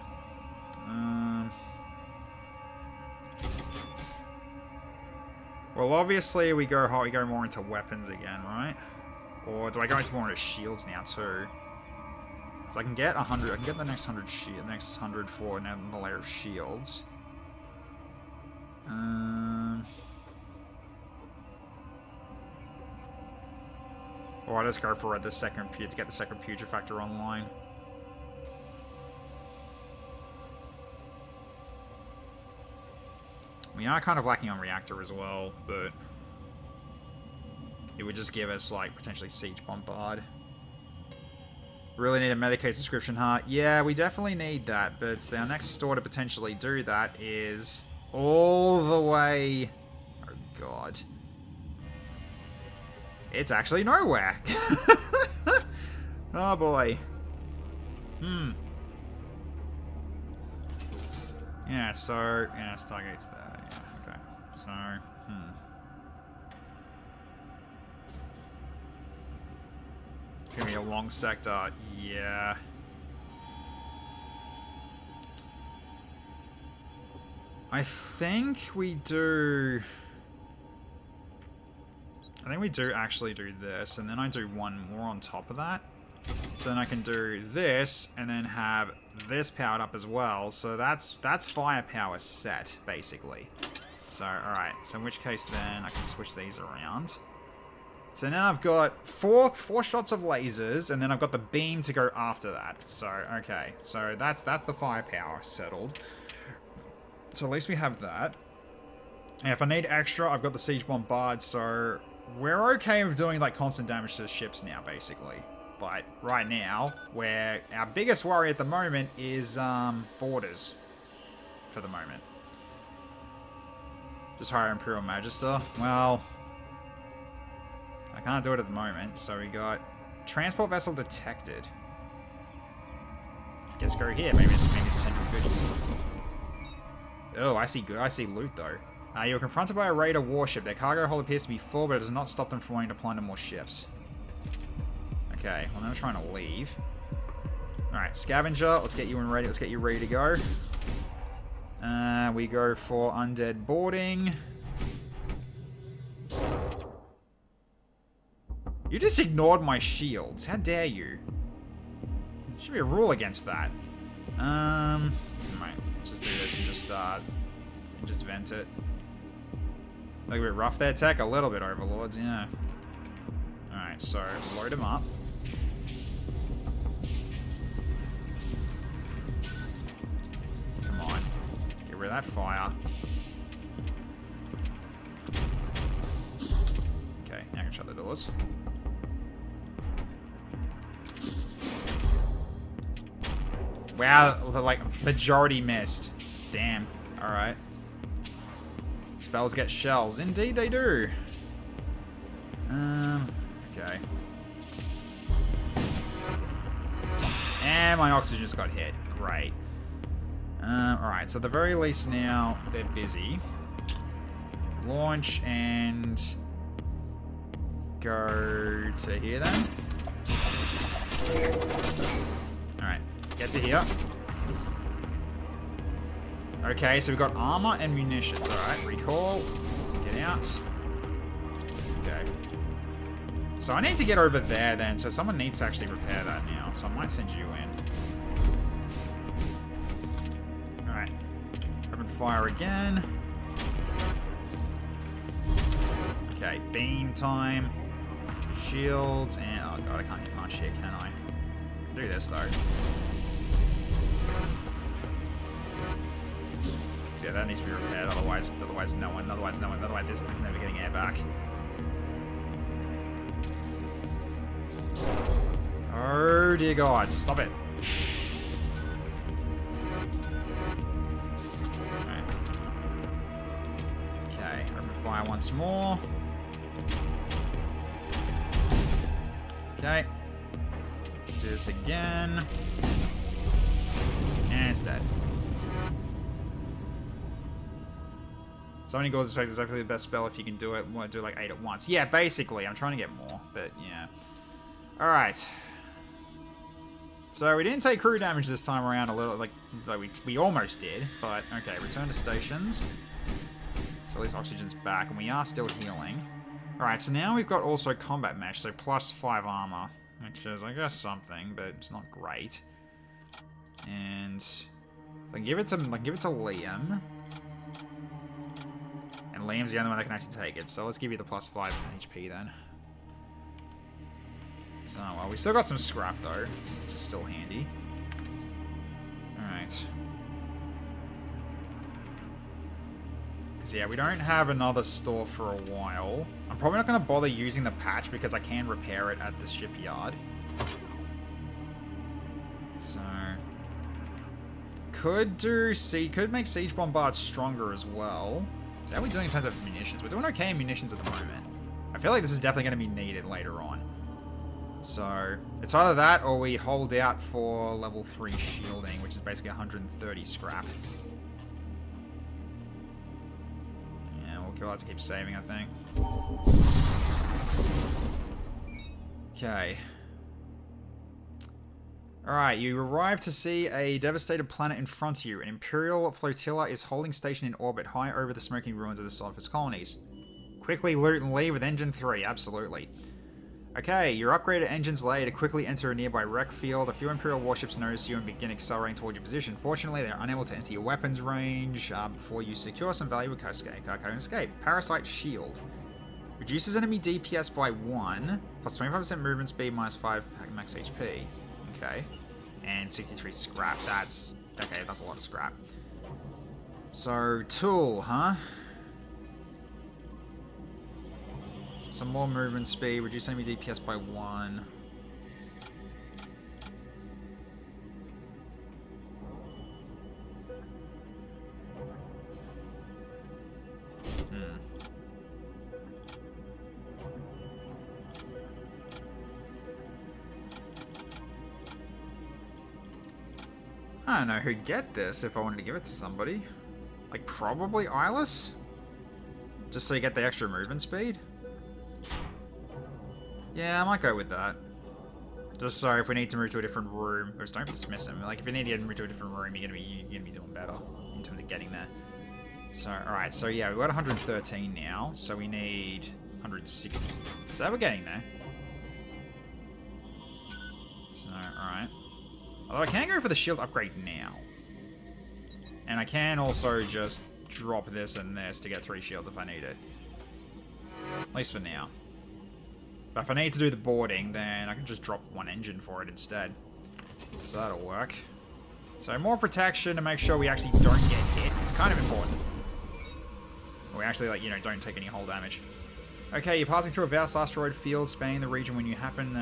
Well, obviously we go more into weapons again, right? Or do I go into more into shields now too? So I can get 100. I can get the next 100 shield, the next 100 for now the layer of shields. Or I just go for the second to get the second putrefactor online. We are kind of lacking on reactor as well, but it would just give us, like, potentially siege bombard. Really need a Medicaid subscription, huh? Yeah, we definitely need that, but our next store to potentially do that is all the way... Oh, God. It's actually nowhere. Oh, boy. Yeah, so... Yeah, Stargate's there. Yeah, okay. So, It's gonna be a long sector. Yeah. I think we do actually do this, and then I do one more on top of that. So then I can do this, and then have this powered up as well. So that's firepower set, basically. So, alright. So in which case then I can switch these around. So now I've got four shots of lasers, and then I've got the beam to go after that. So, okay. So that's the firepower settled. So at least we have that. And if I need extra, I've got the siege bombard, so we're okay with doing like constant damage to the ships now, basically. But right now, our biggest worry at the moment is borders. For the moment. Just hire Imperial Magister. Well, I can't do it at the moment, so we got transport vessel detected. Guess go here. Maybe it's potential goodies. Oh, I see loot though. You're confronted by a raider warship. Their cargo hold appears to be full, but it does not stop them from wanting to plunder more ships. Okay, well now we're trying to leave. Alright, scavenger, let's get you ready to go. We go for undead boarding. You just ignored my shields. How dare you? There should be a rule against that. Right, let's just do this and just vent it. Look a bit rough there, Tech. A little bit, Overlords, yeah. Alright, so load them up. Come on. Get rid of that fire. doors. Wow, like, majority missed. Damn. Alright. Spells get shells. Indeed they do. Okay. And my oxygen just got hit. Great. Alright, so at the very least now, they're busy. Launch and... go to here then. Alright, get to here. Okay, so we've got armor and munitions. Alright, recall. Get out. Okay. So I need to get over there then, so someone needs to actually repair that now. So I might send you in. Alright. Open fire again. Okay, beam time. Shields, and oh god, I can't hit much here, can I? Do this though. So yeah, that needs to be repaired, otherwise no one, otherwise this thing's never getting air back. Oh dear god, stop it. Right. Okay, open fire once more. Okay. Do this again. And it's dead. Summoning Gauze Effect is exactly the best spell if you can do it. Want to do like 8 at once. Yeah, basically. I'm trying to get more, but yeah. Alright. So we didn't take crew damage this time around a little, like we almost did, but okay, return to stations. So at least oxygen's back, and we are still healing. Alright, so now we've got also combat mesh, so plus 5 armor, which is, I guess, something, but it's not great. And so give it to Liam. And Liam's the only one that can actually take it, so let's give you the plus 5 HP then. So, well, we still got some scrap though, which is still handy. Alright. Because, yeah, we don't have another store for a while. I'm probably not going to bother using the patch because I can repair it at the shipyard. So... could make Siege Bombard stronger as well. So how are we doing in terms of munitions? We're doing okay in munitions at the moment. I feel like this is definitely going to be needed later on. So, it's either that or we hold out for level 3 shielding, which is basically 130 scrap. Yeah, we'll have to keep saving, I think. Okay. Alright, you arrive to see a devastated planet in front of you. An Imperial flotilla is holding station in orbit high over the smoking ruins of the surface colonies. Quickly loot and leave with Engine 3, absolutely. Okay, your upgraded engines lay to quickly enter a nearby wreck field. A few Imperial warships notice you and begin accelerating toward your position. Fortunately, they are unable to enter your weapons range before you secure some valuable cargo and escape. Parasite Shield. Reduces enemy DPS by 1, plus 25% movement speed, minus 5 max HP. Okay. And 63 scrap. That's... okay, that's a lot of scrap. So, tool, huh? Some more movement speed, reduce enemy DPS by 1. I don't know who'd get this if I wanted to give it to somebody. Like, probably Eyeless? Just so you get the extra movement speed? Yeah, I might go with that. Just so if we need to move to a different room, or just don't dismiss him. Like if you need to move to a different room, you're gonna be doing better in terms of getting there. So alright, so yeah, we've got 113 now, so we need 160. So we're getting there. So alright. Although I can go for the shield upgrade now. And I can also just drop this and this to get 3 shields if I need it. At least for now. But if I need to do the boarding, then I can just drop 1 engine for it instead. So that'll work. So more protection to make sure we actually don't get hit. It's kind of important. Or we actually, like, you know, don't take any hull damage. Okay, you're passing through a vast asteroid field spanning the region when you happen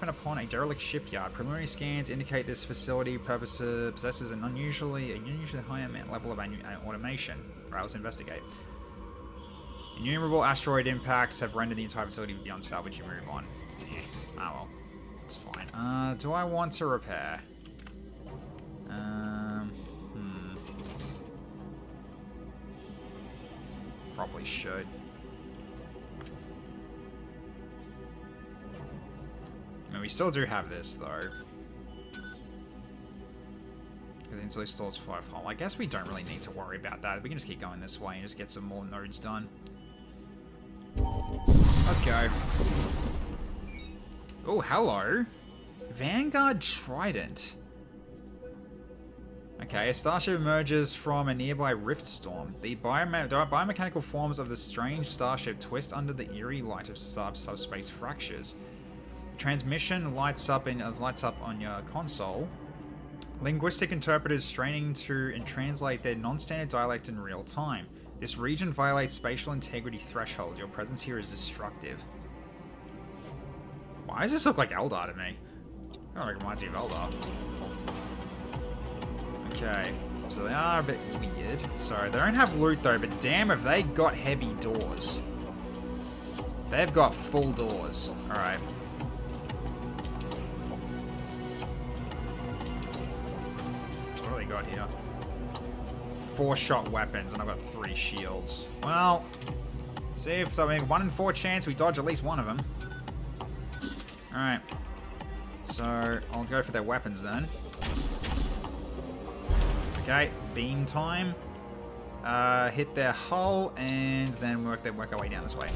upon a derelict shipyard. Preliminary scans indicate this facility possesses an unusually high level of automation. Right, let's investigate. Innumerable asteroid impacts have rendered the entire facility beyond salvage. You move on. Oh well, that's fine. Do I want to repair? Probably should. I mean, we still do have this, though. Because instantly stores 5 hull. I guess we don't really need to worry about that. We can just keep going this way and just get some more nodes done. Let's go. Oh, hello. Vanguard Trident. Okay, a starship emerges from a nearby rift storm. The biomechanical forms of the strange starship twist under the eerie light of subspace fractures. Transmission lights up on your console. Linguistic interpreters straining to and translate their non-standard dialect in real time. This region violates spatial integrity threshold. Your presence here is destructive. Why does this look like Eldar to me? Oh, it reminds me of Eldar. Okay, so they are a bit weird. Sorry, they don't have loot though, but damn if they got heavy doors. They've got full doors. Alright. What do they got here? 4-shot weapons, and I've got 3 shields. Well, see if something 1 in 4 chance we dodge at least one of them. Alright. So, I'll go for their weapons then. Okay, beam time. Hit their hull and then work our way down this way.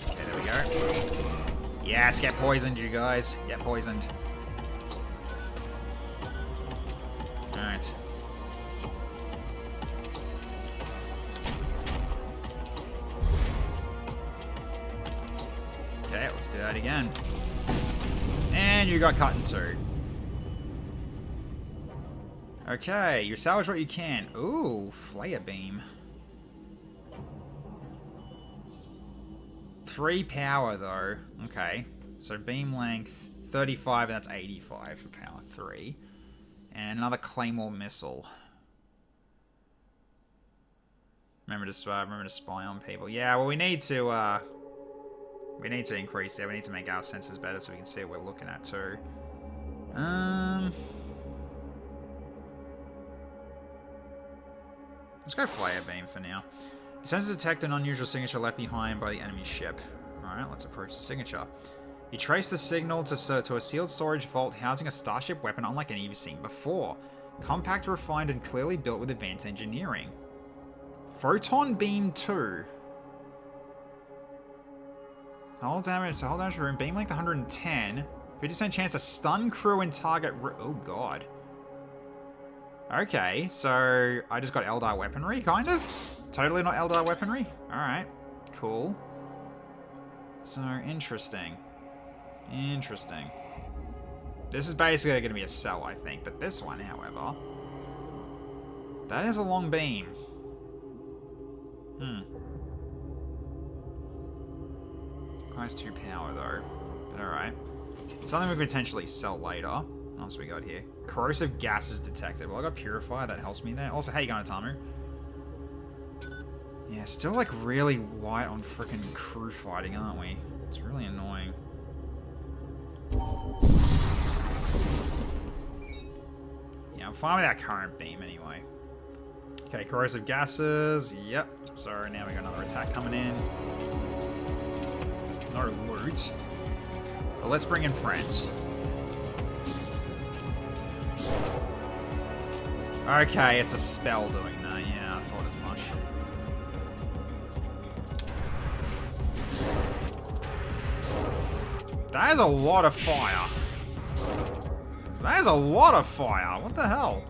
Okay, there we go. Yes, get poisoned, you guys. Get poisoned. Alright. Okay, let's do that again. And you got cut in 2. Okay, you salvage what you can. Ooh, flare beam. 3 power though. Okay, so beam length 35, and that's 85 for power 3. And another claymore missile. Remember to spy on people. Yeah, well we need to increase it. We need to make our sensors better so we can see what we're looking at too. Let's go flare beam for now. Sensors detect an unusual signature left behind by the enemy ship. Alright, let's approach the signature. You trace the signal to a sealed storage vault housing a starship weapon unlike any you've seen before. Compact, refined, and clearly built with advanced engineering. Photon beam 2. Hull damage room. Beam length 110. 50% chance to stun crew and target... Oh god. Okay, so I just got Eldar weaponry, kind of? Totally not Eldar weaponry? Alright, cool. So, interesting. Interesting. This is basically going to be a cell, I think. But this one, however... That is a long beam. Requires 2 power, though. But alright. Something we could potentially sell later. What else we got here? Corrosive gases detected. Well, I got Purifier. That helps me there. Also, how you going, Tamu? Yeah, still, like, really light on frickin' crew fighting, aren't we? It's really annoying. Yeah, I'm fine with that current beam, anyway. Okay, corrosive gases. Yep. So, now we got another attack coming in. No loot. But let's bring in friends. Okay, it's a spell doing that. Yeah, I thought as much. That is a lot of fire. That is a lot of fire. What the hell?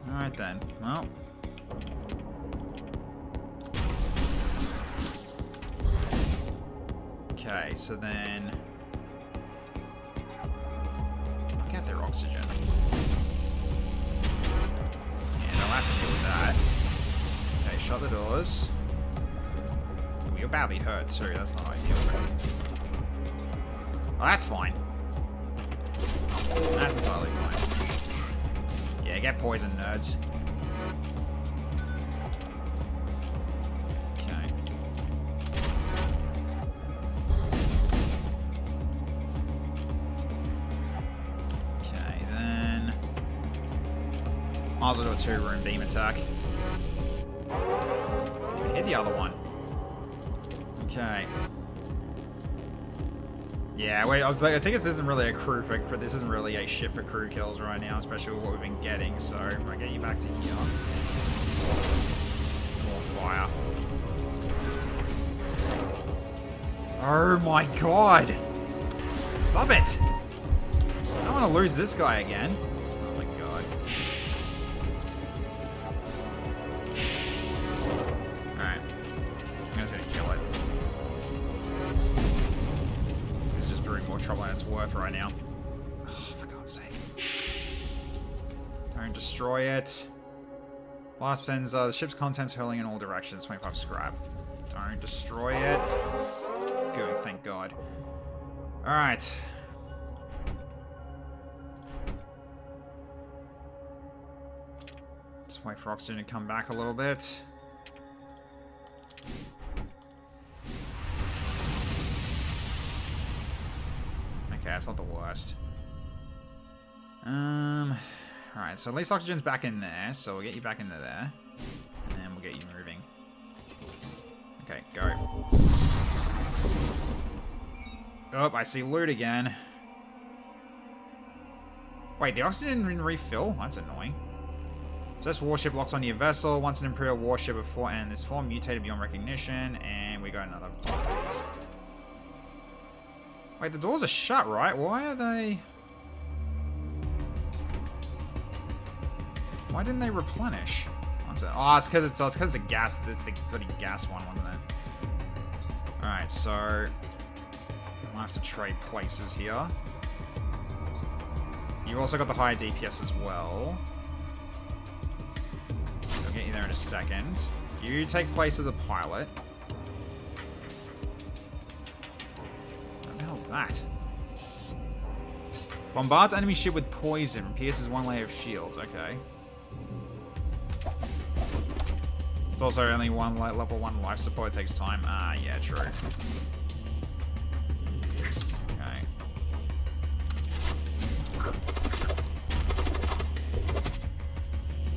Alright then. Well. Okay, so then... Look at their oxygen. I'll have to deal with that. Okay, shut the doors. Oh, you're badly hurt too, that's not ideal. Well, that's fine. That's entirely fine. Yeah, get poisoned, nerds. Okay. Okay, then... might as well do a two-room beam attack. You hit the other one. Okay. Yeah, wait, I think this isn't really a crew for this isn't really a shit for crew kills right now, especially with what we've been getting, so I'll get you back to here. More fire. Oh my god! Stop it! I don't want to lose this guy again. Oh my god. Alright. I'm just gonna kill it. More trouble than it's worth right now. Oh, for God's sake. Don't destroy it. Last sends the ship's contents hurling in all directions. 25 scrap. Don't destroy it. Good, thank God. Alright. Just wait for oxygen to come back a little bit. Okay, that's not the worst. Alright, so at least oxygen's back in there, so we'll get you back into there. And then we'll get you moving. Okay, go. Oh, I see loot again. Wait, the oxygen didn't refill? That's annoying. So this warship locks onto your vessel. Once an Imperial warship before and this form mutated beyond recognition, and we got another one of these. Wait, the doors are shut, right? Why are they... why didn't they replenish? What's it? Oh, it's because it's a gas. It's the bloody gas one, wasn't it? Alright, so... we'll have to trade places here. You also got the higher DPS as well. So I'll get you there in a second. You take place of the pilot. What's that? Bombards enemy ship with poison. Pierces one layer of shield. Okay. It's also only one level 1 life support. It takes time. Ah, yeah, true. Okay.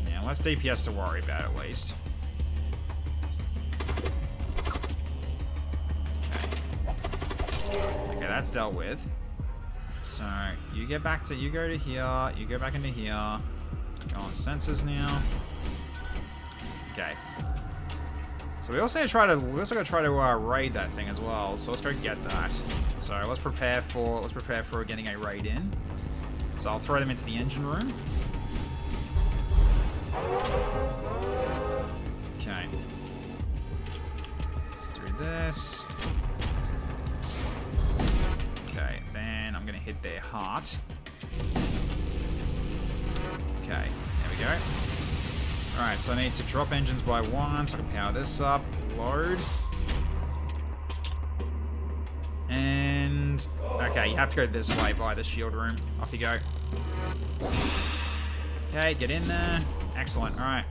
Yeah, less DPS to worry about at least. That's dealt with. So you get back to you go to here, you go back into here. Go on sensors now. Okay. So we also gotta try to raid that thing as well. So let's go get that. So let's prepare for getting a raid in. So I'll throw them into the engine room. Okay. Let's do this. Okay, then I'm gonna hit their heart. Okay, there we go. Alright, so I need to drop engines by 1 so I can power this up. Load. And... okay, you have to go this way by the shield room. Off you go. Okay, get in there. Excellent, alright.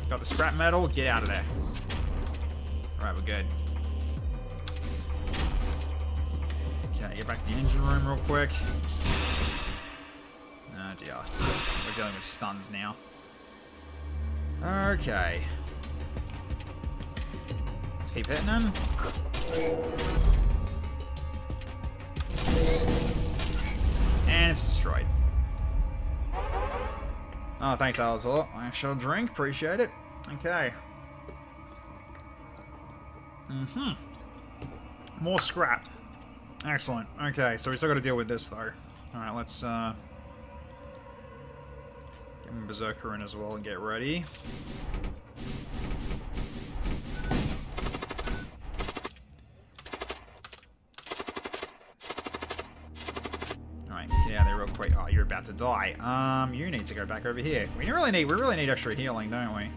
Got the scrap metal, get out of there. Alright, we're good. Okay, get back to the engine room real quick. Oh dear. We're dealing with stuns now. Okay. Let's keep hitting them. And it's destroyed. Oh, thanks, Alizor. I shall drink. Appreciate it. Okay. More scrap. Excellent. Okay, so we still got to deal with this, though. Alright, let's, get my Berserker in as well and get ready. Alright, get out there real Wait, oh, you're about to die. You need to go back over here. We really need extra healing, don't we?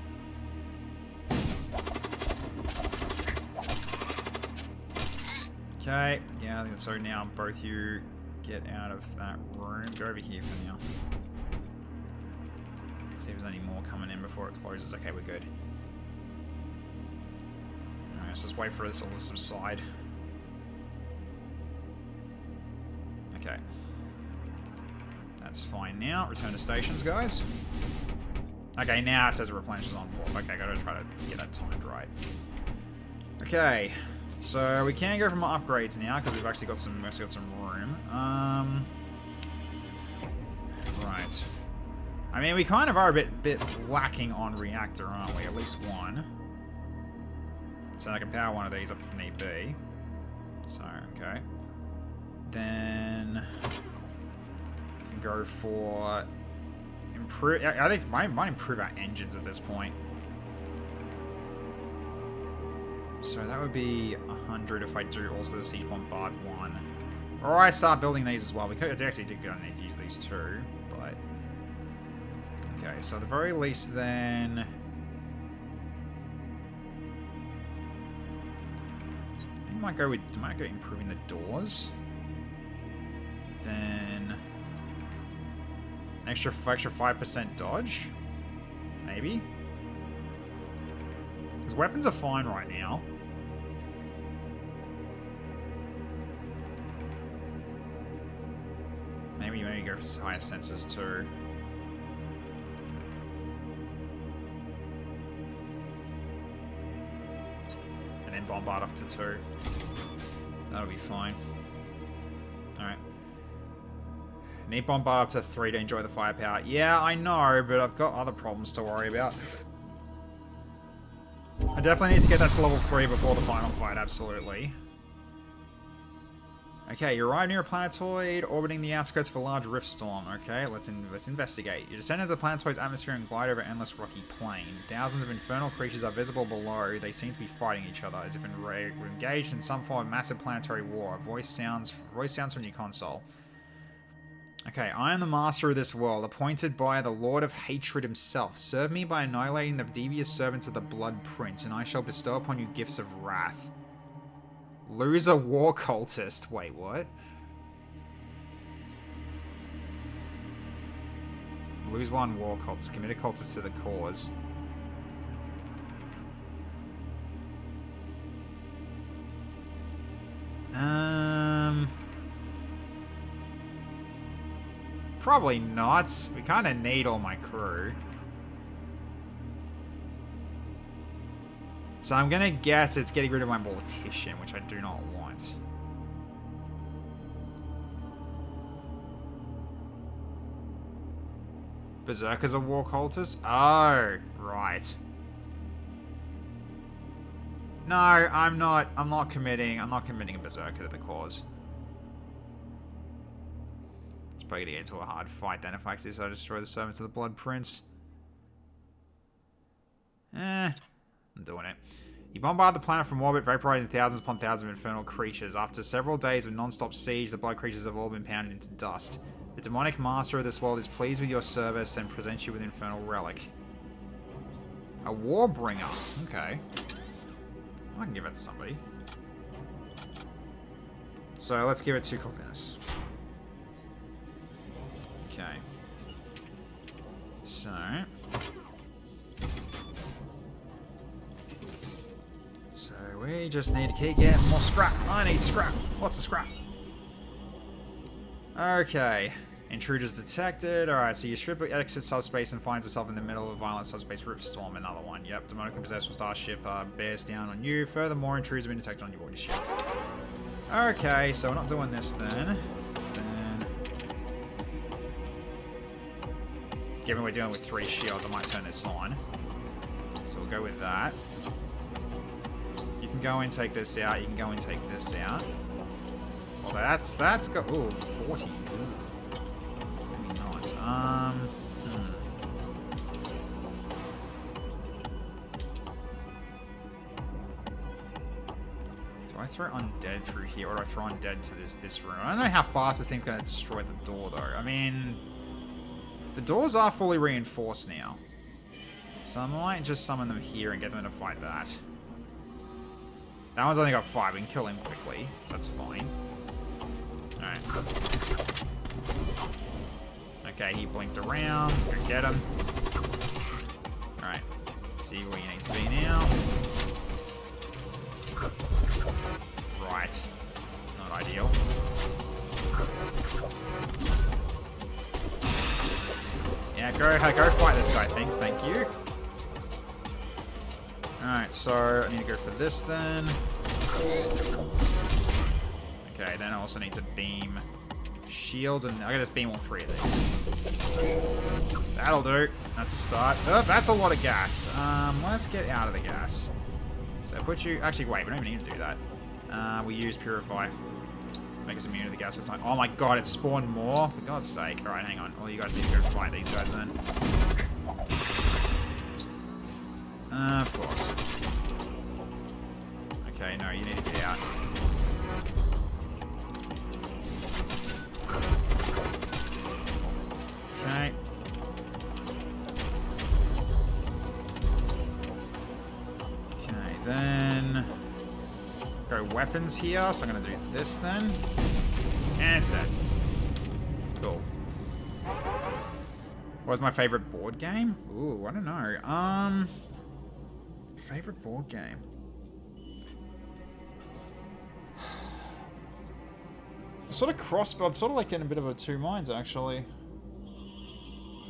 Okay, yeah, I think so. Now both you get out of that room. Go over here for now. Let's see if there's any more coming in before it closes. Okay, we're good. Alright, let's just wait for this all to subside. Okay. That's fine now. Return to stations, guys. Okay, now it says it replenishes on board. Okay, gotta try to get that timed right. Okay. So we can go for more upgrades now because we've actually got some room. Right. I mean, we kind of are a bit lacking on reactor, aren't we? At least one. So I can power one of these up if need be. So okay. Then we can go for improve. I think might improve our engines at this point. So that would be 100 if I do also the siege bombard one, or I start building these as well. We could actually gonna need to use these too, but okay. So at the very least, then I think might go improving the doors. Then extra 5% dodge, maybe. Because weapons are fine right now. Maybe go for higher sensors too. And then bombard up to 2. That'll be fine. Alright. Need bombard up to 3 to enjoy the firepower. Yeah, I know, but I've got other problems to worry about. I definitely need to get that to level 3 before the final fight, absolutely. Okay, you arrive near a planetoid orbiting the outskirts of a large rift storm. Okay, let's investigate. You descend into the planetoid's atmosphere and glide over an endless rocky plain. Thousands of infernal creatures are visible below. They seem to be fighting each other, as if engaged in some form of massive planetary war. A voice sounds from your console. Okay, I am the master of this world, appointed by the Lord of Hatred himself. Serve me by annihilating the devious servants of the Blood Prince, and I shall bestow upon you gifts of wrath. Loser war cultist. Wait, what? Lose one war cultist. Commit a cultist to the cause. Probably not. We kind of need all my crew. So I'm gonna guess it's getting rid of my mortician, which I do not want. Berserker's a war cultist? Oh, right. No, I'm not committing a berserker to the cause. It's probably gonna get into a hard fight then if I actually so destroy the servants of the Blood Prince. I'm doing it. You bombard the planet from orbit, vaporizing thousands upon thousands of infernal creatures. After several days of non-stop siege, the blood creatures have all been pounded into dust. The demonic master of this world is pleased with your service and presents you with an infernal relic. A Warbringer. Okay. I can give it to somebody. So let's give it to Corvinus. Okay. So... we just need to keep getting more scrap. I need scrap. Lots of scrap. Okay. Intruders detected. Alright, so your ship exits subspace and finds itself in the middle of a violent subspace rift storm. Another one. Yep. Demonically possessed starship bears down on you. Furthermore, intruders have been detected on your board ship. Okay, so we're not doing this then. Given we're dealing with 3 shields, I might turn this on. So we'll go with that. You can go and take this out. You can go and take this out. Well, that's got... Ooh, 40. Ugh. Maybe not. Do I throw undead through here, or do I throw undead to this room? I don't know how fast this thing's going to destroy the door, though. I mean, the doors are fully reinforced now. So I might just summon them here and get them to fight that. That one's only got 5. We can kill him quickly, so that's fine. Alright. Okay, he blinked around. Let's go get him. Alright. See where you need to be now. Right. Not ideal. Yeah, go fight this guy, thanks, thank you. Alright, so I need to go for this then. Okay, then I also need to beam shields, and I gotta just beam all 3 of these. That'll do. That's a start. Oh, that's a lot of gas. Let's get out of the gas. So put you... Actually, wait, we don't even need to do that. We use Purify. Make us immune to the gas for time. Oh my god, it spawned more? For God's sake. Alright, hang on. Well, you guys need to go fight these guys then. Of course. Okay, no, you need to get out. Okay. Okay, then... Go weapons here, so I'm going to do this then. And it's dead. Cool. What was my favorite board game? Ooh, I don't know. Favorite board game? Sort of I'm sort of like in a bit of a two minds, actually.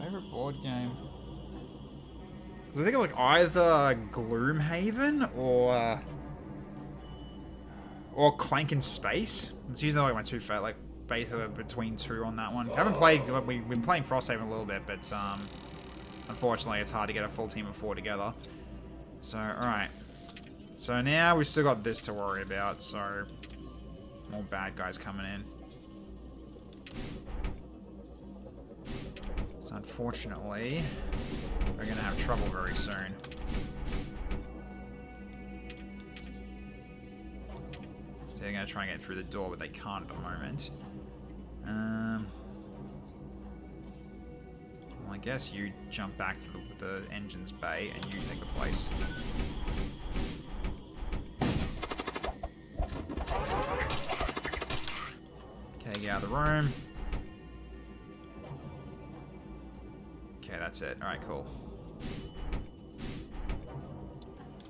Favorite board game? So I think like either Gloomhaven or Clank in Space. It's usually like my two favorite, like basically between 2 on that one. I haven't played. We've been playing Frosthaven a little bit, but unfortunately it's hard to get a full team of 4 together. So all right. So now we've still got this to worry about. So more bad guys coming in. So unfortunately, we're gonna have trouble very soon. So they're gonna try and get through the door, but they can't at the moment. Well, I guess you jump back to the engine's bay and you take the place. Okay, get out of the room. Okay, that's it. Alright, cool.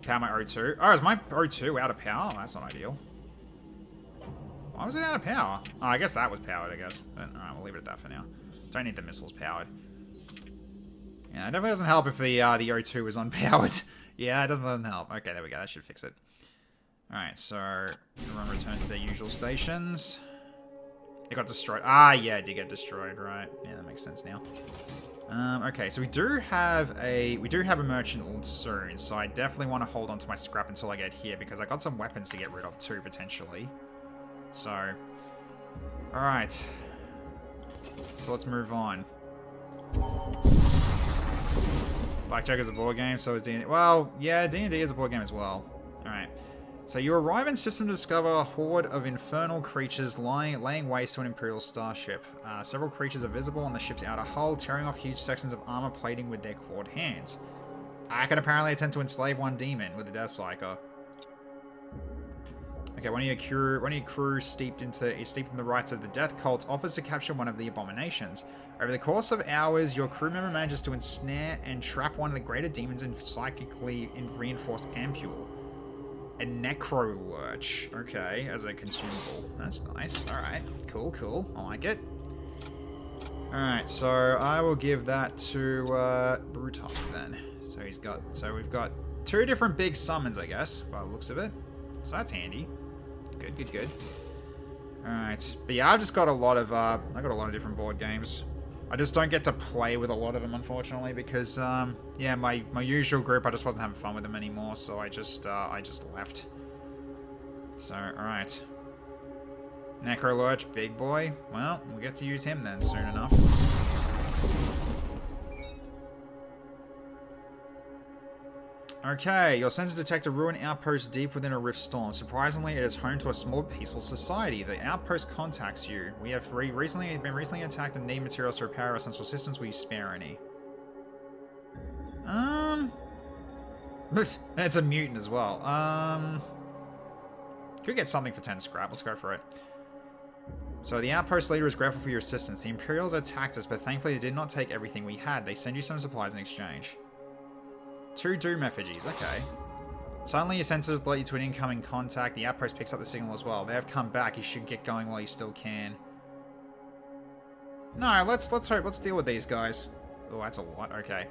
Power my O2. Oh, is my O2 out of power? That's not ideal. Why was it out of power? Oh, I guess that was powered, I guess. But, alright, we'll leave it at that for now. Don't need the missiles powered. Yeah, it definitely doesn't help if the O2 is unpowered. Yeah, it doesn't help. Okay, there we go. That should fix it. Alright, so everyone return to their usual stations. It got destroyed. Ah, yeah, it did get destroyed, right. Yeah, that makes sense now. Okay, so we do have a merchant soon, so I definitely want to hold on to my scrap until I get here, because I got some weapons to get rid of too, potentially. So, alright. So let's move on. Blackjack is a board game, so is D&D. Well, yeah, D&D is a board game as well. Alright. So you arrive in system to discover a horde of infernal creatures laying waste to an Imperial starship. Several creatures are visible on the ship's outer hull, tearing off huge sections of armor plating with their clawed hands. I can apparently attempt to enslave one demon with a Death Psyker. Okay, one of your crew steeped in the rites of the Death Cult offers to capture one of the abominations. Over the course of hours, your crew member manages to ensnare and trap one of the greater demons in psychically reinforced ampule. A Necro Lurch. Okay, as a consumable. That's nice. Alright, cool, cool. I like it. Alright, so I will give that to Brutusk then. So we've got 2 different big summons, I guess, by the looks of it. So that's handy. Good, good, good. Alright. But yeah, I've just got a lot of different board games. I just don't get to play with a lot of them, unfortunately, because, yeah, my usual group, I just wasn't having fun with them anymore, so I just left. So, alright. Necro Lurch, big boy. Well, we'll get to use him then soon enough. Okay, your sensors detect a ruined outpost deep within a rift storm. Surprisingly, it is home to a small, peaceful society. The outpost contacts you. We have been recently attacked and need materials to repair our central systems. Will you spare any? And it's a mutant as well. Could get something for 10 scrap. Let's go for it. So the outpost leader is grateful for your assistance. The Imperials attacked us, but thankfully they did not take everything we had. They send you some supplies in exchange. 2 Doom effigies. Okay. Suddenly your sensors alert you to an incoming contact. The outpost picks up the signal as well. They have come back. You should get going while you still can. No, let's hope. Let's deal with these guys. Oh, that's a lot. Okay.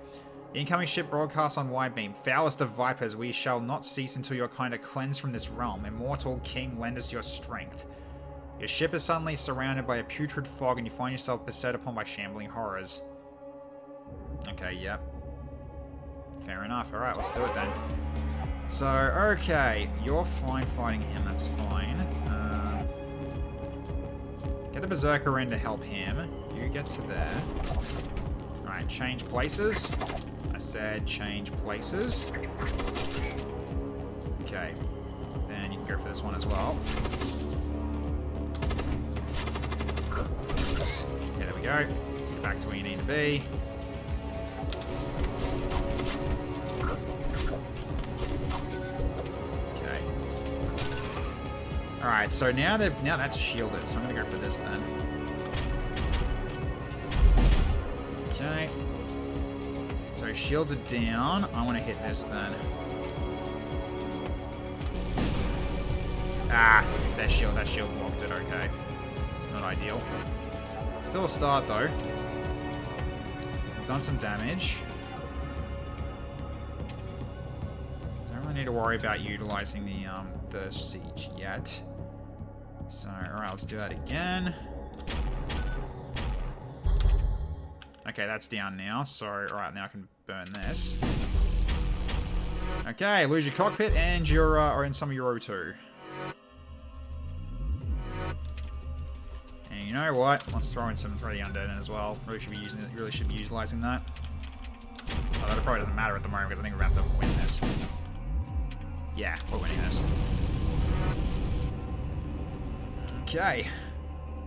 The incoming ship broadcasts on wide beam. Foulest of vipers, we shall not cease until your kind are cleansed from this realm. Immortal King, lend us your strength. Your ship is suddenly surrounded by a putrid fog and you find yourself beset upon by shambling horrors. Okay, yep. Fair enough. Alright, let's do it then. So, okay. You're fine fighting him, that's fine. Get the Berserker in to help him. You get to there. Alright, change places. I said change places. Okay. Then you can go for this one as well. Yeah, there we go. Get back to where you need to be. Okay. Alright, so now that's shielded, so I'm gonna go for this then. Okay. So shields are down. I want to hit this then. Ah, that shield blocked it. Okay. Not ideal. Still a start though. Done some damage. Don't really need to worry about utilizing the siege yet. So, alright, let's do that again. Okay, that's down now. So, alright, now I can burn this. Okay, lose your cockpit and your, or in some of your O2. And you know what? Let's throw the undead in as well. Really should be utilizing that. Although it probably doesn't matter at the moment because I think we're about to win this. Yeah, we're winning this. Okay.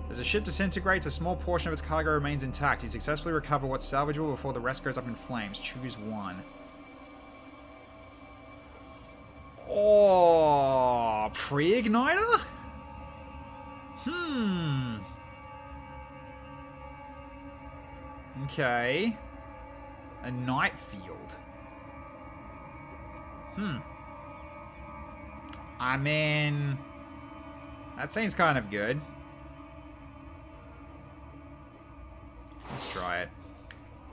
As the ship disintegrates, a small portion of its cargo remains intact. You successfully recover what's salvageable before the rest goes up in flames. Choose one. Oh, pre-igniter? Okay. A night field. I mean, that seems kind of good. Let's try it.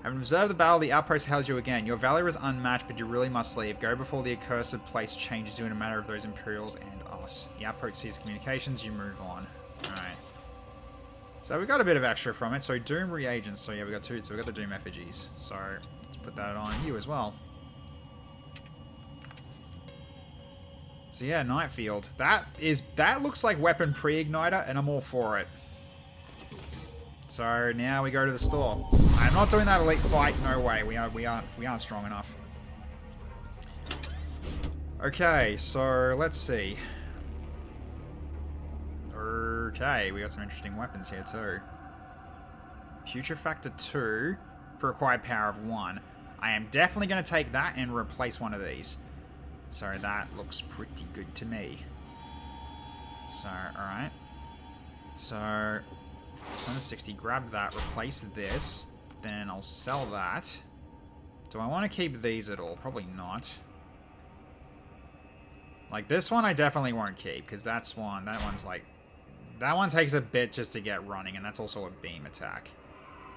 Having observed the battle, the outpost hails you again. Your valor is unmatched, but you really must leave. Go before the accursed place changes you in a matter of those Imperials and us. The outpost sees communications, you move on. Alright. So we got a bit of extra from it. So Doom reagents. So yeah, we got 2. So we got the Doom effigies. So let's put that on you as well. So yeah, Nightfield. That looks like weapon pre-igniter, and I'm all for it. So now we go to the store. I'm not doing that elite fight. No way. We aren't strong enough. Okay, so let's see. Okay, we got some interesting weapons here too. Future Factor 2 for required power of 1. I am definitely going to take that and replace one of these. So that looks pretty good to me. So, alright. So, spend 60, grab that, replace this. Then I'll sell that. Do I want to keep these at all? Probably not. Like, this one I definitely won't keep, because that one's like... That one takes a bit just to get running, and that's also a beam attack.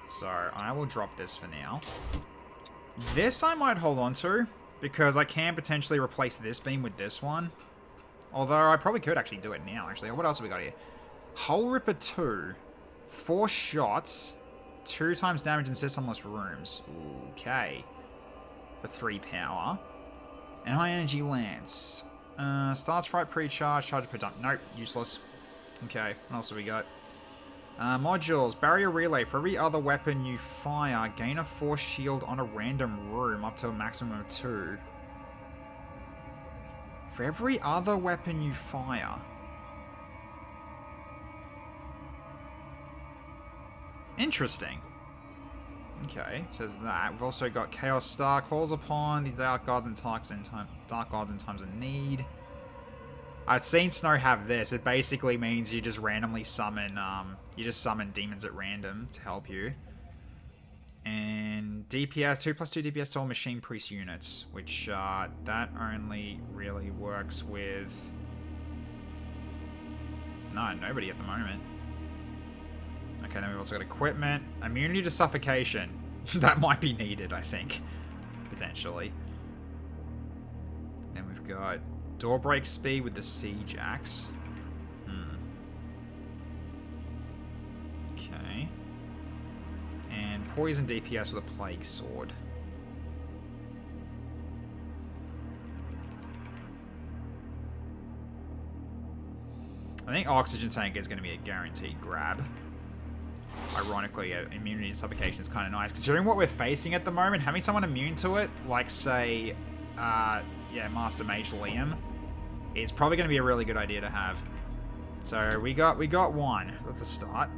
So, I will drop this for now. This I might hold on to, because I can potentially replace this beam with this one. Although, I probably could actually do it now, actually. What else have we got here? Hull Ripper 2. 4 shots. 2 times damage in systemless rooms. Okay. For 3 power. And high energy lance. Starts fright pre-charge. Charge per dump. Nope. Useless. Okay. What else have we got? Modules. Barrier relay. For every other weapon you fire, gain a force shield on a random room up to a maximum of 2. For every other weapon you fire. Interesting. Okay, says that. We've also got Chaos Star calls upon the Dark Gods and Dark Gods in times of need. I've seen Snow have this. It basically means you just randomly summon, demons at random to help you. And DPS, 2+2 DPS to all Machine Priest units, which, that only really works with... No, nobody at the moment. Okay, then we've also got equipment. Immunity to suffocation. That might be needed, I think. Potentially. Then we've got door break speed with the Siege Axe. Okay. And poison DPS with a Plague Sword. I think Oxygen Tank is going to be a guaranteed grab. Ironically, immunity to suffocation is kind of nice. Considering what we're facing at the moment, having someone immune to it, like, say, Master Mage Liam, is probably going to be a really good idea to have. So, we got one. That's a start.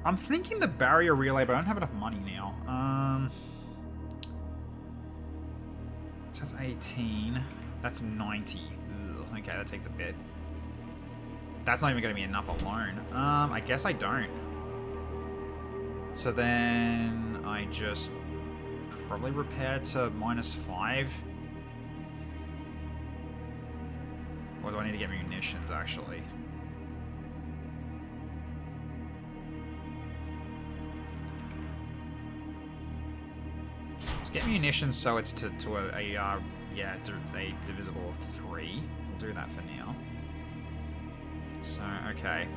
I'm thinking the Barrier Relay, but I don't have enough money now. So that's 18. That's 90. Ugh, okay, that takes a bit. That's not even going to be enough alone. I guess I don't. So then I just probably repair to -5. Or do I need to get munitions, actually? Let's get munitions so it's to a divisible of 3. We'll do that for now. So, okay.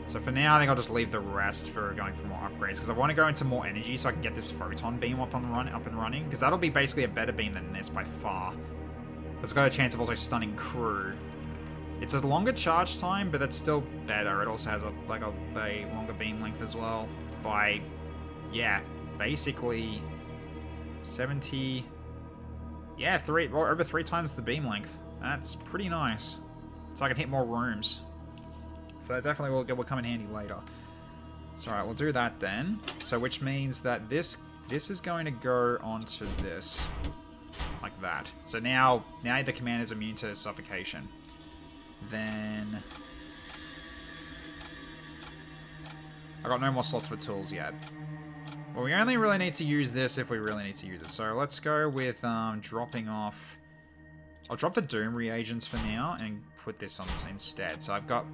So for now, I think I'll just leave the rest for going for more upgrades, because I want to go into more energy so I can get this photon beam up and running, because that'll be basically a better beam than this by far. It's got a chance of also stunning crew. It's a longer charge time, but that's still better. It also has a longer beam length as well. By, yeah, basically 70. Yeah, over 3 times the beam length. That's pretty nice. So I can hit more rooms. So that definitely will come in handy later. So alright, we'll do that then. So which means that this is going to go onto this. Like that. So now the command is immune to suffocation. Then I got no more slots for tools yet. Well, we only really need to use this if we really need to use it. So let's go with dropping off. I'll drop the Doom reagents for now and put this on instead. So I've got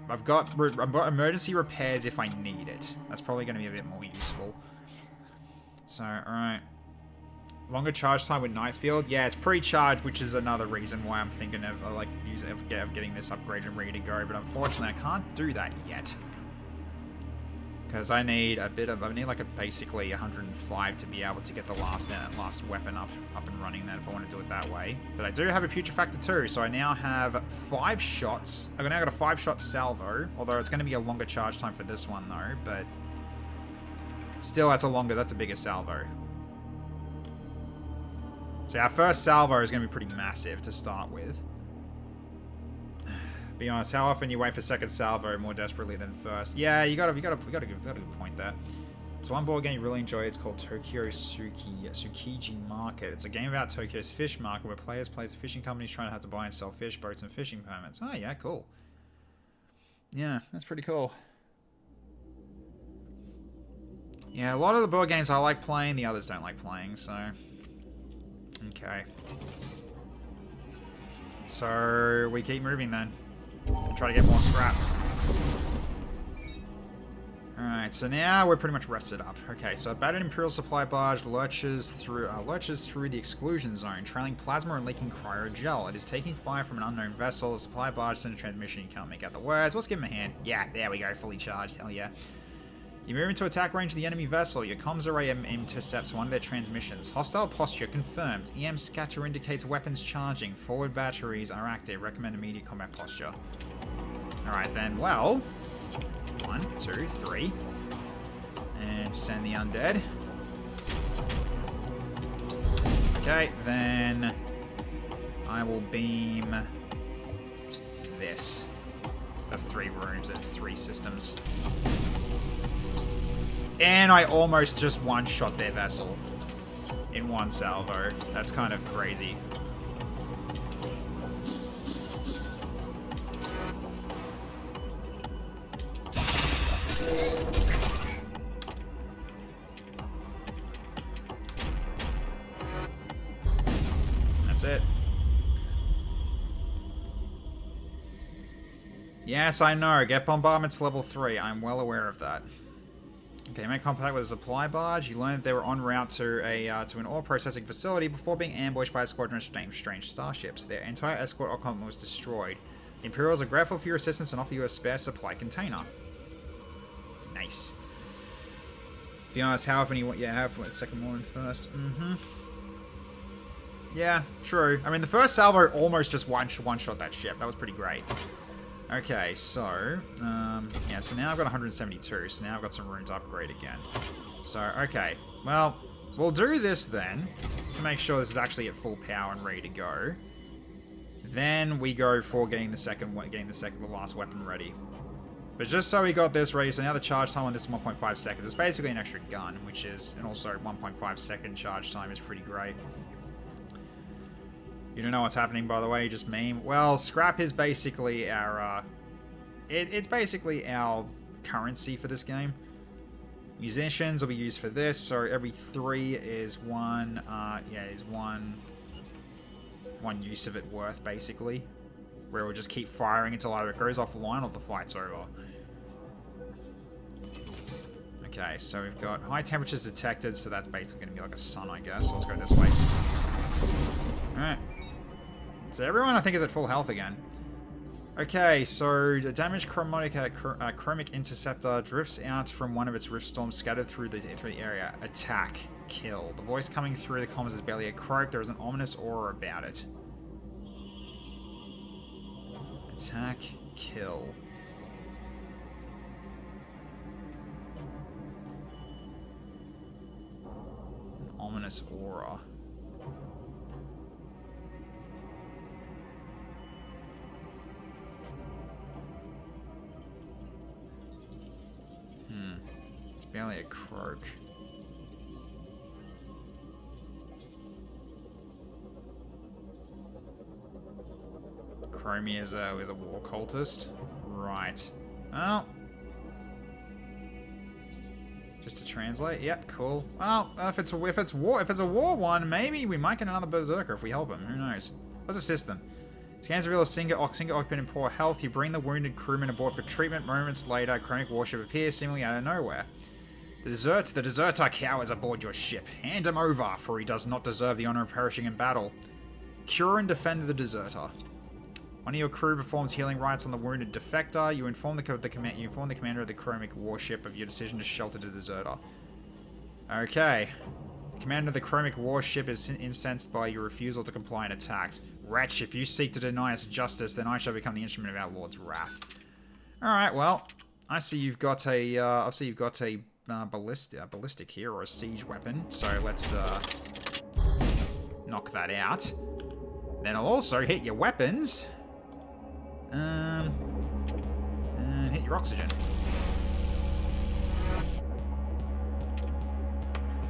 emergency repairs if I need it. That's probably going to be a bit more useful. So, alright. Longer charge time with Nightfield. Yeah, it's pre-charged, which is another reason why I'm thinking of getting this upgraded and ready to go. But unfortunately, I can't do that yet. Because I need basically 105 to be able to get the last weapon up and running then if I want to do it that way. But I do have a Putrefactor too, so I now have 5 shots. I've now got a 5-shot salvo, although it's going to be a longer charge time for this one though, but still that's a bigger salvo. So our first salvo is going to be pretty massive to start with. Be honest, how often you wait for second salvo more desperately than first? Yeah, you got a good point there. It's one board game you really enjoy. It's called Tokyo Tsukiji Market. It's a game about Tokyo's fish market where players play as fishing companies trying to have to buy and sell fish, boats, and fishing permits. Oh yeah, cool. Yeah, that's pretty cool. Yeah, a lot of the board games I like playing, the others don't like playing, so... Okay. So, we keep moving then. And try to get more scrap. Alright, so now we're pretty much rested up. Okay, so a battered Imperial supply barge lurches through the exclusion zone, trailing plasma and leaking cryogel. It is taking fire from an unknown vessel. The supply barge sends a transmission. You cannot make out the words. Let's give him a hand. Yeah, there we go. Fully charged. Hell yeah. You move into attack range of the enemy vessel. Your comms array intercepts one of their transmissions. Hostile posture confirmed. EM scatter indicates weapons charging. Forward batteries are active. Recommend immediate combat posture. Alright then, well... 1, 2, 3. And send the undead. I will beam this. That's 3 rooms, that's 3 systems. And I almost just one-shot their vessel in one salvo. That's kind of crazy. That's it. Yes, I know. Get bombardments level 3. I'm well aware of that. Okay, make contact with a supply barge. You learn that they were en route to an ore processing facility before being ambushed by a squadron of strange starships. Their entire escort complement was destroyed. The Imperials are grateful for your assistance and offer you a spare supply container. Nice. Be honest, how often you want? Yeah, have second more than first. Yeah, true. I mean, the first salvo almost just one-shot that ship. That was pretty great. Okay, so, yeah, so now I've got 172, so now I've got some room to upgrade again. So, okay, well, we'll do this then, to make sure this is actually at full power and ready to go. Then we go for getting the last weapon ready. But just so we got this ready, so now the charge time on this is 1.5 seconds. It's basically an extra gun, which is, and also 1.5 second charge time is pretty great. You don't know what's happening, by the way, you just meme. Well, scrap is basically our, it's basically our currency for this game. Musicians will be used for this, so every 3 is one use of it worth, basically. Where we'll just keep firing until either it goes offline or the fight's over. Okay, so we've got high temperatures detected, so that's basically going to be like a sun, I guess. Let's go this way. Alright. So everyone, I think, is at full health again. Okay, so the damaged chromic interceptor drifts out from one of its rift storms scattered through the area. Attack. Kill. The voice coming through the comms is barely a croak. There is an ominous aura about it. Attack. Kill. An ominous aura. It's barely a croak. Chromie is a war cultist. Right. Well. Just to translate. Yep, cool. Well, if it's a war one, maybe we might get another berserker if we help him. Who knows? Let's assist them. Scans reveal a single occupant in poor health. You bring the wounded crewman aboard for treatment. Moments later, a chromic warship appears seemingly out of nowhere. The deserter cowers aboard your ship. Hand him over, for he does not deserve the honor of perishing in battle. Cure and defend the deserter. One of your crew performs healing rites on the wounded defector. You inform the commander of the chromic warship of your decision to shelter the deserter. Okay. The commander of the chromic warship is incensed by your refusal to comply and attacks. Wretch, if you seek to deny us justice, then I shall become the instrument of our Lord's wrath. Alright, well, I see you've got a, ballistic here, or a siege weapon, so let's, knock that out. Then I'll also hit your weapons. And hit your oxygen.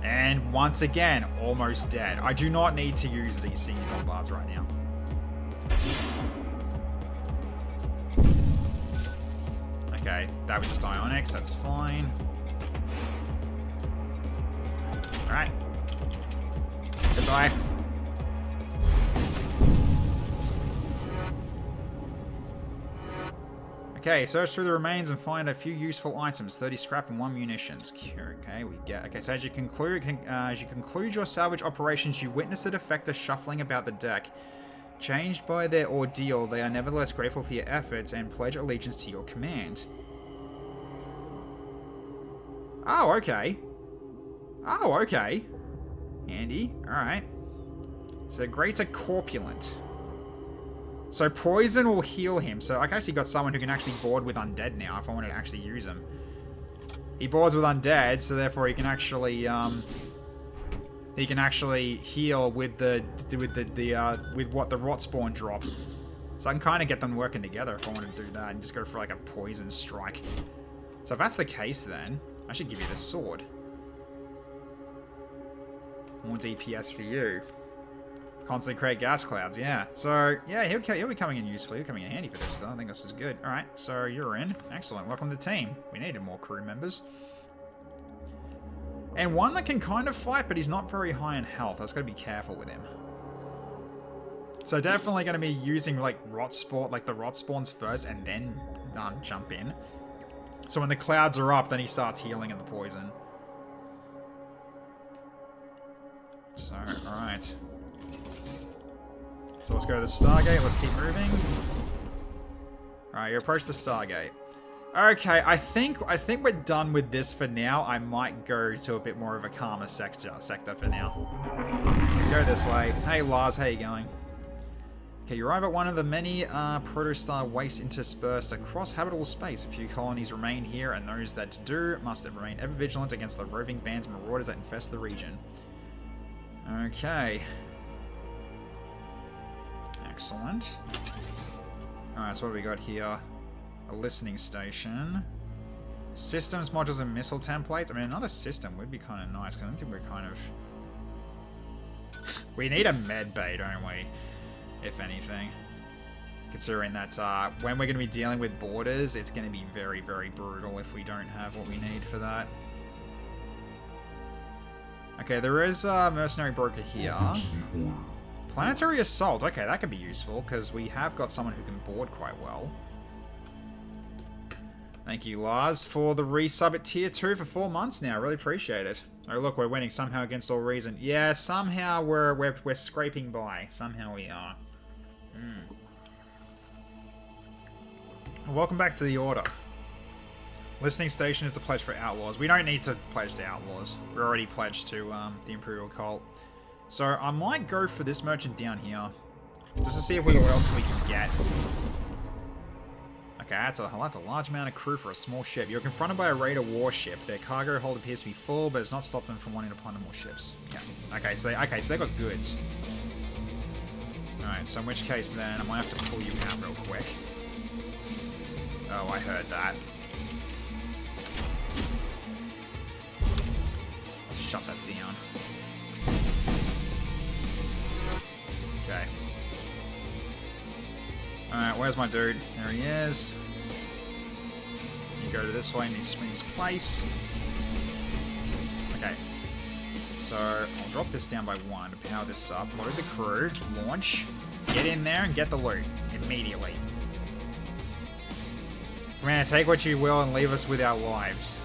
And once again, almost dead. I do not need to use these siege bombards right now. Okay, that was just ionics, that's fine. Alright. Goodbye. Okay, search through the remains and find a few useful items. 30 scrap and 1 munitions. Okay, we get... Okay, so as you conclude your salvage operations, you witness the defector shuffling about the deck. Changed by their ordeal, they are nevertheless grateful for your efforts and pledge allegiance to your command. Oh, okay. Oh, okay. Handy. Alright. So, greater corpulent. So, poison will heal him. So, I've actually got someone who can actually board with undead now, if I wanted to actually use him. He boards with undead, so therefore he can actually, he can actually heal with the with what the rot spawn drops. So I can kind of get them working together if I want to do that and just go for like a poison strike. So if that's the case, then I should give you the sword. More DPS for you. Constantly create gas clouds, yeah. So, yeah, he'll be coming in useful. He'll be coming in handy for this, so I think this is good. Alright, so you're in. Excellent. Welcome to the team. We needed more crew members. And one that can kind of fight, but he's not very high in health. I've got to be careful with him. So definitely going to be using, like, the rot spawns first, and then jump in. So when the clouds are up, then he starts healing in the poison. So, alright. So let's go to the Stargate. Let's keep moving. Alright, you approach the Stargate. Okay, I think we're done with this for now. I might go to a bit more of a calmer sector for now. Let's go this way. Hey Lars, how you going? Okay, you arrive at one of the many protostar wastes interspersed across habitable space. A few colonies remain here, and those that do must remain ever vigilant against the roving bands and marauders that infest the region. Okay. Excellent. Alright, so what do we got here? A listening station. Systems, modules, and missile templates. I mean, another system would be kind of nice, because I don't think we're kind of... We need a med bay, don't we? If anything. Considering that when we're going to be dealing with borders, it's going to be very, very brutal if we don't have what we need for that. Okay, there is a mercenary broker here. Planetary Assault. Okay, that could be useful, because we have got someone who can board quite well. Thank you, Lars, for the resub at Tier 2 for 4 months now. Really appreciate it. Oh, look, we're winning somehow against all reason. Yeah, somehow we're scraping by. Somehow we are. Welcome back to the Order. Listening Station is a pledge for Outlaws. We don't need to pledge to Outlaws. We're already pledged to the Imperial Cult. So I might go for this merchant down here, just to see what else we can get. Okay, that's a large amount of crew for a small ship. You're confronted by a raider warship. Their cargo hold appears to be full, but it's not stopped them from wanting to plunder more ships. Okay, so they've got goods. All right, so in which case then I might have to pull you out real quick. Oh, I heard that. Shut that down. Okay. Alright, where's my dude? There he is. You go to this way and he swings place. Okay. So, I'll drop this down by 1 to power this up. Load the crew. Launch. Get in there and get the loot. Immediately. Man, take what you will and leave us with our lives.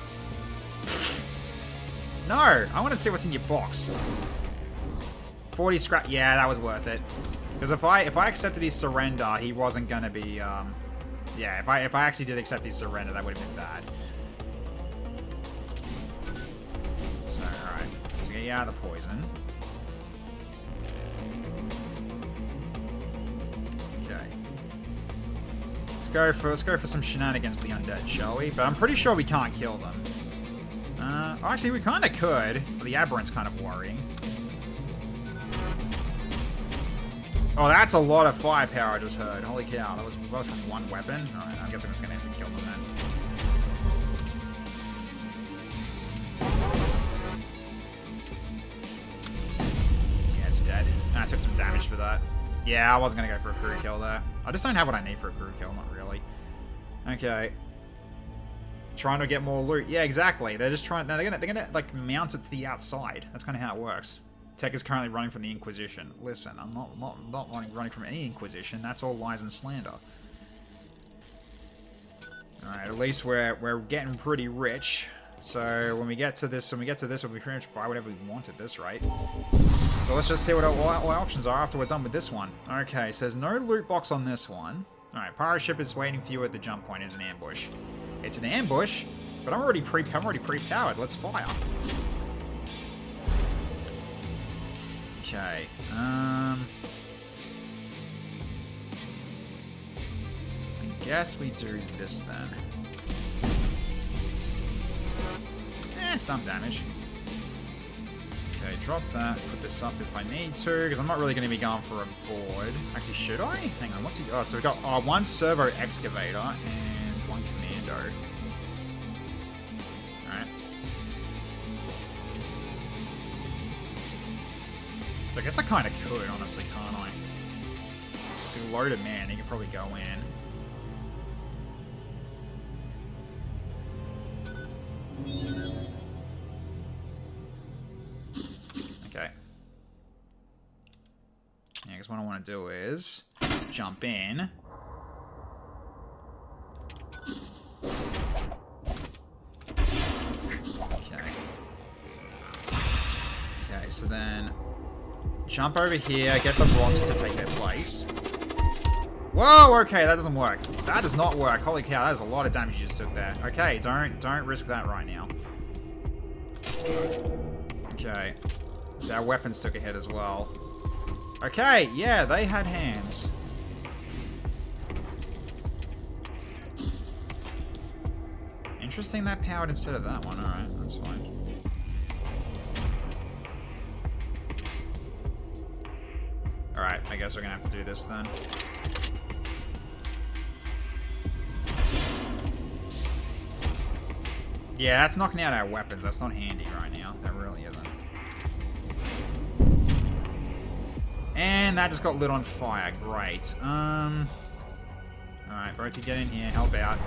No! I want to see what's in your box. 40 scrap. Yeah, that was worth it. Because if I accepted his surrender, he wasn't gonna be. Yeah, if I actually did accept his surrender, that would have been bad. So all right, so get you out of the poison. Okay. Let's go for some shenanigans with the undead, shall we? But I'm pretty sure we can't kill them. Actually, we kind of could. But the aberrant's kind of worrying. Oh, that's a lot of firepower I just heard. Holy cow, that was from one weapon. Alright, I guess I'm just gonna have to kill them then. Yeah, it's dead. I took some damage for that. Yeah, I wasn't gonna go for a crew kill there. I just don't have what I need for a crew kill, not really. Okay. Trying to get more loot. Yeah, exactly. They're just trying. No, they're gonna like mount it to the outside. That's kind of how it works. Tech is currently running from the Inquisition. Listen, I'm not running from any Inquisition. That's all lies and slander. All right, at least we're getting pretty rich. So when we get to this, we'll be pretty much buy whatever we want at this rate. So let's just see what our options are after we're done with this one. Okay, so there's no loot box on this one. All right, pirate ship is waiting for you at the jump point as an ambush. It's an ambush, but I'm already pre-powered. Let's fire. Okay. I guess we do this then. Some damage. Okay, drop that. Put this up if I need to, because I'm not really going to be going for a board. Actually, should I? Hang on, what's he... Oh, so we got one servo excavator and one commando. Alright. So I guess I kind of could, honestly, can't I? So loaded man, he could probably go in. Okay. Yeah, because what I want to do is jump in. Okay. Okay, so then jump over here, get the rods to take their place. Whoa, okay, that doesn't work. That does not work. Holy cow, that is a lot of damage you just took there. Okay, don't risk that right now. Okay. So our weapons took a hit as well. Okay, yeah, they had hands. Interesting that powered instead of that one. Alright, that's fine. Alright, I guess we're gonna have to do this then. Yeah, that's knocking out our weapons. That's not handy right now. That really isn't. And that just got lit on fire. Great. Alright, both you get in here. Help out.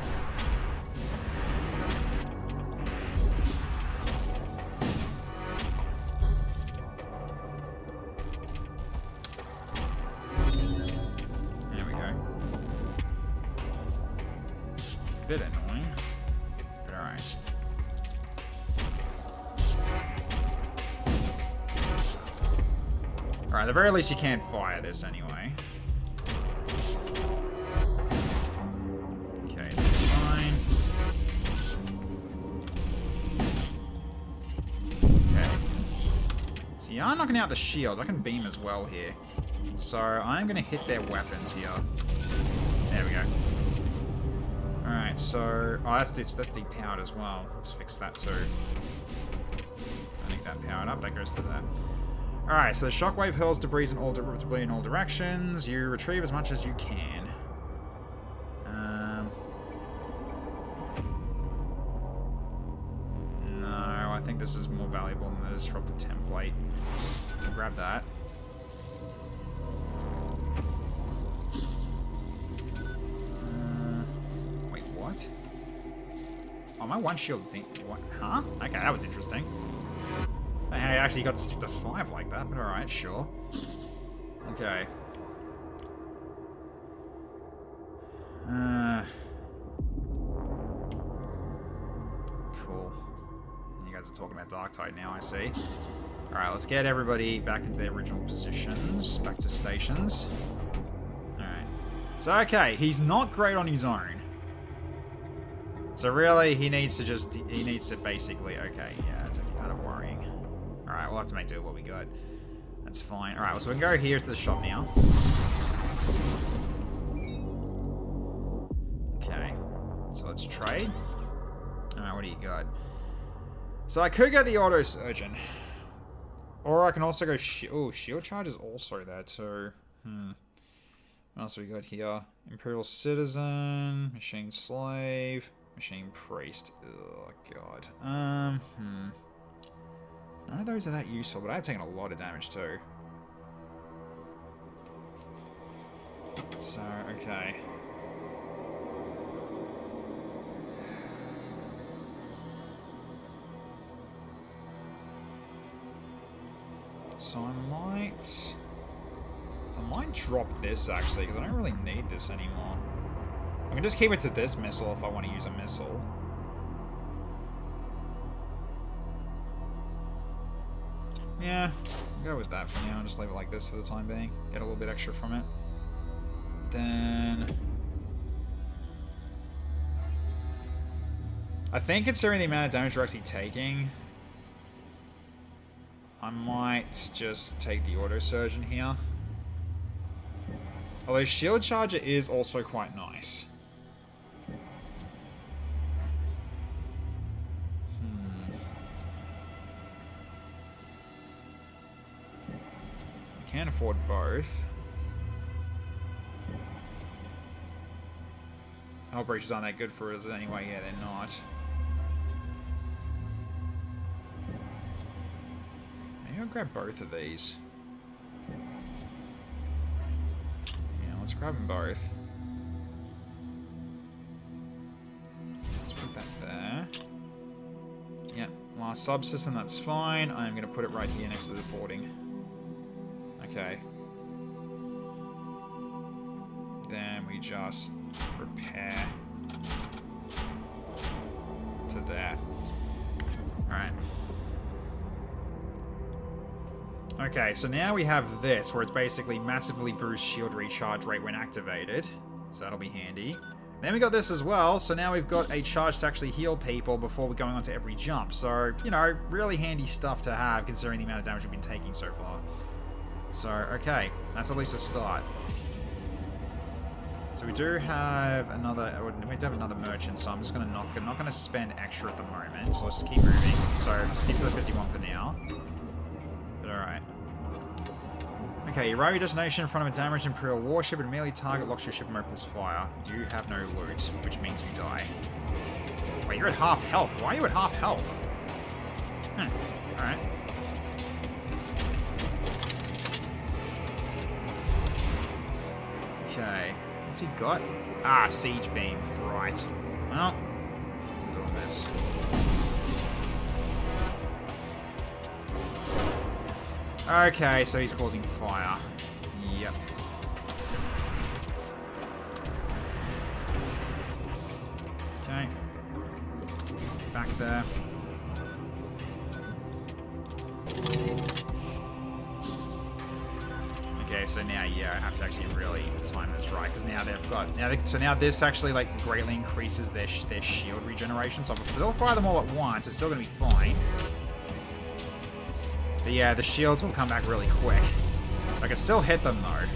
There we go. It's a bit annoying. But alright. Alright, at the very least you can't fire this anyway. Okay, that's fine. Okay. So you are knocking out the shields. I can beam as well here. So I'm going to hit their weapons here. There we go. Alright, so... Oh, that's depowered as well. Let's fix that too. I think that powered up. That goes to that. Alright, so the shockwave hurls debris in all directions. You retrieve as much as you can. No, I think this is more valuable than the disrupted template. I'll grab that. Wait, what? Oh, my one shield thing. What? Huh? Okay, that was interesting. I actually got to stick to 5 like that, but alright, sure. Okay. Cool. You guys are talking about Darktide now, I see. Alright, let's get everybody back into their original positions. Back to stations. Alright. So, okay, he's not great on his own. So really, he needs to basically, okay, yeah, that's actually kind of worrying. Alright, we'll have to make do with what we got. That's fine. Alright, so we can go here to the shop now. Okay. So let's trade. Alright, what do you got? So I could get the auto surgeon. Or I can also go shield charge is also there too. What else have we got here? Imperial citizen, machine slave, machine priest. Oh god. None of those are that useful, but I've taken a lot of damage too. So, okay. So I might drop this actually, because I don't really need this anymore. I can just keep it to this missile if I want to use a missile. Yeah, I'll go with that for now. Just leave it like this for the time being. Get a little bit extra from it. Then... I think considering the amount of damage we're actually taking, I might just take the auto surgeon here. Although shield charger is also quite nice. Can't afford both. Hull breaches aren't that good for us anyway. Yeah, they're not. Maybe I'll grab both of these. Yeah, let's grab them both. Let's put that there. Yep, last subsystem, that's fine. I'm going to put it right here next to the boarding. Okay. Then we just repair to there. Alright. Okay, so now we have this, where it's basically massively boosts shield recharge rate when activated. So that'll be handy. Then we got this as well, so now we've got a charge to actually heal people before we're going on to every jump. So, you know, really handy stuff to have considering the amount of damage we've been taking so far. So, okay, that's at least a start. So we do have another, we do have another merchant, so I'm just gonna not gonna spend extra at the moment. So let's just keep moving. So just keep to the 51 for now. But alright. Okay, you arrive at your destination in front of a damaged Imperial warship and immediately target locks your ship and opens fire. You have no loot, which means you die. Wait, you're at half health. Why are you at half health? Alright. Okay. What's he got? Ah, siege beam. Right. Well, I'm doing this. Okay, so he's causing fire. Yep. Okay. Back there. Okay, so now, yeah, I have to actually really time this right, because now they've got... So now this actually, like, greatly increases their shield regeneration, so if they'll fire them all at once, it's still going to be fine. But yeah, the shields will come back really quick. I can still hit them, though.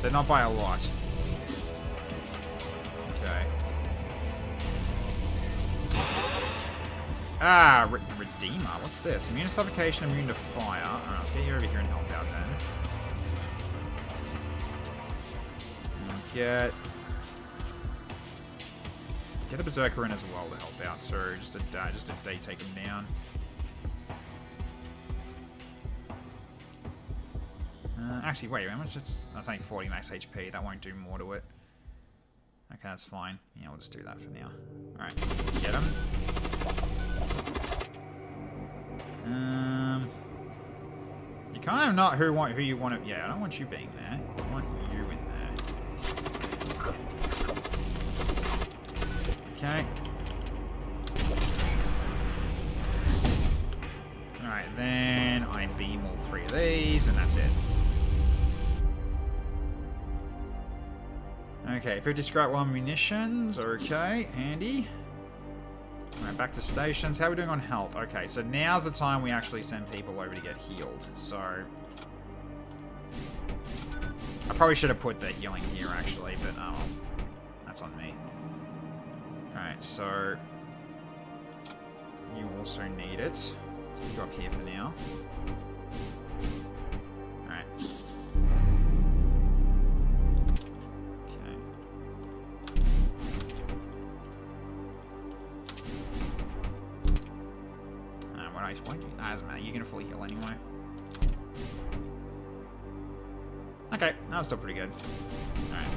They're not by a lot. Okay. Ah, Redeemer. What's this? Immune to suffocation, immune to fire. Alright, let's get you over here and help out then. Get the Berserker in as well to help out. So just a day take him down. Actually, wait, how much? That's only 40 max HP. That won't do more to it. Okay, that's fine. Yeah, we'll just do that for now. Alright, get him. You kind of not who you want to... Yeah, I don't want you being there. I want you in there. Okay. Alright, then I beam all three of these, and that's it. Okay, 50 scrap 1 munitions. Okay, handy. Alright, back to stations. How are we doing on health? Okay, so now's the time we actually send people over to get healed. So... I probably should have put the healing here, actually, but oh, that's on me. Alright, so... You also need it. So we'll go up here for now. Alright. Okay. Why do you... Asthma, you're gonna fully heal anyway. Okay, that was still pretty good. Alright.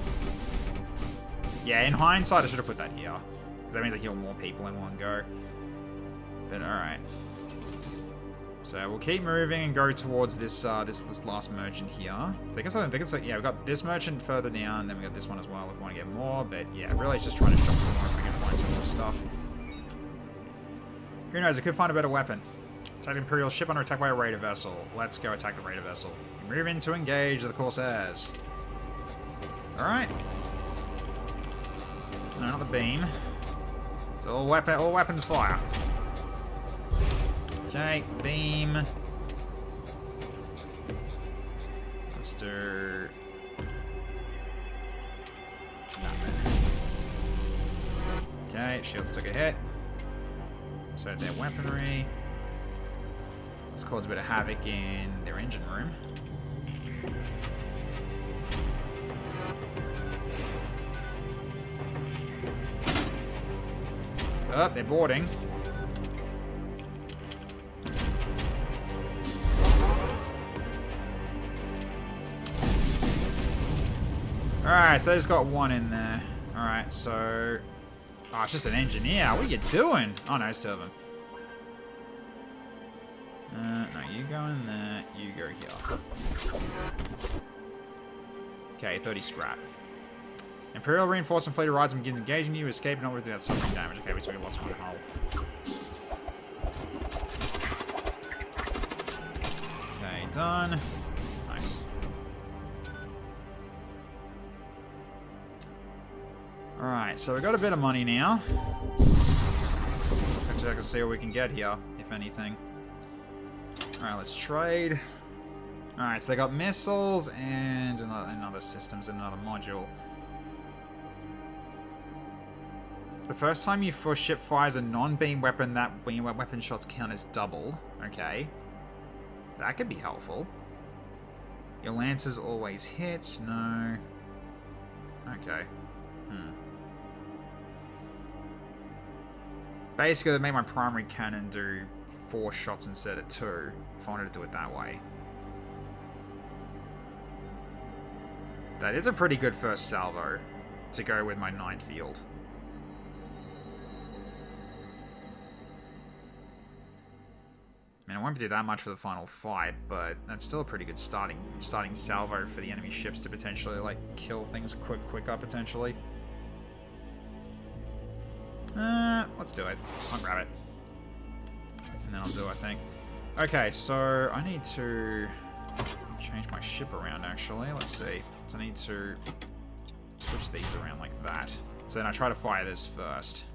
Yeah, in hindsight, I should have put that here. Because that means I heal more people in one go. But alright. So we'll keep moving and go towards this this last merchant here. So I guess yeah, we've got this merchant further down, then we got this one as well if we want to get more. But yeah, really it's just trying to shop for more if we can find some more stuff. Who knows, we could find a better weapon. Attack the Imperial ship under attack by a raider vessel. Let's go attack the raider vessel. Move in to engage the Corsairs. Alright. No, not the beam. It's all weapons fire. Okay, beam. Let's do... nothing. Okay, shields took a hit. So their weaponry. Let's cause a bit of havoc in their engine room. Oh, they're boarding. Alright, so they just got one in there. Alright, so... Oh, it's just an engineer. What are you doing? Oh, no, it's two of them. No, you go in there. You go here. Okay, 30 scrap. Imperial reinforcement fleet arrives and begins engaging you. Escape not without suffering damage. Okay, so we lost one hull. Okay, done. Nice. Alright, so we got a bit of money now. Let's check and see what we can get here, if anything. Alright, let's trade. Alright, so they got missiles and another systems and another module. The first time your ship fires a non-beam weapon, that beam weapon shots count as doubled. Okay. That could be helpful. Your lancers always hits. No. Okay. Basically, they made my primary cannon do 4 shots instead of 2, if I wanted to do it that way. That is a pretty good first salvo to go with my 9 field. I mean, I won't do that much for the final fight, but that's still a pretty good starting salvo for the enemy ships to potentially, like, kill things quicker, potentially. Let's do it. I'll grab it. And then I'll do, I think. Okay, so I need to change my ship around, actually. Let's see. So I need to switch these around like that. So then I try to fire this first.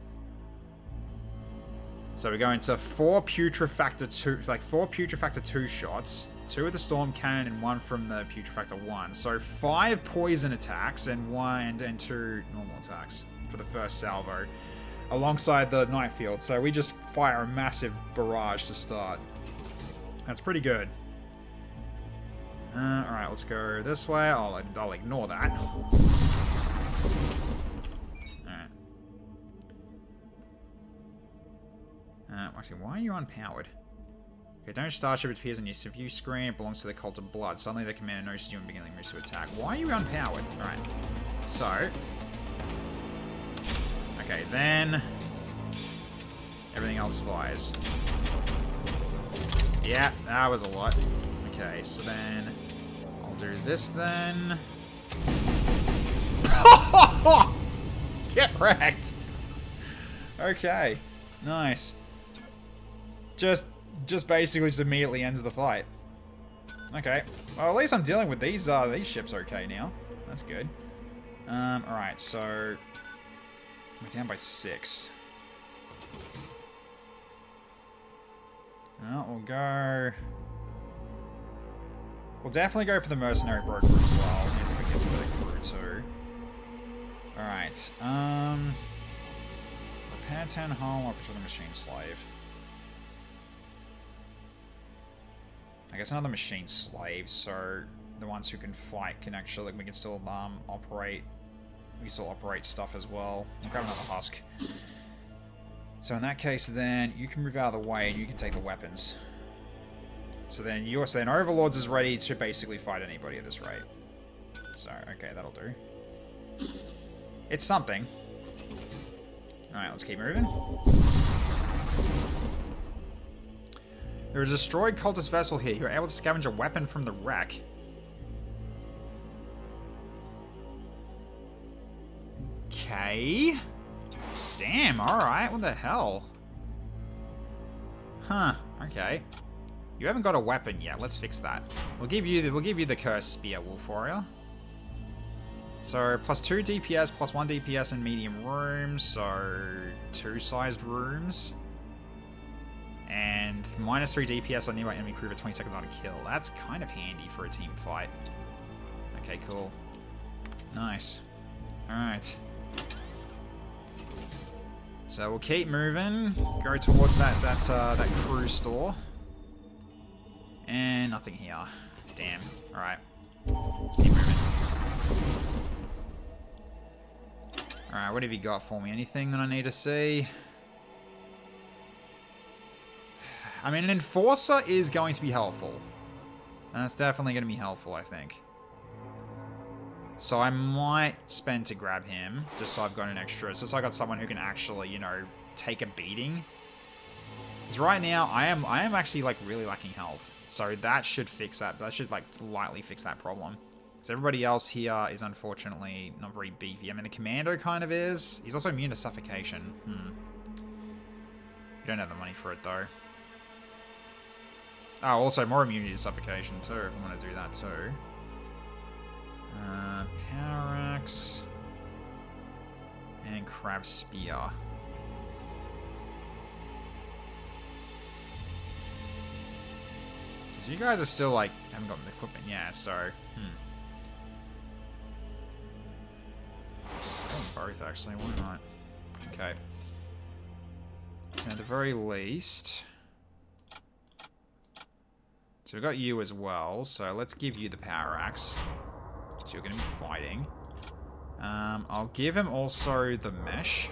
So we're going to 4 Putrefactor 2 shots. 2 with the Storm Cannon and 1 from the Putrefactor 1. So 5 poison attacks and 2 normal attacks for the first salvo. Alongside the night field. So we just fire a massive barrage to start. That's pretty good. Alright, let's go this way. I'll ignore that. Alright. Actually, why are you unpowered? Okay, damaged starship appears on your view screen. It belongs to the Cult of Blood. Suddenly the commander notices you and beginning moves to attack. Why are you unpowered? Alright. So... Okay, then... everything else flies. Yeah, that was a lot. Okay, so then... I'll do this then. Get wrecked! Okay, nice. Just basically just immediately ends the fight. Okay, well at least I'm dealing with these ships okay now. That's good. Alright, so... we're down by 6. Well, we'll go... we'll definitely go for the mercenary broker as well. Here's if it gets a bit of crew too. Alright, repair 10 hull, or the machine slave. I guess another machine slave, so the ones who can fight can actually, we can still operate. We can still operate stuff as well. I'll grab another husk. So in that case, then you can move out of the way and you can take the weapons. So then Overlords is ready to basically fight anybody at this rate. So okay, that'll do. It's something. All right, let's keep moving. There is a destroyed cultist vessel here. You're able to scavenge a weapon from the wreck. Okay. Damn, alright, what the hell? Huh, okay. You haven't got a weapon yet, let's fix that. We'll give you the cursed spear, Wolf Warrior. So plus 2 DPS, plus 1 DPS in medium rooms, so 2 sized rooms. And minus 3 DPS on nearby enemy crew for 20 seconds on a kill. That's kind of handy for a team fight. Okay, cool. Nice. Alright. So we'll keep moving. Go towards that crew store. And nothing here. Damn. Alright. Let's keep moving. Alright, what have you got for me? Anything that I need to see? I mean, an Enforcer is going to be helpful. And that's definitely going to be helpful, I think. So I might spend to grab him, just so I've got an extra. Just so I got someone who can actually, you know, take a beating. Because right now, I am actually, like, really lacking health. So that should fix that. That should, like, lightly fix that problem. Because everybody else here is, unfortunately, not very beefy. I mean, the Commando kind of is. He's also immune to suffocation. You don't have the money for it, though. Oh, also more immunity to suffocation, too, if I want to do that, too. Power Axe. And Crab Spear. So you guys are still, like, haven't gotten the equipment, yeah, so, both, actually, why not? Okay. So at the very least... So we've got you as well, so let's give you the Power Axe. So you're going to be fighting. I'll give him also the Mesh.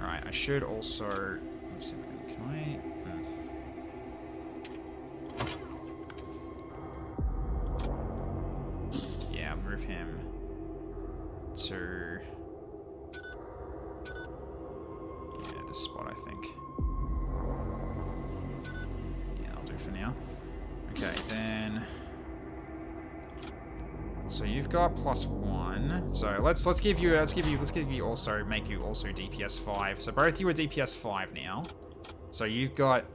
Alright, I should also... Let's see, can I... Yeah, move him to... Yeah, this spot, I think. Yeah, I'll do for now. Okay, then... So you've got +1. So let's give you also make you also DPS 5. So both you are DPS 5 now. So you got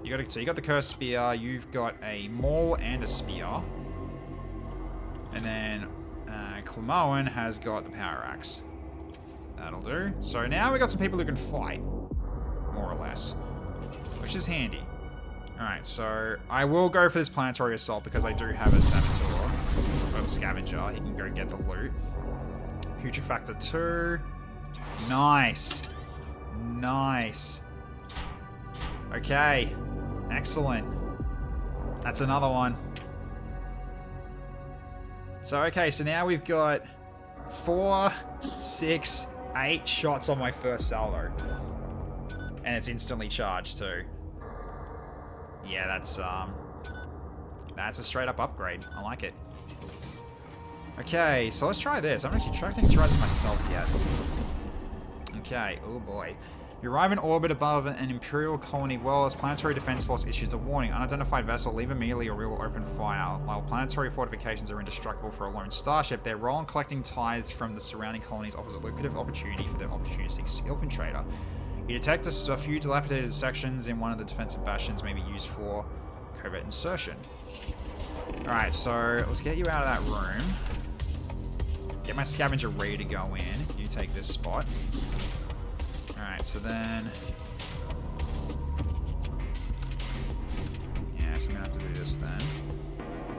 the Cursed Spear, you've got a Maul and a Spear. And then Clamoan has got the Power Axe. That'll do. So now we got some people who can fight, more or less, which is handy. Alright, so I will go for this Planetary Assault because I do have a Saboteur. Or a Scavenger. He can go get the loot. Putrefactor 2. Nice. Nice. Okay. Excellent. That's another one. So, okay, so now we've got 4, 6, 8 shots on my first salvo. And it's instantly charged too. Yeah, that's a straight up upgrade. I like it. Okay, so let's try this. I'm actually trying to try this myself yet. Okay, oh boy. You arrive in orbit above an Imperial colony well as Planetary Defense Force issues a warning. Unidentified vessel, leave immediately or we will open fire. While planetary fortifications are indestructible for a lone starship, their role in collecting tithes from the surrounding colonies offers a lucrative opportunity for the opportunistic infiltrator. You detect a few dilapidated sections in one of the defensive bastions may be used for covert insertion. Alright, so let's get you out of that room. Get my Scavenger ready to go in. You take this spot. Alright, so then... Yeah, so I'm gonna have to do this then.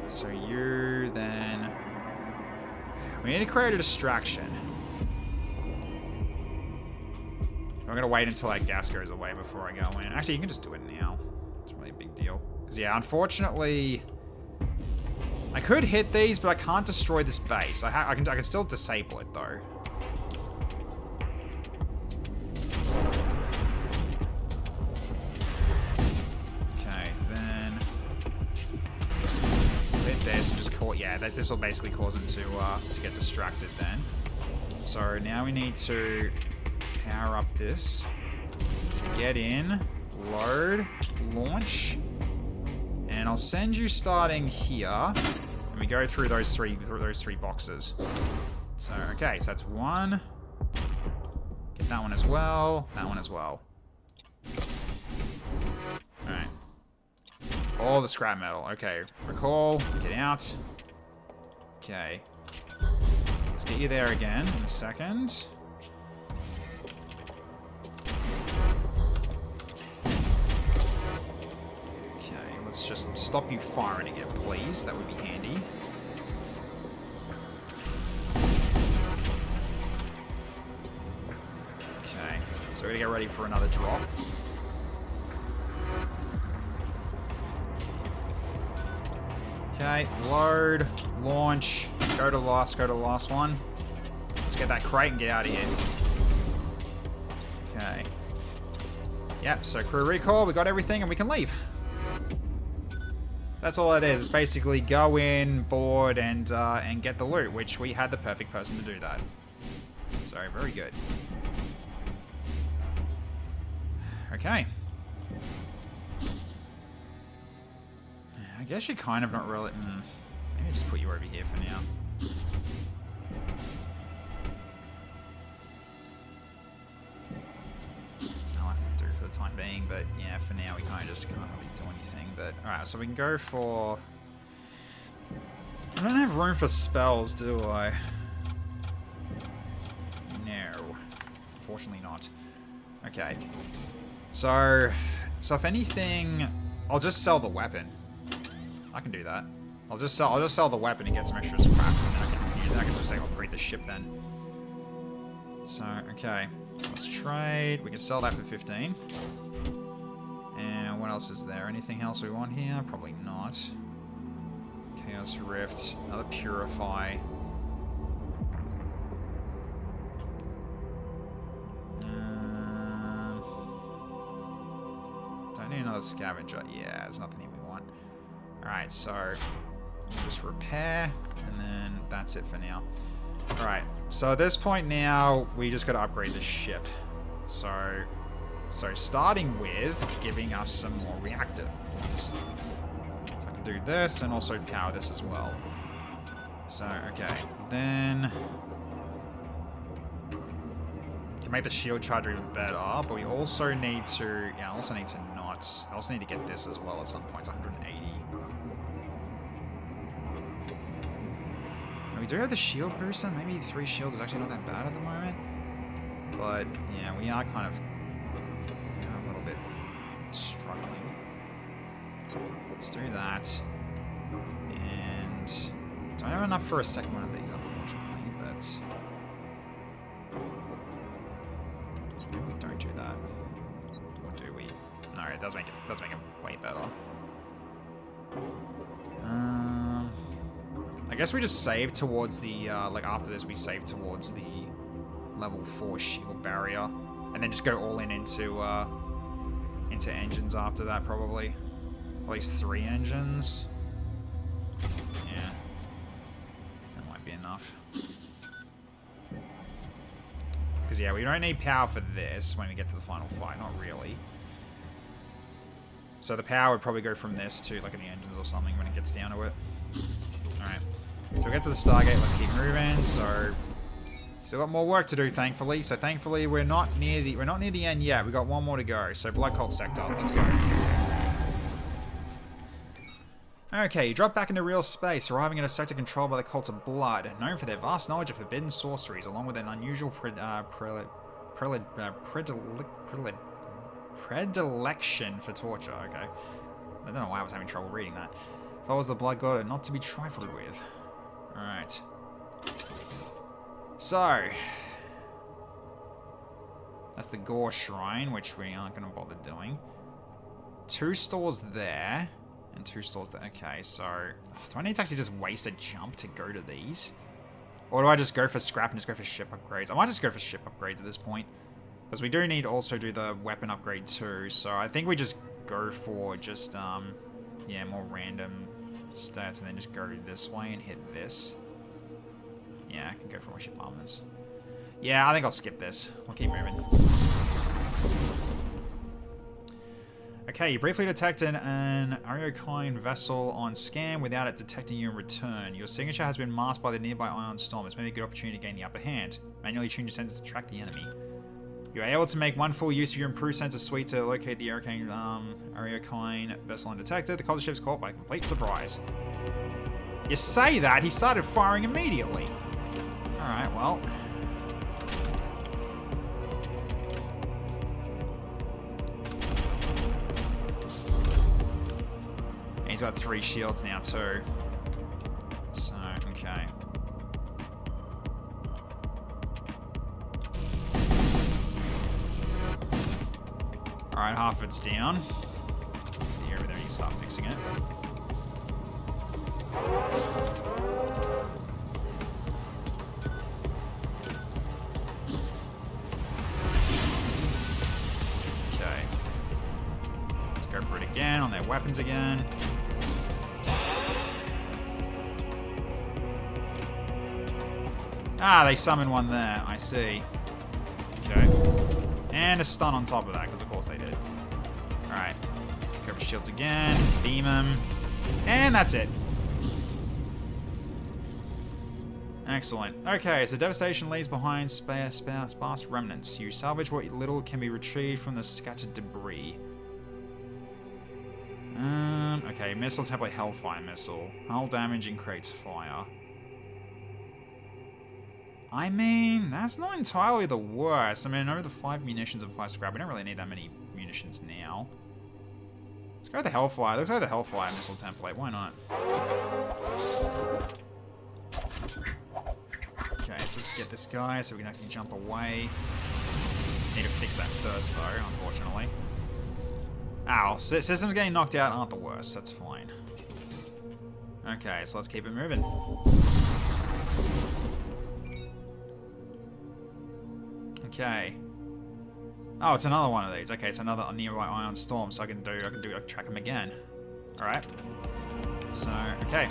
So you then... We need to create a distraction. I'm gonna wait until that gas goes away before I go in. Actually, you can just do it now. It's really a big deal. Because, yeah, unfortunately... I could hit these, but I can't destroy this base. I can still disable it, though. Okay, then... Hit this and just call... Yeah, this will basically cause them to get distracted then. So, now we need to... power up this to get in, load, launch, and I'll send you starting here, and we go through those three boxes. So okay, so that's one. Get that one as well. That one as well. All right. All the scrap metal. Okay, recall. Get out. Okay. Let's get you there again in a second. Let's just stop you firing again, please. That would be handy. Okay, so we're gonna get ready for another drop. Okay, load, launch, go to the last one. Let's get that crate and get out of here. Okay. Yep, so crew recall, we got everything and we can leave. That's all it is. It's basically go in, board, and get the loot, which we had the perfect person to do that. So, very good. Okay. I guess you're kind of not really... Maybe just put you over here for now. I'll have to do for the time being, but yeah, for now we kind of just can't really do anything. But alright, so we can go for... I don't have room for spells, do I? No. Fortunately not. Okay. So if anything, I'll just sell the weapon. I can do that. I'll just sell the weapon and get some extra scrap, and then I can just upgrade the ship then. So okay, so let's trade. We can sell that for 15. And what else is there? Anything else we want here? Probably not. Chaos Rift, another Purify. Don't need another Scavenger. Yeah, there's nothing here we want. Alright, so we'll just repair, and then that's it for now. Alright, so at this point now, we just got to upgrade the ship. So starting with giving us some more reactor points. So I can do this, and also power this as well. So, okay, then... can make the shield charger even better, but we also need to... yeah, I also need to not... I also need to get this as well at some point. It's 180. We do have the shield booster. Maybe 3 shields is actually not that bad at the moment. But, yeah, we are kind of a little bit struggling. Let's do that. And don't have enough for a second one of these, unfortunately, but... maybe we don't do that. Or do we? No, it does make it way better. I guess we just save towards the, like after this we save towards the level 4 shield barrier. And then just go all into engines after that, probably. At least 3 engines. Yeah. That might be enough. Because, yeah, we don't need power for this when we get to the final fight. Not really. So the power would probably go from this to, like, in the engines or something when it gets down to it. Alright. So we get to the Stargate. Let's keep moving. So... still got more work to do, thankfully. So thankfully, we're not near the end yet. We got one more to go. So Blood Cult sector. Let's go. Okay, you drop back into real space, arriving in a sector controlled by the Cult of Blood, known for their vast knowledge of forbidden sorceries, along with an unusual predilection for torture. Okay, I don't know why I was having trouble reading that. Followers the Blood God are not to be trifled with. All right. So, that's the Gore Shrine, which we aren't going to bother doing. 2 stores there, and 2 stores there. Okay, so, do I need to actually just waste a jump to go to these? Or do I just go for scrap and just go for ship upgrades? I might just go for ship upgrades at this point. Because we do need to also do the weapon upgrade too, so I think we just go for just, yeah, more random stats, and then just go this way and hit this. Yeah, I can go for more ship armaments. Yeah, I think I'll skip this. We'll keep moving. Okay, you briefly detected an Ariokine vessel on scan without it detecting you in return. Your signature has been masked by the nearby ion storm. This may be a good opportunity to gain the upper hand. Manually tune your sensors to track the enemy. You are able to make one full use of your improved sensor suite to locate the Ariokine vessel undetected. The culture ship's caught by complete surprise. You say that, he started firing immediately. Alright, well. And he's got 3 shields now too. So, okay. Alright, half of it's down. Let's get over there and start fixing it. Okay. Let's go for it again on their weapons again. Ah, they summoned one there. I see. Okay. And a stun on top of that, because of course they did. Alright. Go for shields again. Beam them. And that's it. Excellent. Okay, so devastation leaves behind sparse remnants. You salvage what little can be retrieved from the scattered debris. Okay, missile template Hellfire missile. Hull damaging creates fire. I mean, that's not entirely the worst. I mean, over the 5 munitions and 5 scrap, we don't really need that many munitions now. Let's go with the Hellfire. Let's go with the Hellfire missile template. Why not? Okay, so let's get this guy so we can actually jump away. Need to fix that first, though, unfortunately. Ow, systems getting knocked out aren't the worst. That's fine. Okay, so let's keep it moving. Okay. Oh, it's another one of these. Okay, it's another nearby Ion Storm, so I can track him again. All right. So, okay.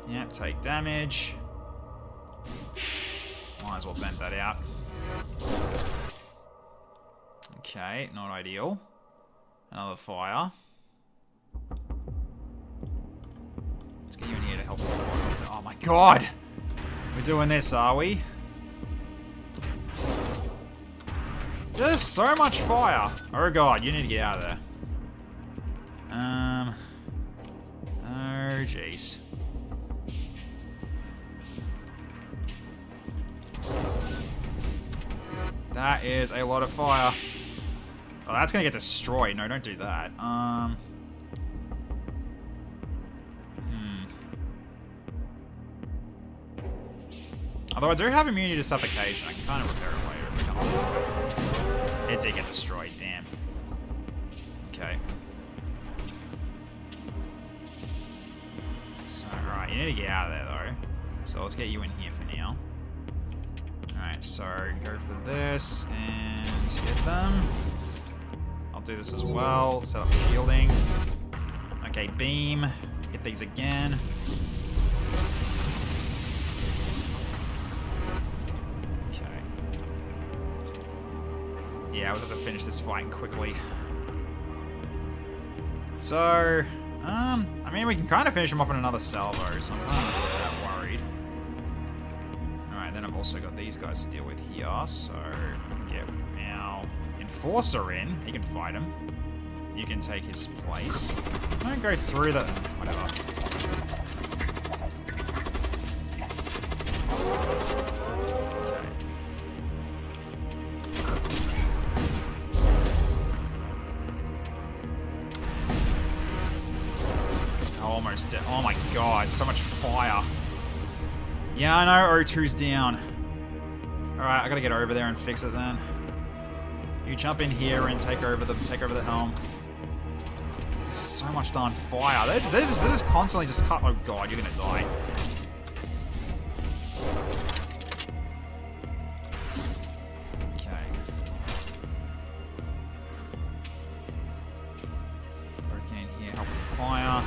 Yep, take damage. Might as well vent that out. Okay, not ideal. Another fire. Let's get you in here to help. Oh my god! We're doing this, are we? There's so much fire! Oh god, you need to get out of there. Oh jeez. That is a lot of fire. Oh, that's gonna get destroyed. No, don't do that. Although I do have immunity to suffocation, I can kind of repair it later. It did get destroyed, damn. Okay. So, right, you need to get out of there, though. So let's get you in here for now. Alright, so go for this, and hit them. I'll do this as well, set up shielding. Okay, beam. Hit these again. Yeah, we'll have to finish this fight quickly. So, I mean, we can kind of finish him off in another salvo, so I'm kind of not that worried. Alright, then I've also got these guys to deal with here, so we can get our Enforcer in. He can fight him. You can take his place. Don't go through the... whatever. Almost dead. Oh my god, so much fire. Yeah, I know O2's down. Alright, I gotta get over there and fix it then. You jump in here and take over the helm. There's so much darn fire. They're just constantly just cut. Oh god, you're gonna die. Okay. Both get in here, help with the fire.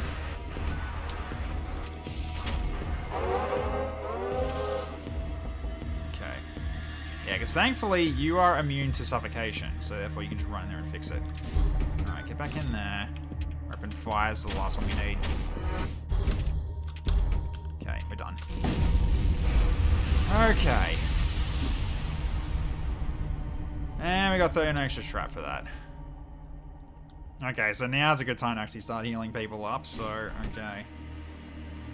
Yeah, because thankfully you are immune to suffocation, so therefore you can just run in there and fix it. Alright, get back in there. Open fire's the last one we need. Okay, we're done. Okay. And we got 13 extra trap for that. Okay, so now's a good time to actually start healing people up, so, okay.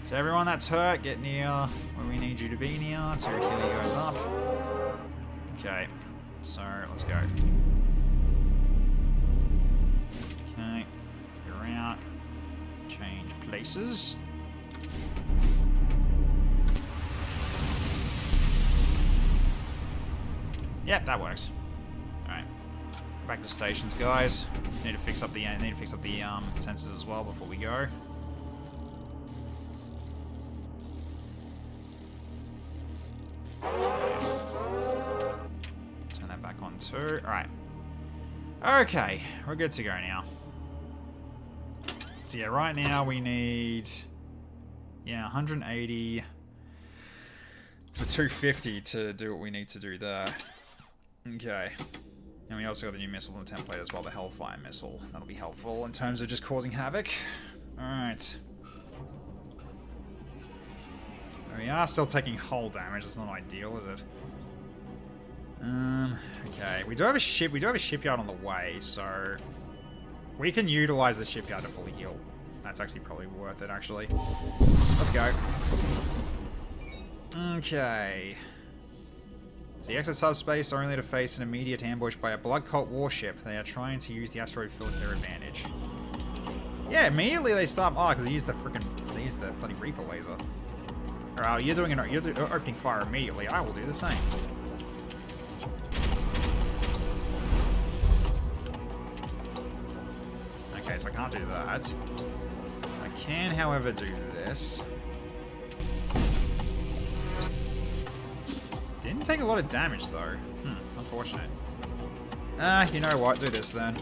So everyone that's hurt, get near where we need you to be near to heal you guys up. Okay, so let's go. Okay, you're out. Change places. Yep, that works. Alright. Back to stations, guys. Need to fix up the sensors as well before we go. Turn that back on too. Alright. Okay, we're good to go now. So yeah, right now we need 180. So 250 to do what we need to do there. Okay. And we also got the new missile from the template as well, the Hellfire missile. That'll be helpful in terms of just causing havoc. Alright. We are still taking hull damage, that's not ideal, is it? Okay. We do have a shipyard on the way, so we can utilize the shipyard to fully heal. That's actually probably worth it, actually. Let's go. Okay. So you exit subspace only to face an immediate ambush by a blood cult warship. They are trying to use the asteroid field to their advantage. Yeah, immediately they stop. Oh, because they use the bloody Reaper laser. Alright, you're opening fire immediately. I will do the same. Okay, so I can't do that. I can, however, do this. Didn't take a lot of damage, though. Unfortunate. You know what? Do this, then.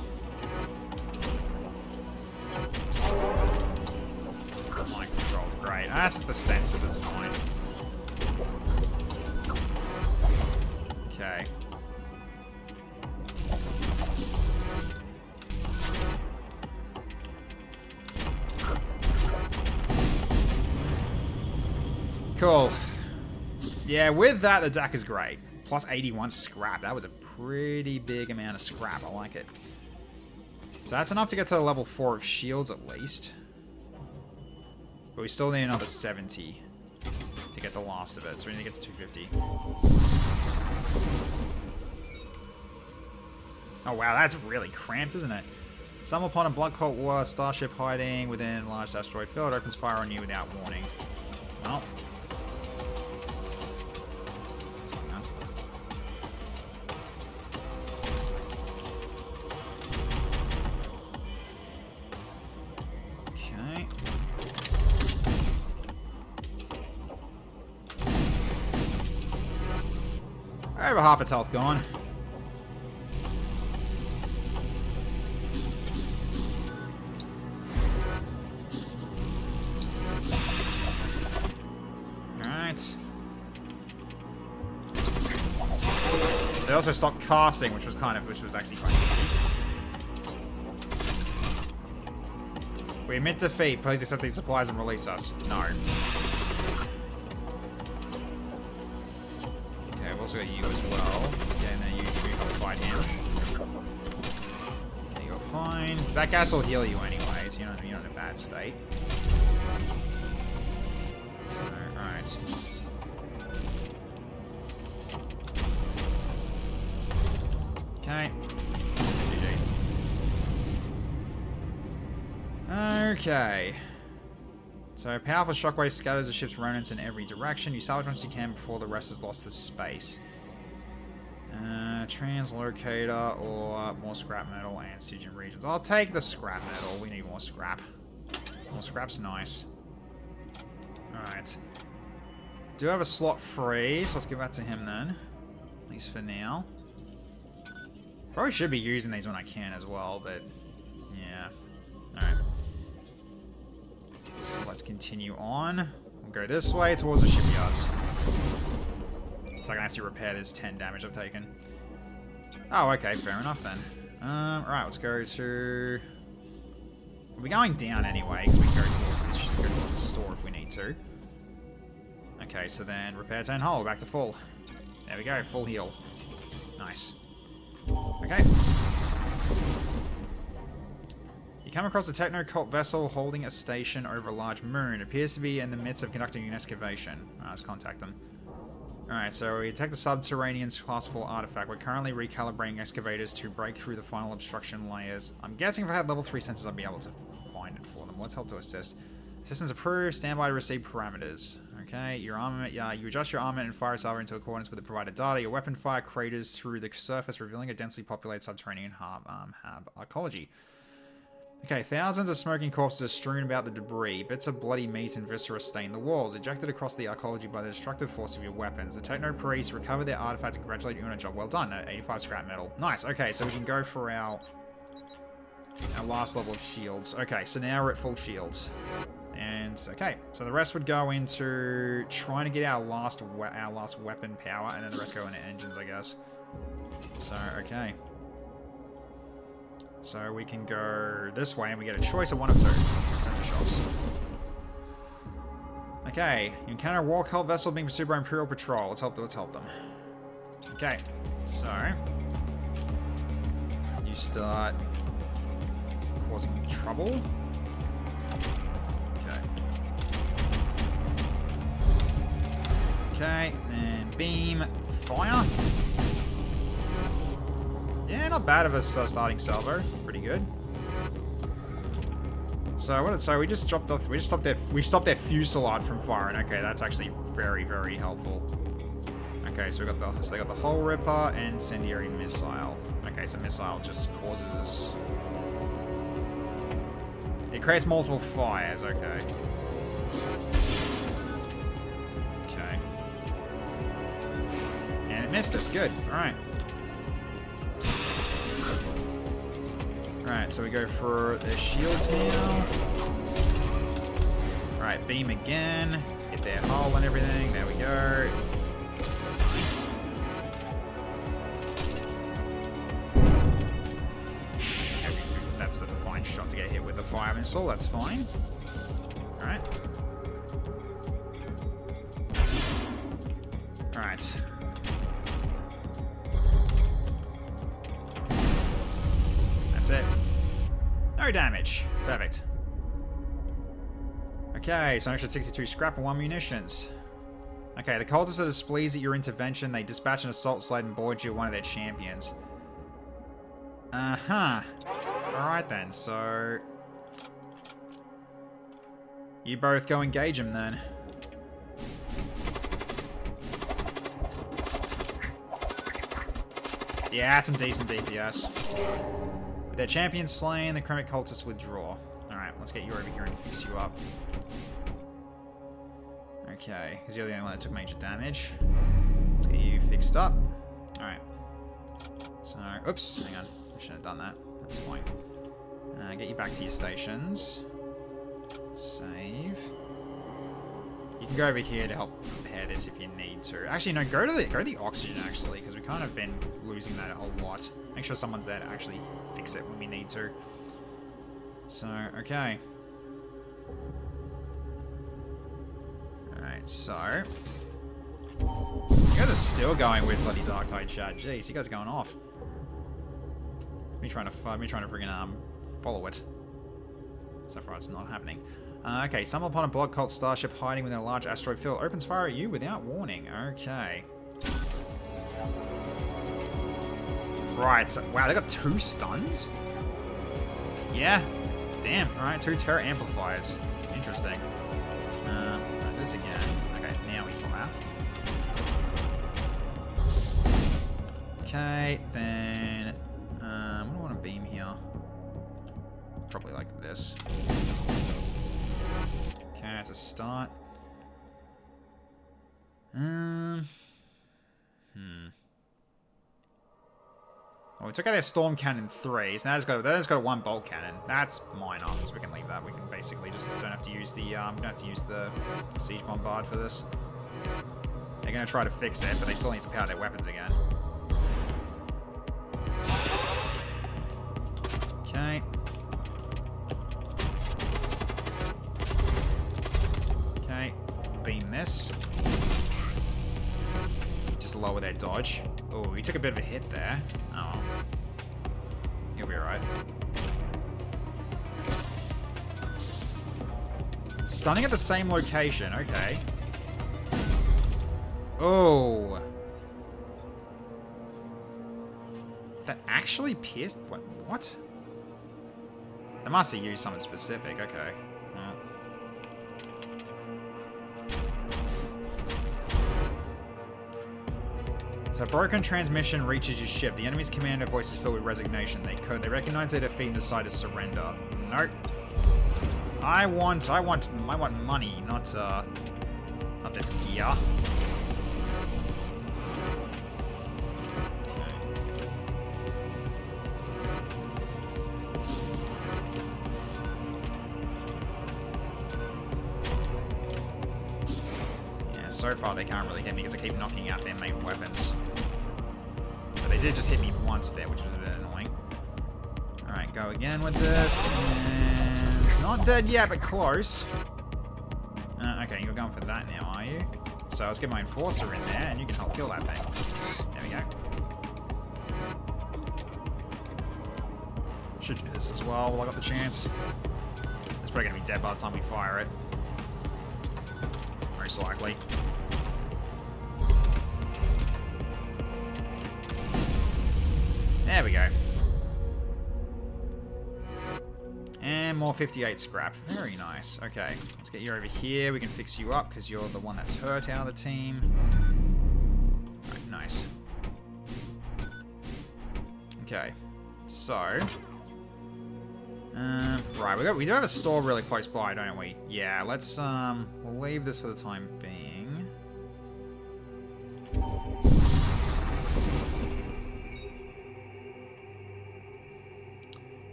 Mind control. Great. That's the sensors. It's fine. Okay. Cool. Yeah, with that, the deck is great. Plus 81 scrap. That was a pretty big amount of scrap. I like it. So that's enough to get to level 4 of shields, at least. But we still need another 70 to get the last of it. So we need to get to 250. Oh, wow. That's really cramped, isn't it? Stumble upon a blood cult war starship hiding within large asteroid field. Opens fire on you without warning. Well. Over half its health gone. Alright. They also stopped casting, which was actually quite good. We admit defeat. Please accept these supplies and release us. No. Also got you as well. Let's get in there, you help fight him. Okay, you're fine. That gas will heal you anyways. You're not in a bad state. So, alright. Okay. GG. Okay. So, powerful shockwave scatters the ship's remnants in every direction. You salvage once you can before the rest is lost to space. Translocator or more scrap metal and Stygian regions. I'll take the scrap metal. We need more scrap. More scrap's nice. Alright. Do have a slot free, so let's give that to him then. At least for now. Probably should be using these when I can as well, but yeah. Alright. So let's continue on. We'll go this way towards the shipyards. So I can actually repair this 10 damage I've taken. Oh, okay, fair enough then. Alright, let's go to... We'll be going down anyway, because we can go towards the store if we need to. Okay, so then repair 10 hull, back to full. There we go, full heal. Nice. Okay. You come across a techno-cult vessel holding a station over a large moon. It appears to be in the midst of conducting an excavation. Let's contact them. Alright, so we detect a subterranean class 4 artifact. We're currently recalibrating excavators to break through the final obstruction layers. I'm guessing if I had level 3 sensors, I'd be able to find it for them. Let's help to assist. Assistance approved. Stand by to receive parameters. Okay, your armament, yeah, you adjust your armament and fire salvo into accordance with the provided data. Your weapon fire craters through the surface, revealing a densely populated subterranean hab arcology. Okay, thousands of smoking corpses are strewn about the debris. Bits of bloody meat and viscera stain the walls, ejected across the arcology by the destructive force of your weapons. The techno priests recover their artifact and congratulate you on a job well done. 85 scrap metal. Nice. Okay, so we can go for our last level of shields. Okay, so now we're at full shields. And, okay, so the rest would go into trying to get our last weapon power, and then the rest go into engines, I guess. So, okay. So we can go this way, and we get a choice of one of two. Shops. Okay, you encounter a war cult vessel being pursued by Imperial Patrol. Let's help them. Okay, so you start causing trouble. Okay, and beam, fire. Yeah, not bad of a starting salvo. Pretty good. So what? So we just dropped off. We stopped their fusillade from firing. Okay, that's actually very, very helpful. Okay, so they got the hull ripper and incendiary missile. Okay, so missile just causes. It creates multiple fires. Okay. Missed us. Good. Alright. Alright, so we go for the shields now. Alright, beam again. Hit their hull and everything. There we go. Nice. Okay, that's a fine shot to get hit with the fire missile. That's fine. Alright. Alright. It. No damage. Perfect. Okay, so an extra 62 scrap and 1 munitions. Okay, the cultists are displeased at your intervention. They dispatch an assault sled and board you one of their champions. Uh-huh. Alright then, so... you both go engage them then. Yeah, that's some decent DPS. Their champion slain, the chromic cultists withdraw. Alright, let's get you over here and fix you up. Okay, because you're the only one that took major damage. Let's get you fixed up. Alright. So, oops, hang on. I shouldn't have done that. That's fine. Get you back to your stations. Save. You can go over here to help repair this if you need to. Actually, no, go to the oxygen, actually, because we've kind of been losing that a lot. Make sure someone's there to actually fix it when we need to. So, okay. Alright, so... you guys are still going with bloody Dark Tide chat. Jeez, you guys are going off. Me trying to friggin' follow it. So far, it's not happening. Okay, stumble upon a blood cult starship hiding within a large asteroid field. Opens fire at you without warning. Okay. Right, so, wow, they got 2 stuns? Yeah. Damn, alright, 2 terror amplifiers. Interesting. This again. Okay, now we fire. Okay, then... what do I want to beam here? Probably like this. Okay, that's a start. Well, we took out their storm cannon 3, so now they've got a 1 bolt cannon. That's minor, so we can leave that. We can basically just don't have to use the siege bombard for this. They're gonna try to fix it, but they still need to power their weapons again. Okay. Okay, beam this. Just lower their dodge. Oh, he took a bit of a hit there. Oh. He'll be alright. Stunning at the same location, okay. Oh. That actually pierced... What? They must have used something specific, okay. Well. So a broken transmission reaches your ship. The enemy's commander voice is filled with resignation. They recognize their defeat and decide to surrender. Nope. I want money, not this gear. So far they can't really hit me because I keep knocking out their main weapons. But they did just hit me once there, which was a bit annoying. Alright, go again with this. And it's not dead yet, but close. Okay, you're going for that now, are you? So let's get my enforcer in there and you can help kill that thing. There we go. Should do this as well while I got the chance. It's probably going to be dead by the time we fire it. Most likely. There we go. And more 58 scrap. Very nice. Okay, let's get you over here. We can fix you up because you're the one that's hurt out of the team. Alright, nice. Okay, so... right, we do have a store really close by, don't we? Yeah, let's, we'll leave this for the time being.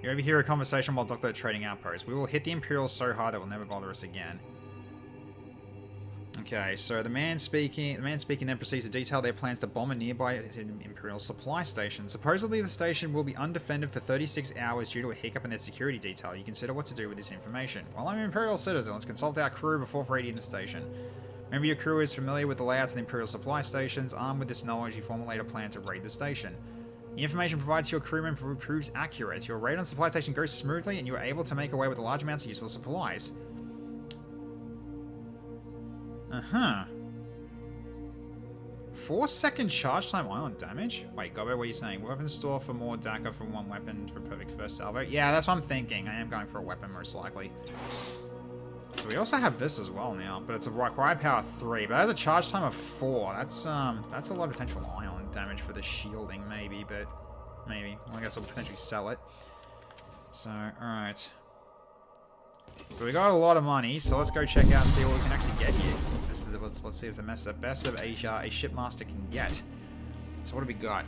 You overhear a conversation while Doctor trading outposts. We will hit the Imperials so hard that will never bother us again. Okay, so the man speaking then proceeds to detail their plans to bomb a nearby Imperial supply station. Supposedly the station will be undefended for 36 hours due to a hiccup in their security detail. You consider what to do with this information. While I'm an Imperial citizen, let's consult our crew before raiding the station. Remember, your crew is familiar with the layouts of the Imperial supply stations. Armed with this knowledge, you formulate a plan to raid the station. The information provided to your crewmen proves accurate. Your raid on the supply station goes smoothly and you are able to make away with large amounts of useful supplies. Uh-huh. 4-second charge time ion damage? Wait, Gobbo, what are you saying? Weapon store for more DACA from one weapon for perfect first salvo? Yeah, that's what I'm thinking. I am going for a weapon, most likely. So we also have this as well now, but it's a required power 3, but it has a charge time of 4. That's a lot of potential ion damage for the shielding, maybe, but maybe. Well, I guess I'll potentially sell it. So, alright. But we got a lot of money, so let's go check out and see what we can actually get here. So this is, let's see if the best of Asia a shipmaster can get. So what do we got?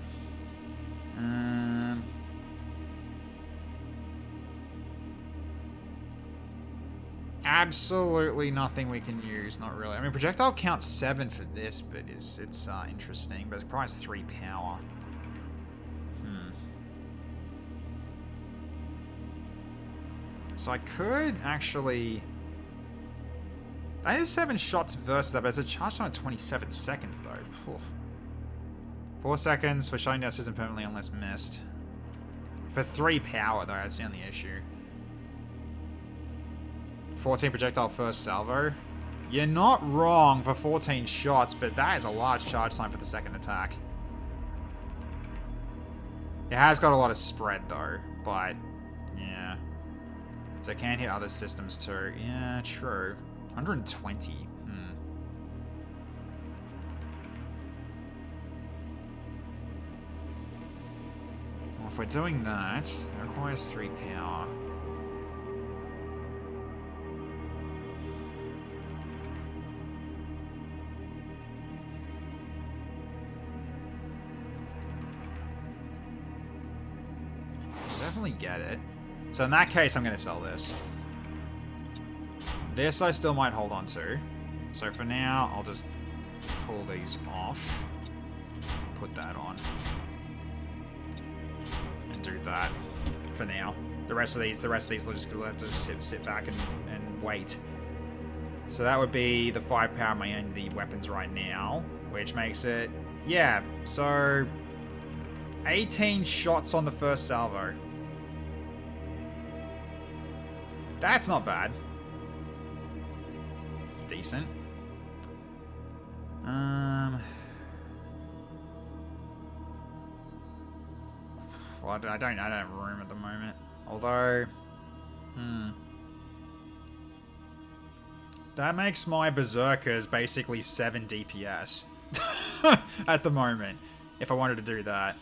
Absolutely nothing we can use, not really. I mean, projectile count 7 for this, but it's interesting, but it's price 3 power. So I could actually... That is 7 shots versus that, but it's a charge time of 27 seconds, though. Oof. 4 seconds for shutting down system permanently unless missed. For 3 power, though, that's the only issue. 14 projectile first salvo. You're not wrong for 14 shots, but that is a large charge time for the second attack. It has got a lot of spread, though, but... yeah. So it can hit other systems too. Yeah, true. 120. Well, if we're doing that, it requires 3 power. I'll definitely get it. So in that case, I'm going to sell this. This I still might hold on to. So for now, I'll just pull these off. Put that on. And do that for now. The rest of these we'll just have to sit back and wait. So that would be the 5 power on my end of the weapons right now, which makes it, yeah, so 18 shots on the first salvo. That's not bad. It's decent. Well, I don't have room at the moment. Although, that makes my berserkers basically 7 DPS at the moment. if I wanted to do that.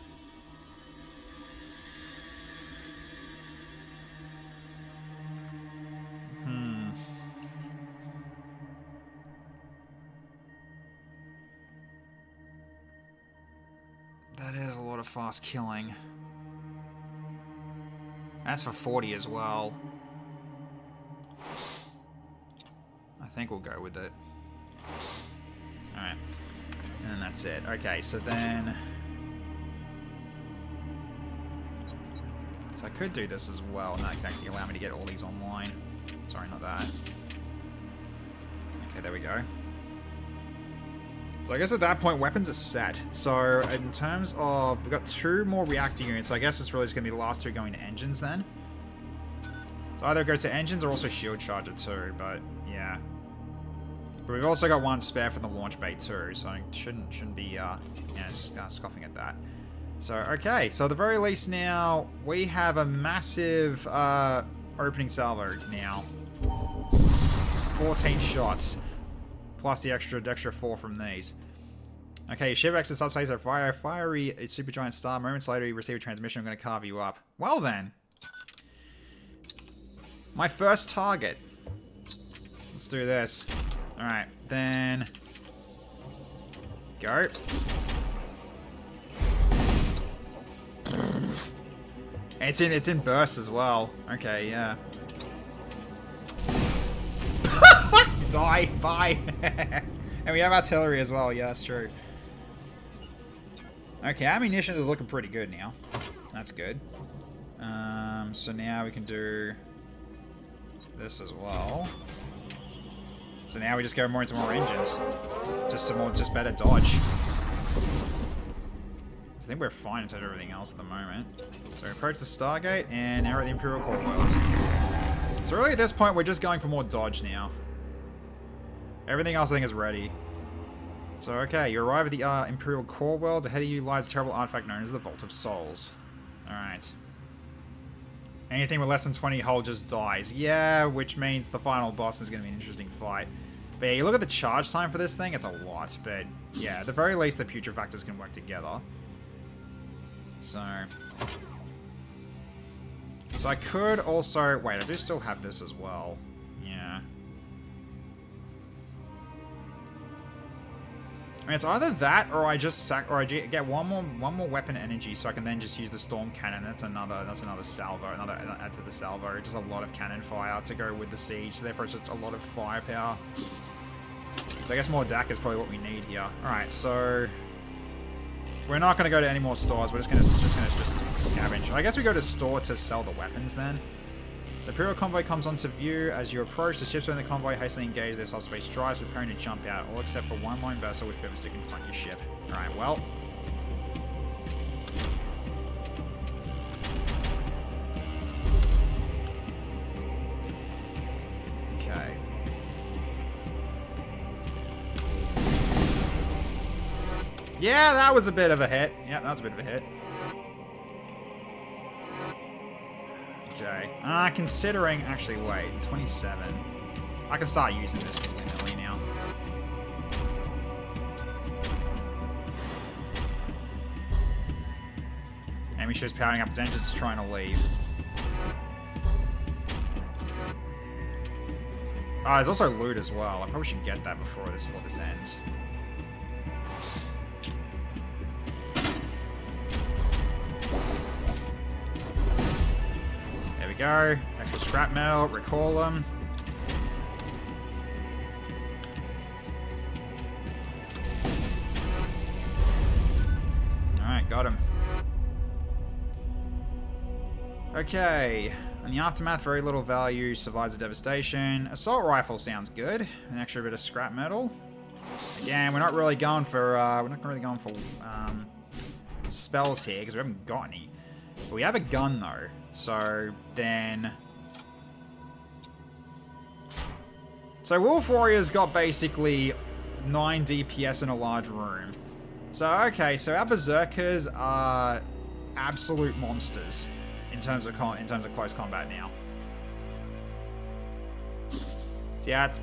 That is a lot of fast killing. That's for 40 as well. I think we'll go with it. Alright. And that's it. Okay, so then... So I could do this as well. No, it can actually allow me to get all these online. Sorry, not that. Okay, there we go. So I guess at that point, weapons are set. So in terms of... We've got 2 more reactor units, so I guess it's really just going to be the last 2 going to engines then. So either it goes to engines or also shield charger too, but yeah. But we've also got 1 spare from the launch bay too, so I shouldn't be scoffing at that. So, okay, so at the very least now, we have a massive opening salvo now. 14 shots. Plus the extra 4 from these. Okay, ship exit subspace are fiery supergiant star. Moments later, you receive a transmission. I'm going to carve you up. Well then. My first target. Let's do this. Alright, then... Go. It's in burst as well. Okay, yeah. Die! Bye! And we have artillery as well. Yeah, that's true. Okay, ammunitions are looking pretty good now. That's good. So now we can do this as well. So now we just go more into more engines. Just better dodge. I think we're fine in terms of everything else at the moment. So we approach the Stargate, and now we're at the Imperial Core World. So really at this point, we're just going for more dodge now. Everything else I think is ready. So okay, you arrive at the Imperial Core World. Ahead of you lies a terrible artifact known as the Vault of Souls. Alright. Anything with less than 20 hull just dies. Yeah, which means the final boss is going to be an interesting fight. But yeah, you look at the charge time for this thing, it's a lot. But yeah, at the very least, the putrefactors can work together. So I could also... Wait, I do still have this as well. Yeah. I mean, it's either that or I just get one more weapon energy, so I can then just use the storm cannon. That's another salvo, add to the salvo. Just a lot of cannon fire to go with the siege. So therefore, it's just a lot of firepower. So I guess more DAC is probably what we need here. All right, so we're not going to go to any more stores. We're just going to scavenge. I guess we go to store to sell the weapons then. The Imperial convoy comes onto view. As you approach, the ships within the convoy hastily engage their subspace drives, preparing to jump out, all except for 1 lone vessel which pivots to confront your ship. Alright, well. Okay. Yeah, that was a bit of a hit. Yeah, that was a bit of a hit. Okay. Considering... Actually, wait. 27. I can start using this willy-nilly now. Enemy ship's powering up its engines, trying to leave. There's also loot as well. I probably should get that before this ends. Go. Extra scrap metal, recall them. Alright, got him. Okay. In the aftermath, very little value survives the devastation. Assault rifle sounds good. An extra bit of scrap metal. Again, we're not really going for spells here because we haven't got any. But we have a gun though. So then... So Wolf Warrior's got basically 9 DPS in a large room. So okay, so our Berserkers are absolute monsters in terms of close combat now. So yeah, it's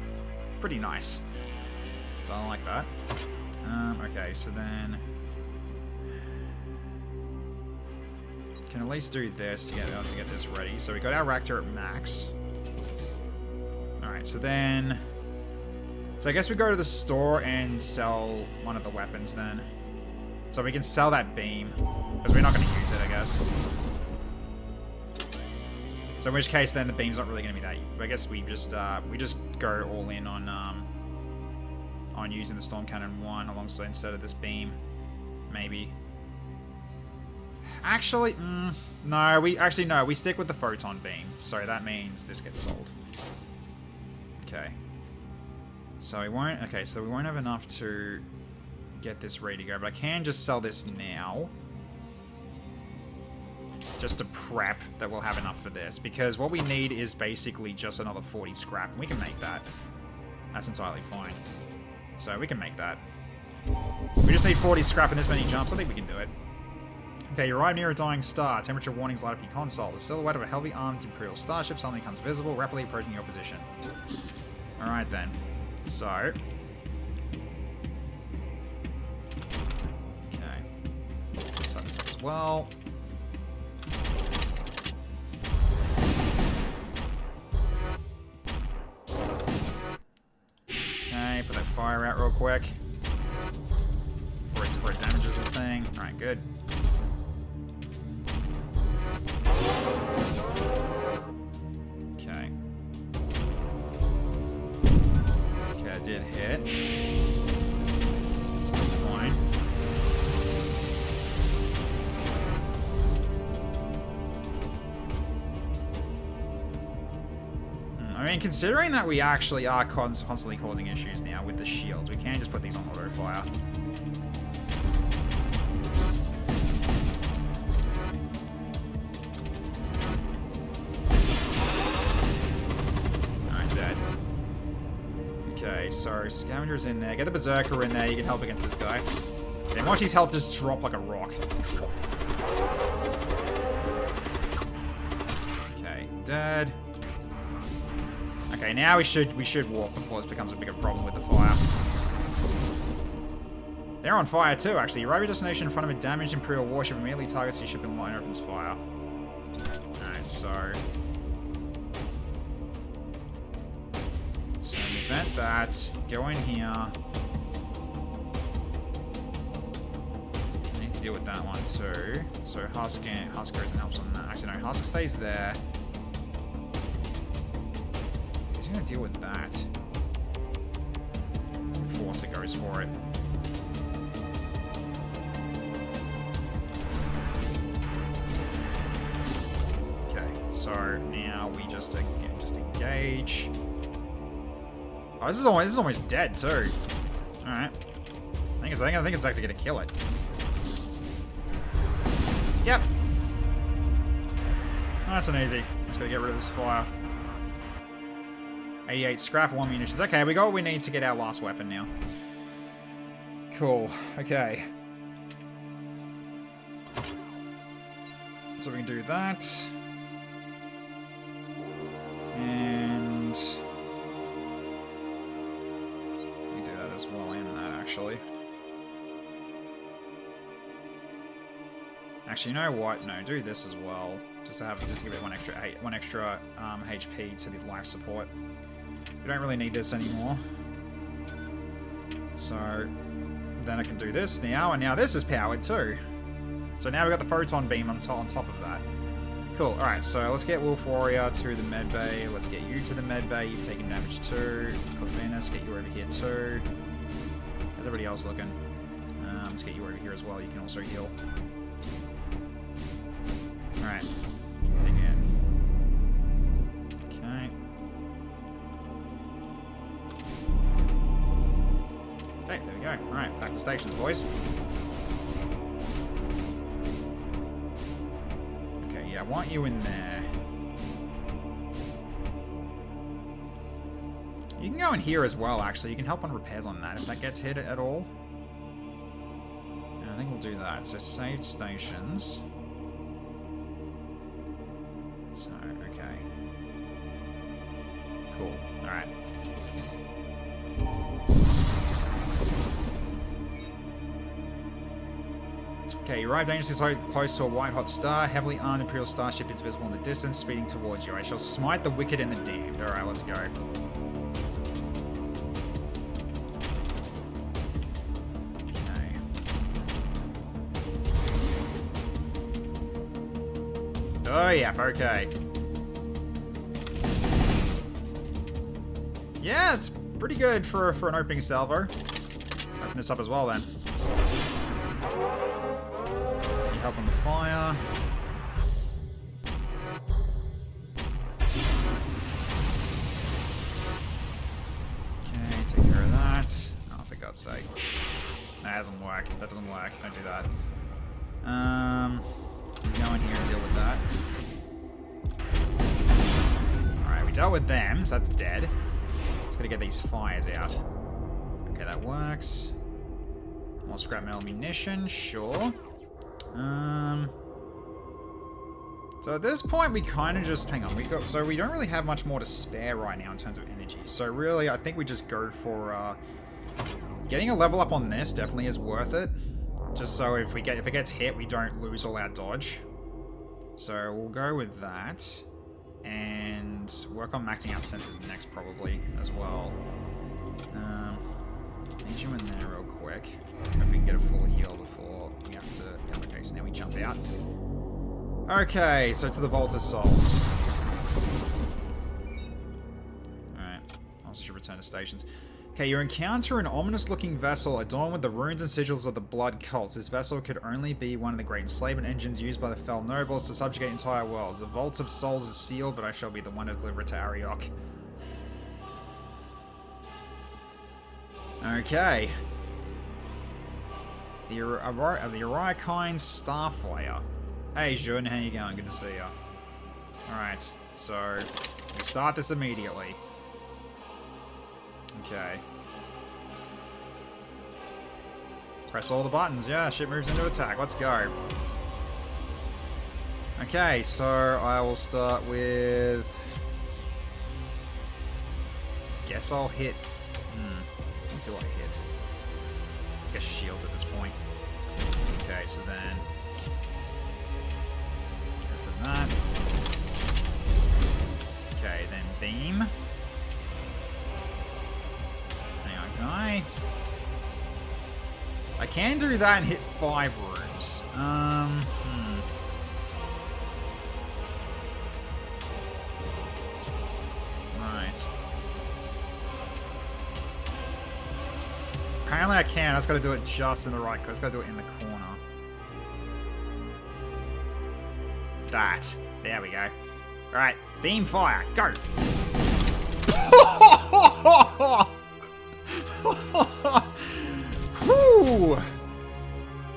pretty nice. So I like that. Okay, so then... Can at least do this to get this ready. So we got our reactor at max. Alright, so then... So I guess we go to the store and sell one of the weapons then. So we can sell that beam. Because we're not going to use it, I guess. So in which case then the beam's not really going to be that... I guess we just go all in on using the Storm Cannon 1 alongside instead of this beam. Maybe. Actually, no, we stick with the photon beam. So that means this gets sold. Okay. So we won't have enough to get this ready to go, but I can just sell this now. Just to prep that we'll have enough for this, because what we need is basically just another 40 scrap, and we can make that. That's entirely fine. So we can make that. We just need 40 scrap and this many jumps. I think we can do it. Okay, you arrive near a dying star. Temperature warnings light up your console. The silhouette of a heavily armed Imperial starship suddenly becomes visible, rapidly approaching your position. Alright then. So... Okay. Set this up as well. Okay, put that fire out real quick. Before it damages the thing. Alright, good. Okay. Okay, I did hit. It's still fine. I mean, considering that we actually are constantly causing issues now with the shields, we can just put these on auto fire. Alright, dead. Okay, so Scavenger's in there. Get the Berserker in there, you can help against this guy. Then watch his health just drop like a rock. Okay, dead. Okay, now we should walk before this becomes a bigger problem with the fire. They're on fire too, actually. You arrive at your destination in front of a damaged Imperial warship, immediately targets your ship and line opens fire. Alright, so in the event that, go in here. I need to deal with that one too. So Husk goes and helps on that. Actually, no, Husk stays there. Gonna deal with that. Force it goes for it. Okay, so now we just engage. Oh, this is almost dead too. All right. I think it's actually gonna kill it. Yep. Nice and easy. Just gotta get rid of this fire. 88 scrap, 1 munitions. Okay, we got what we need to get our last weapon now. Cool. Okay. So we can do that. And... we do that as well in that, actually. Actually, you know what? No, do this as well. Just to give it one extra HP to the life support. We don't really need this anymore. So then I can do this now, and now this is powered too. So now we've got the photon beam on top of that. Cool. Alright, so let's get Wolf Warrior to the med bay. Let's get you to the med bay. You've taken damage too. Venus, get you over here too. How's everybody else looking? Let's get you over here as well. You can also heal. Alright. Again. Okay. Okay, there we go. Alright, back to stations, boys. Okay, yeah, I want you in there. You can go in here as well, actually. You can help on repairs on that if that gets hit at all. And I think we'll do that. So, saved stations. So, okay. Cool. Alright. Okay, you arrive dangerously close to a white-hot star. Heavily armed Imperial starship is visible in the distance, speeding towards you. I shall smite the wicked and the damned. Alright, let's go. Oh, yeah, okay. Yeah, it's pretty good for an opening salvo. Open this up as well, then. Need help on the fire. Okay, take care of that. Oh, for God's sake. That doesn't work. That doesn't work. Don't do that. Go in here and deal with that. Alright, we dealt with them, so that's dead. Just gotta get these fires out. Okay, that works. More scrap metal munition, sure. So at this point, we kind of just... Hang on, so we don't really have much more to spare right now in terms of energy. So really, I think we just go for... getting a level up on this definitely is worth it. Just so if it gets hit, we don't lose all our dodge. So we'll go with that. And work on maxing out sensors next, probably, as well. Need you in there real quick. If we can get a full heal before we have to... Okay, so now we jump out. Okay, so to the Vault of Souls. Alright, also should return to stations. Okay, you encounter an ominous-looking vessel adorned with the runes and sigils of the blood cults. This vessel could only be one of the great enslavement engines used by the fell nobles to subjugate entire worlds. The Vault of Souls is sealed, but I shall be the one to deliver it to Ariok. Okay. The Uriakine Starfire. Hey, Jun, how you going? Good to see you. Alright, so we start this immediately. Okay. Press all the buttons. Yeah, shit moves into attack. Let's go. Okay, so I will start with... Guess I'll hit... What do I hit? I guess shields at this point. Okay, so then... Go for that. Okay, then beam. I can do that and hit 5 rooms. Right. Apparently I can. I just got to do it just in the right. I just got to do it in the corner. That. There we go. All right. Beam fire. Go. Whew.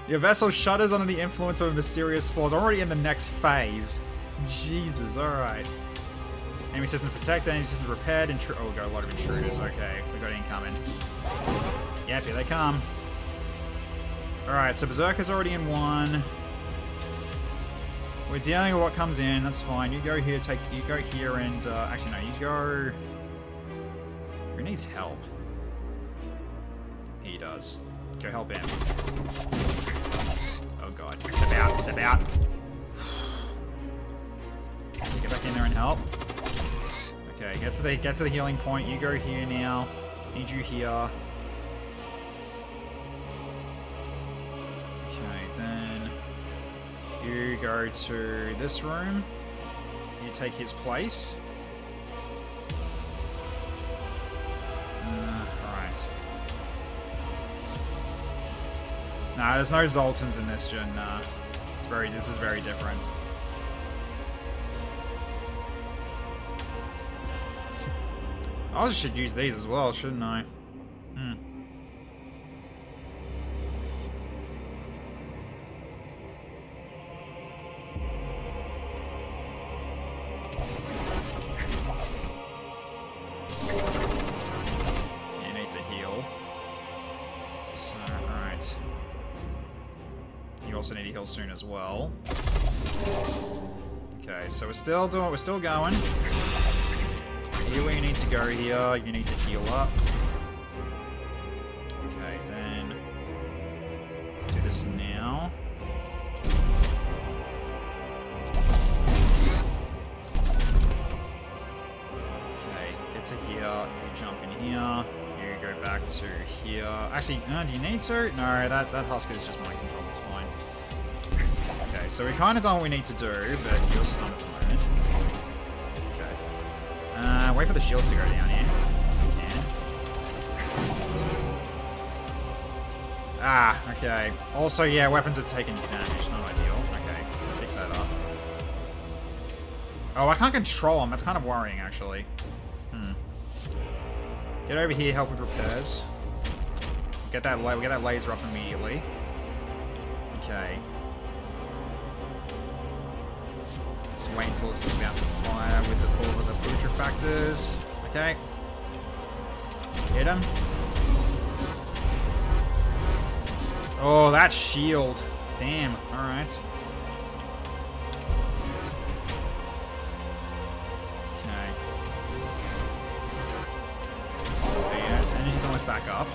Your vessel shudders under the influence of a mysterious force. Already in the next phase. Jesus, alright. Enemy systems protected, enemy systems repaired. Oh, we got a lot of intruders. Okay, we got incoming. Yep, here they come. Alright, so Berserker's already in one. We're dealing with what comes in, that's fine. You go here, you go here and, actually no, you go... Who needs help? He does. Go help him. Oh god. Step out. Step out. Get back in there and help. Okay, get to the healing point. You go here now. Need you here. Okay, then you go to this room. You take his place. Alright. Nah, there's no Zoltans in this gen. This is very different. I should use these as well, shouldn't I? You need to heal. So, alright. You also need to heal soon as well. Okay, so we're still going. Here where you need to go here, you need to heal up. Okay, then let's do this now. here. You jump in here. You go back to here. Actually, do you need to? No, that husk is just mind control. It's fine. Okay, so we kind of done what we need to do, but you're stunned at the moment. Okay. Wait for the shields to go down here. If you can. Ah, okay. Also, yeah, weapons have taken damage. Not ideal. Okay, fix that up. Oh, I can't control them. That's kind of worrying, actually. Get over here, help with repairs. We get that laser up immediately. Okay. Just wait until this is about to fire with all of the putrefactors. Okay. Hit him. Oh, that shield. Damn. Alright. Okay. So yeah, its energy's almost back up.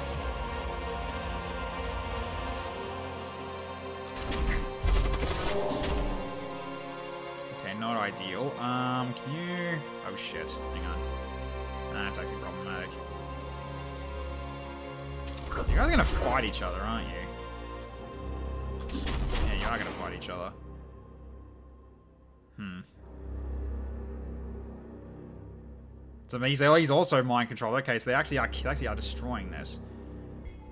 Okay, not ideal. Can you... Oh shit. Hang on. That's actually problematic. You guys are gonna fight each other, aren't you? Yeah, you are gonna fight each other. So he's also mind controlled. Okay, so they actually are destroying this.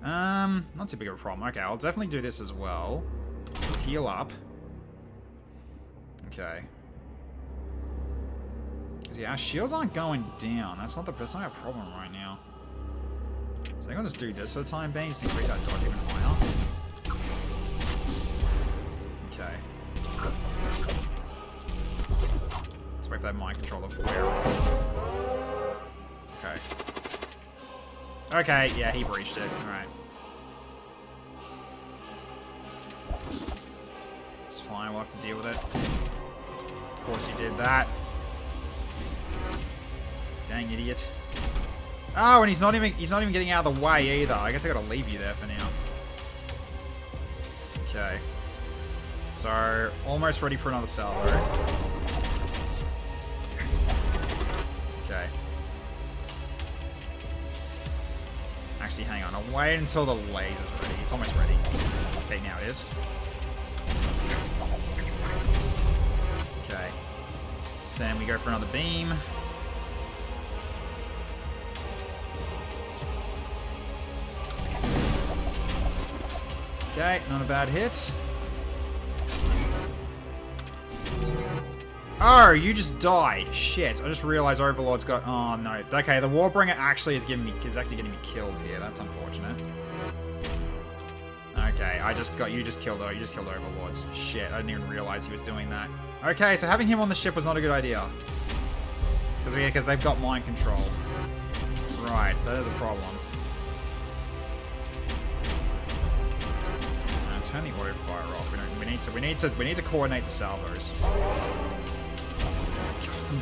Not too big of a problem. Okay, I'll definitely do this as well. Heal up. Okay. Yeah, our shields aren't going down. That's not our problem right now. So I'm gonna just do this for the time being, just increase our dodge even higher. Okay. Let's wait for that mind controller to fire off. Okay. Okay, yeah, he breached it. Alright. It's fine, we'll have to deal with it. Of course you did that. Dang idiot. Oh, and he's not even getting out of the way either. I guess I gotta leave you there for now. Okay. So, almost ready for another salvo. Okay. Actually, hang on. I'll wait until the laser's ready. It's almost ready. Okay, now it is. Okay. So then we go for another beam. Okay, not a bad hit. Oh, you just died. Shit, I just realized Overlord's got... Oh, no. Okay, the Warbringer actually is actually getting me killed here. That's unfortunate. Okay, you just killed Overlords. Shit, I didn't even realize he was doing that. Okay, so having him on the ship was not a good idea. Because they've got mind control. Right, that is a problem. Turn the auto fire off. We need to coordinate the salvos.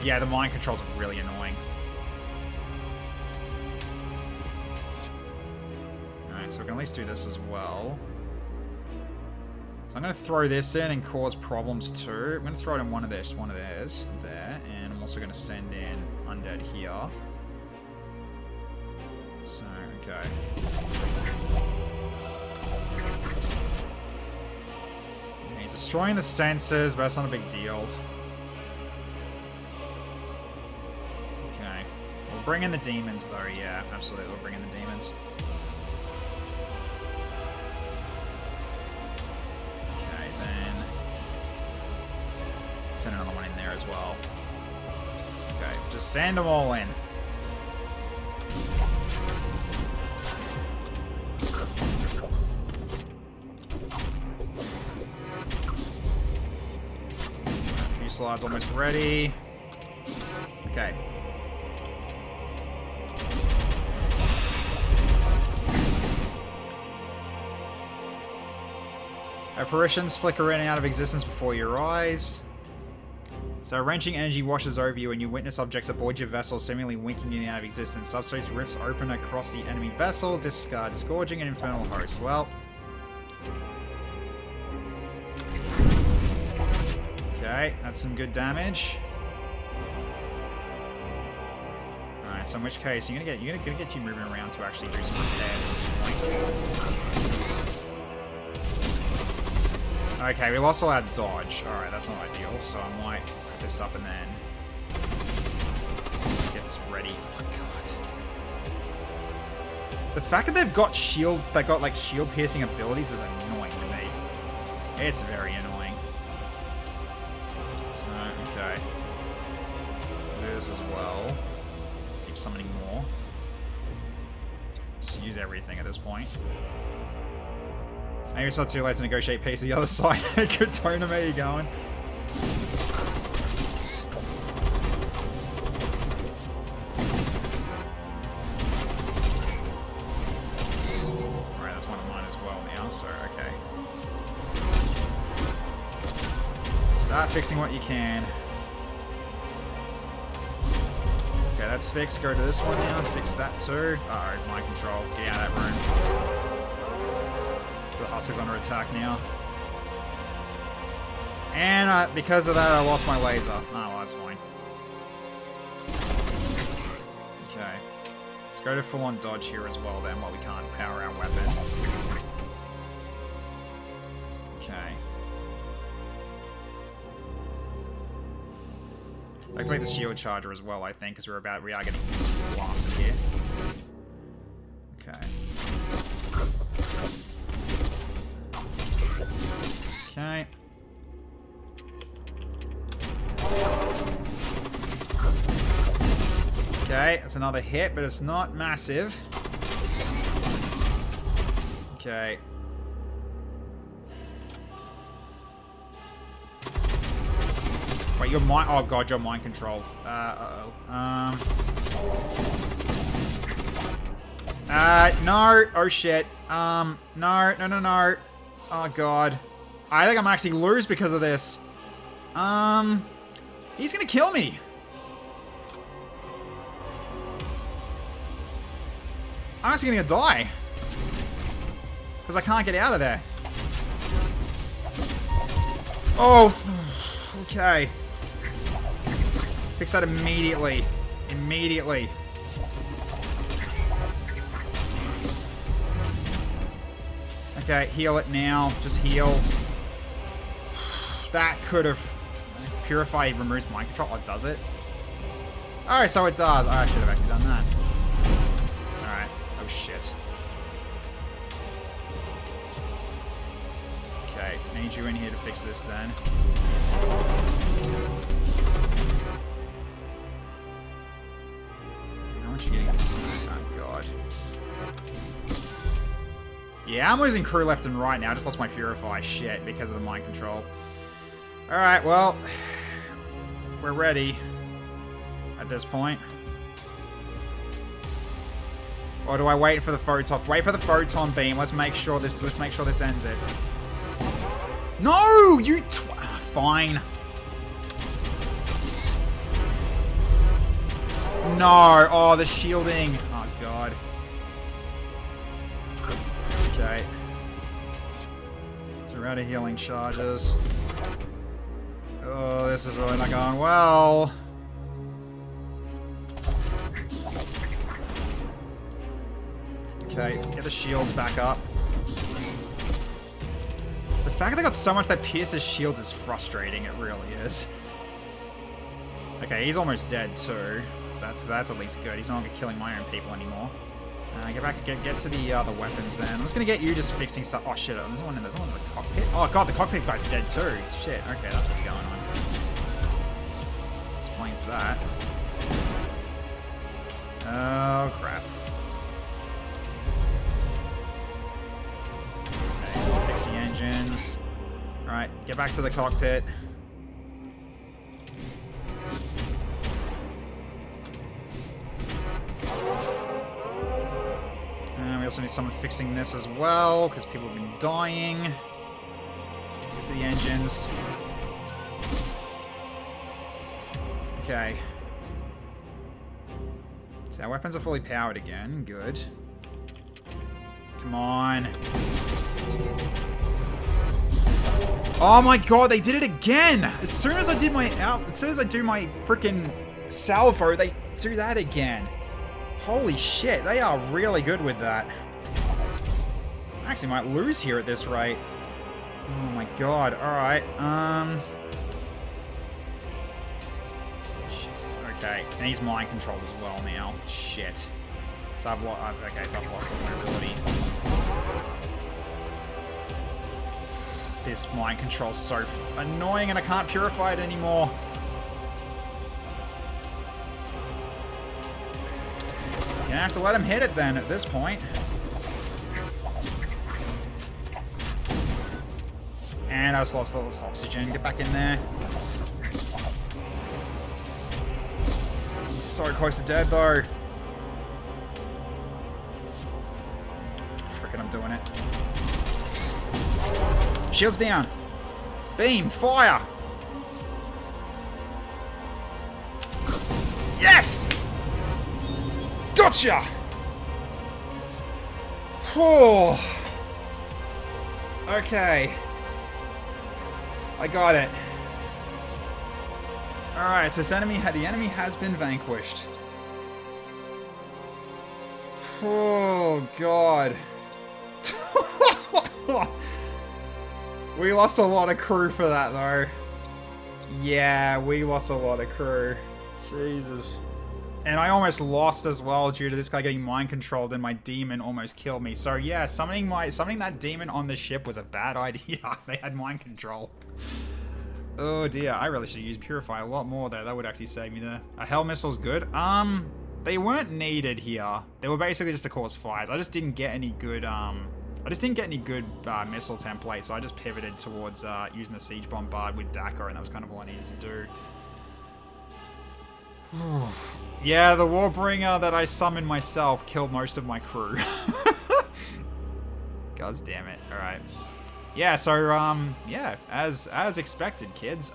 Yeah, the mind controls are really annoying. Alright, so we can at least do this as well. So I'm going to throw this in and cause problems too. I'm going to throw it in one of theirs, there, and I'm also going to send in Undead here. So, okay. He's destroying the sensors, but that's not a big deal. Okay. We'll bring in the demons, though. Yeah, absolutely. We'll bring in the demons. Okay, then... send another one in there as well. Okay, just send them all in. Slide's almost ready. Okay. Apparitions flicker in and out of existence before your eyes. So wrenching energy washes over you and you witness objects aboard your vessel seemingly winking in and out of existence. Subspace rifts open across the enemy vessel, disgorging an infernal host. Well... Okay, that's some good damage. Alright, Alright, so in which case, you're gonna get you moving around to actually do some repairs at this point. Okay, we lost all our dodge. Alright, that's not ideal, so I might put this up and then just get this ready. Oh my god. The fact that they've got like shield piercing abilities is annoying to me. It's very annoying. So, okay. Do this as well. Keep summoning more. Just use everything at this point. Maybe it's not too late to negotiate peace to the other side. Good tone to me, you going. Alright, that's one of mine as well now, so okay. Start fixing what you can. Okay, that's fixed. Go to this one now. Fix that too. Uh-oh, mind control. Get out of that room. So the Husker's under attack now. And because of that, I lost my laser. Oh, well, that's fine. Okay. Let's go to full-on dodge here as well then, while we can't power our weapon. Okay. Activate the shield charger as well, I think, because we are getting blasted here. Okay. Okay. Okay, that's another hit, but it's not massive. Okay. Wait, you're mind... Oh, God, you're mind controlled. Uh-oh. No. Oh, shit. No. Oh, God. I think I'm actually lose because of this. He's gonna kill me. I'm actually gonna die. Because I can't get out of there. Oh, okay. Fix that immediately. Immediately. Okay, heal it now. Just heal. That could have... Purify removes mind control. Oh, does it? Alright, so it does. Oh, I should have actually done that. Alright. Oh, shit. Okay, need you in here to fix this then. How much are you getting into? Oh, God. Yeah, I'm losing crew left and right now. I just lost my Purify shit because of the mind control. Alright, well, we're ready at this point. Or do I wait for the photon? Wait for the photon beam. Let's make sure this ends it. No! You fine. No! Oh, the shielding. Oh, God. Okay. So we're out of healing charges. Oh, this is really not going well. Okay, get the shields back up. The fact that they got so much that pierces shields is frustrating. It really is. Okay, he's almost dead too. So that's at least good. He's no longer killing my own people anymore. Get to the other weapons then. I'm just gonna get you just fixing stuff. Oh shit! There's one in the cockpit. Oh god, the cockpit guy's dead too. Shit. Okay, that's what's going on. Explains that. Oh crap. Okay, fix the engines. All right, get back to the cockpit. We also need someone fixing this as well, because people have been dying. Get to the engines. Okay. So our weapons are fully powered again. Good. Come on. Oh my god, they did it again! As soon as I do my freaking salvo, they do that again. Holy shit, they are really good with that. I actually might lose here at this rate. Oh my god, alright, Jesus, okay. And he's mind controlled as well now. Shit. So I've lost all my ability. This mind control's so annoying and I can't purify it anymore. Gonna have to let him hit it then at this point. And I just lost all this oxygen. Get back in there. He's so close to dead though. Frickin', I'm doing it. Shields down. Beam, fire. Yes! Gotcha! Whew. Okay. I got it. Alright, so the enemy has been vanquished. Oh, God. We lost a lot of crew for that, though. Yeah, we lost a lot of crew. Jesus. And I almost lost as well due to this guy getting mind controlled and my demon almost killed me. So yeah, summoning that demon on the ship was a bad idea. They had mind control. Oh dear, I really should use Purify a lot more there. That would actually save me there. A Hell Missile's good. They weren't needed here. They were basically just to cause fires. I just didn't get any good, missile templates, so I just pivoted towards using the Siege Bombard with Dakar, and that was kind of all I needed to do. Yeah, the Warbringer that I summoned myself killed most of my crew. God damn it. Alright. Yeah, so, yeah, as expected, kids,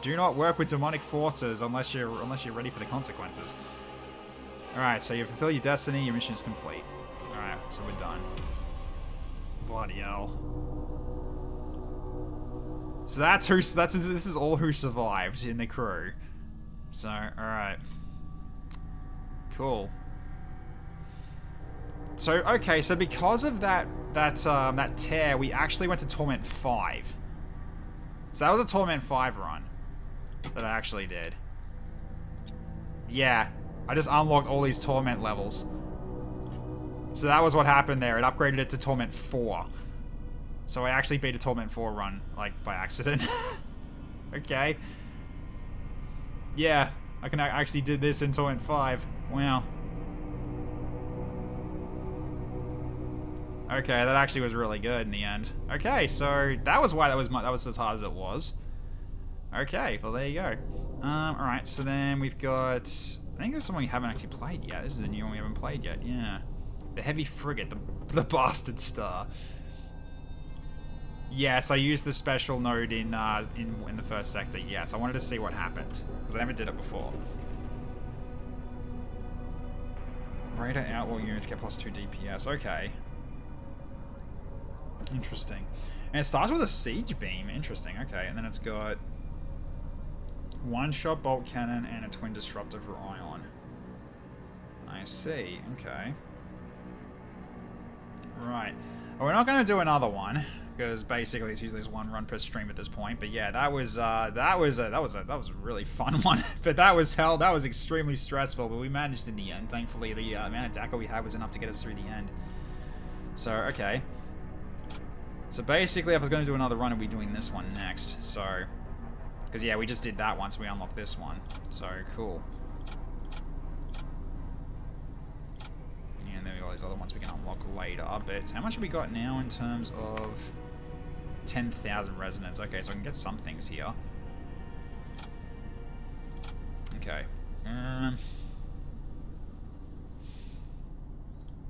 do not work with demonic forces unless you're ready for the consequences. Alright, so you fulfill your destiny, your mission is complete. Alright, so we're done. Bloody hell. So this is all who survived in the crew. So, alright. Cool. So, okay, so because of that tear, we actually went to Torment 5. So that was a Torment 5 run that I actually did. Yeah, I just unlocked all these Torment levels. So that was what happened there. It upgraded it to Torment 4. So I actually beat a Torment 4 run, like, by accident. Okay. Yeah, I actually did this in Torment 5. Wow. Okay, that actually was really good in the end. Okay, so that was why that was as hard as it was. Okay, well there you go. Alright, so then we've got... I think there's someone we haven't actually played yet. This is a new one we haven't played yet, yeah. The Heavy Frigate, the Bastard Star. Yes, I used the special node in the first sector. Yes, I wanted to see what happened because I never did it before. Raider outlaw units get +2 DPS. Okay. Interesting. And it starts with a siege beam. Interesting. Okay, and then it's got one-shot bolt cannon and a twin disruptor for ion. I see. Okay. Right. Well, we're not going to do another one because basically it's usually just one run per stream at this point. But yeah, that was a really fun one. But that was hell. That was extremely stressful. But we managed in the end. Thankfully, the amount of DACA we had was enough to get us through the end. So okay. So basically, if I was going to do another run, I'd be doing this one next. So, because yeah, we just did that one, so we unlocked this one. So cool. And then we got these other ones we can unlock later. But how much have we got now in terms of 10,000 resonance? Okay, so I can get some things here. Okay.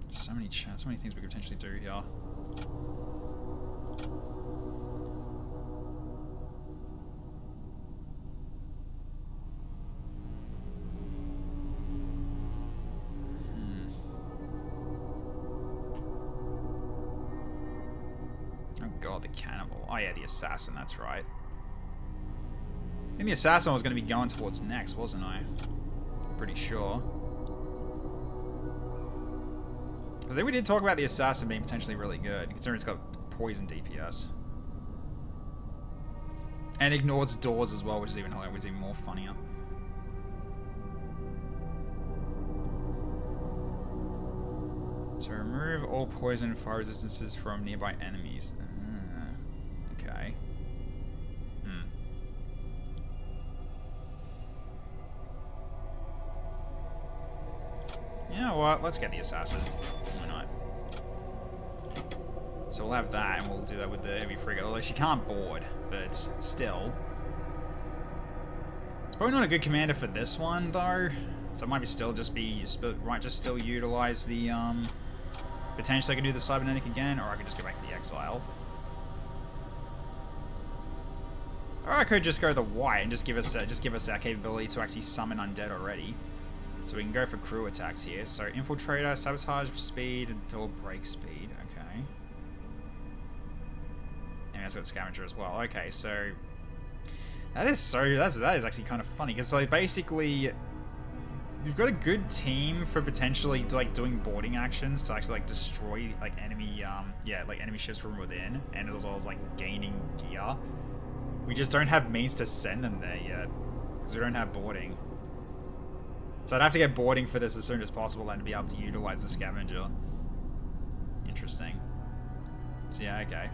So many things we could potentially do here. God, the cannibal. Oh yeah, the assassin, that's right. I think the assassin was going to be going towards next, wasn't I? Pretty sure. I think we did talk about the assassin being potentially really good, considering it's got poison DPS. And ignores doors as well, which is even hilarious, which is even more funnier. So remove all poison and fire resistances from nearby enemies. Okay. You know what? Let's get the assassin. Why not? So we'll have that, and we'll do that with the heavy frigate. Although she can't board, but still. It's probably not a good commander for this one, though. So it might be still just be, might just still utilize the, potentially I can do the cybernetic again, or I could just go back to the exile. Or I could just go the white and just give us our capability to actually summon undead already. So we can go for crew attacks here. So infiltrator, sabotage speed, and door break speed. Okay. And it's got scavenger as well. Okay, so that is actually kind of funny because like basically you've got a good team for potentially like doing boarding actions to actually like destroy like enemy enemy ships from within, and as well as like gaining gear. We just don't have means to send them there yet because we don't have boarding. So I'd have to get boarding for this as soon as possible and to be able to utilize the scavenger. Interesting. So yeah, okay.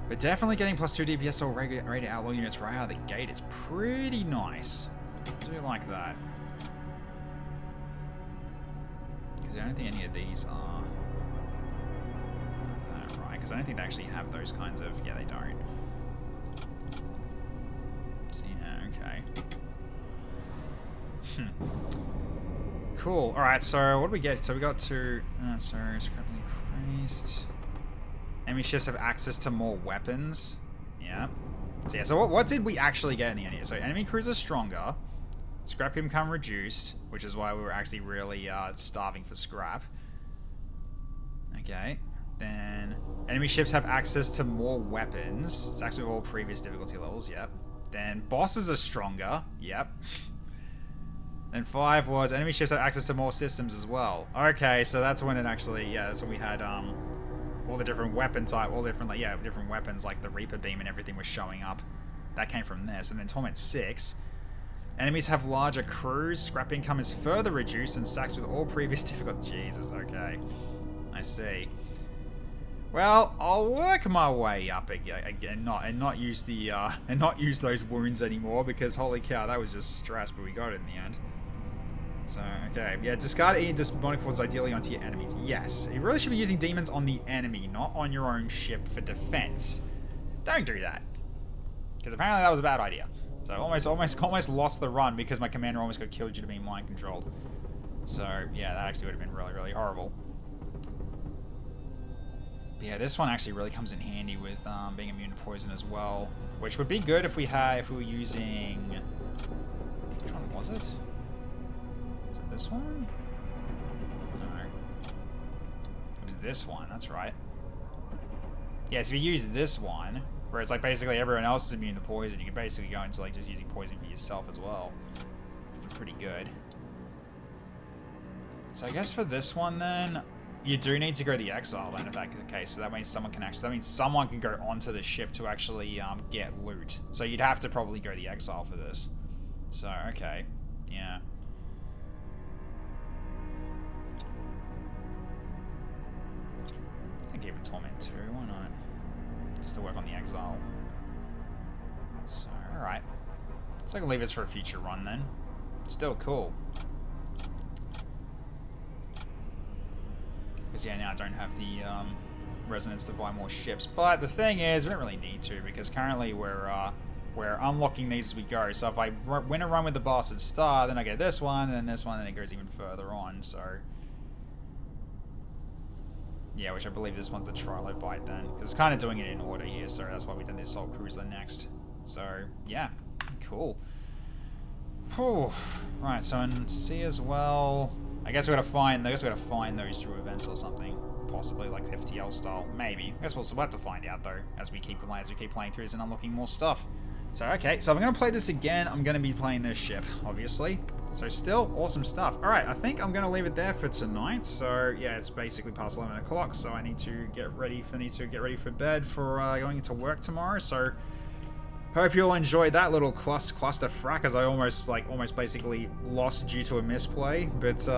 But definitely getting +2 DPS to all rated outlaw units right out of the gate is pretty nice. I do like that. Because I don't think any of these are... right, because I don't think they actually have those kinds of... Yeah, they don't. So yeah, okay. Cool. Alright, so what do we get? So we got to... sorry, scraps increased. Enemy ships have access to more weapons. Yeah. So yeah, so what did we actually get in the end here? So enemy crews are stronger. Scrap income reduced, which is why we were actually really starving for scrap. Okay. Then enemy ships have access to more weapons. It's actually all previous difficulty levels, yep. Then bosses are stronger, yep. Then 5 was enemy ships have access to more systems as well. Okay, so that's when it actually, yeah, that's when we had all the different weapon type, all the different, like, yeah, different weapons like the Reaper Beam and everything was showing up. That came from this. And then Torment 6. Enemies have larger crews. Scrap income is further reduced and stacks with all previous difficulty. Jesus, okay. I see. Well, I'll work my way up again, and not use the and not use those wounds anymore because holy cow, that was just stress, but we got it in the end. So okay, yeah, discard any demonic forces ideally onto your enemies. Yes, you really should be using demons on the enemy, not on your own ship for defense. Don't do that, because apparently that was a bad idea. So almost lost the run because my commander almost got killed due to being mind controlled. So yeah, that actually would have been really horrible. But yeah, this one actually really comes in handy with being immune to poison as well, which would be good if we were using. Which one was it? Was it this one? No, it was this one. That's right. Yeah, so if you use this one, where it's like basically everyone else is immune to poison, you can basically go into like just using poison for yourself as well. Pretty good. So I guess for this one then, you do need to go the exile then if that's the case. So that means someone can go onto the ship to actually get loot. So you'd have to probably go the exile for this. So okay, yeah. I gave it Torment 2, why not? Just to work on the exile. So alright. So I can leave this for a future run then. Still cool. Because yeah, now I don't have the resonance to buy more ships. But the thing is, we don't really need to because currently we're unlocking these as we go. So if I win a run with the Bastard Star, then I get this one, and then this one, and it goes even further on. So yeah, which I believe this one's the Trilobite then, because it's kind of doing it in order here. So that's why we did the Assault Cruiser next. So yeah, cool. Whew. Right, so in C as well. I guess we gotta find those through events or something, possibly like FTL style, maybe. I guess we'll have to find out though as we keep playing through this and unlocking more stuff. So okay, so if I'm gonna play this again, I'm gonna be playing this ship, obviously. So still awesome stuff. All right, I think I'm gonna leave it there for tonight. So yeah, it's basically past 11 o'clock. So I need to get ready for bed for going into work tomorrow. So hope you all enjoyed that little cluster frack, as I almost basically lost due to a misplay, but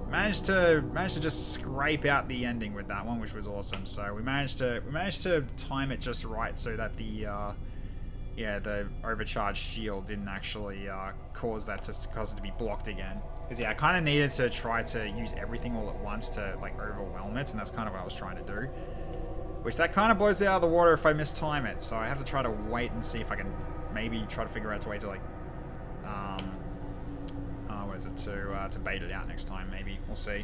managed to just scrape out the ending with that one, which was awesome. So we managed to time it just right so that the overcharged shield didn't actually cause it to be blocked again. Because yeah, I kind of needed to try to use everything all at once to like overwhelm it, and that's kind of what I was trying to do. Which that kind of blows it out of the water if I mistime it, so I have to try to wait and see if I can maybe try to figure out a way to like, to bait it out next time, maybe. We'll see.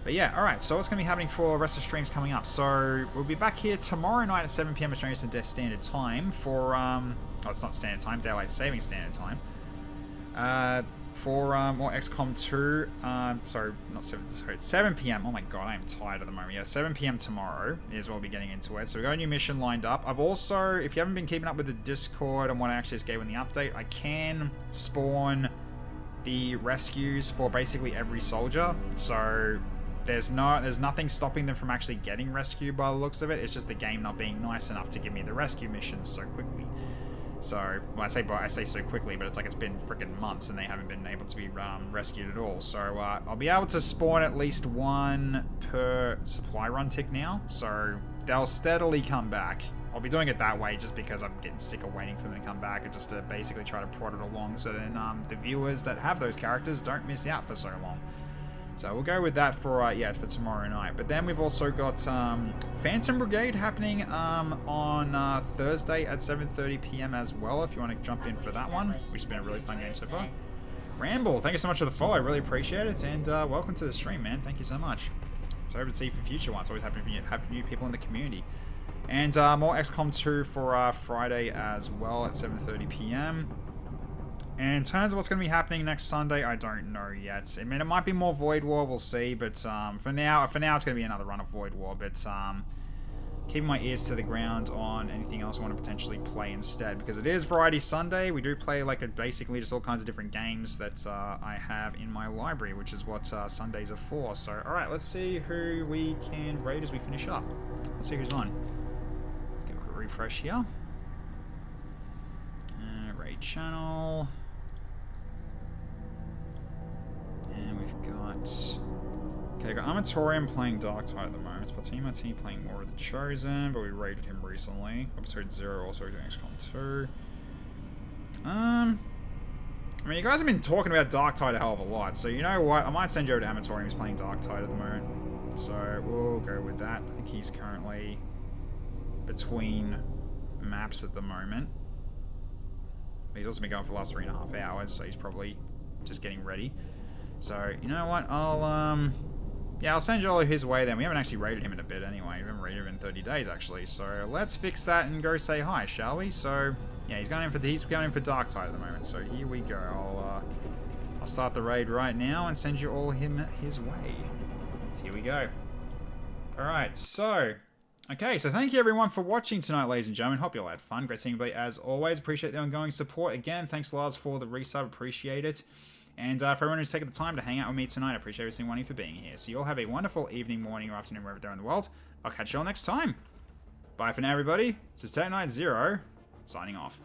But yeah, alright, so what's going to be happening for the rest of the streams coming up? So we'll be back here tomorrow night at 7 PM Australian Standard Time for, it's not Standard Time, Daylight Saving Standard Time. For more XCOM 2, sorry, not 7, sorry, it's 7 PM. Oh my god, I am tired at the moment. Yeah, 7 PM tomorrow is when we'll be getting into it. So we've got a new mission lined up. I've also, if you haven't been keeping up with the Discord and what I actually just gave in the update, I can spawn the rescues for basically every soldier. So there's nothing stopping them from actually getting rescued by the looks of it. It's just the game not being nice enough to give me the rescue missions so quickly. So, well, I say so quickly, but it's like it's been freaking months and they haven't been able to be rescued at all. So I'll be able to spawn at least one per supply run tick now. So they'll steadily come back. I'll be doing it that way just because I'm getting sick of waiting for them to come back, and just to basically try to prod it along so then the viewers that have those characters don't miss out for so long. So we'll go with that for for tomorrow night. But then we've also got Phantom Brigade happening on Thursday at 7:30 PM as well, if you want to jump in for that one, which has been a really fun game so far. Ramble, thank you so much for the follow, I really appreciate it, and welcome to the stream, man. Thank you so much. So hope to see you for future ones. Always happy to have new people in the community. And more XCOM 2 for Friday as well at 7:30 PM. And in terms of what's going to be happening next Sunday, I don't know yet. I mean, it might be more Void War, we'll see. But for now, it's going to be another run of Void War. But keeping my ears to the ground on anything else I want to potentially play instead, because it is Variety Sunday. We do play basically just all kinds of different games that I have in my library, which is what Sundays are for. So, all right, let's see who we can raid as we finish up. Let's see who's on. Let's give a quick refresh here. Raid channel. And we've got... Okay, I've got Armatorium playing Darktide at the moment. Splatoon T playing more of the Chosen, but we raided him recently. Episode 0 also doing XCOM 2. I mean, you guys have been talking about Darktide a hell of a lot, so you know what? I might send you over to Armatorium. He's playing Darktide at the moment. So we'll go with that. I think he's currently between maps at the moment. He's also been going for the last 3.5 hours, so he's probably just getting ready. So, you know what? I'll send you all his way then. We haven't actually raided him in a bit anyway. We haven't raided him in 30 days, actually. So, let's fix that and go say hi, shall we? So, yeah, he's going in for Darktide at the moment. So, here we go. I'll start the raid right now and send you all his way. So, here we go. Alright, so... Okay, so thank you everyone for watching tonight, ladies and gentlemen. Hope you all had fun. Great seeing everybody as always. Appreciate the ongoing support. Again, thanks Lars for the resub. Appreciate it. And for everyone who's taken the time to hang out with me tonight, I appreciate every single one of you for being here. So you all have a wonderful evening, morning, or afternoon, wherever they're in the world. I'll catch you all next time. Bye for now, everybody. This is Tech Knight Zero, signing off.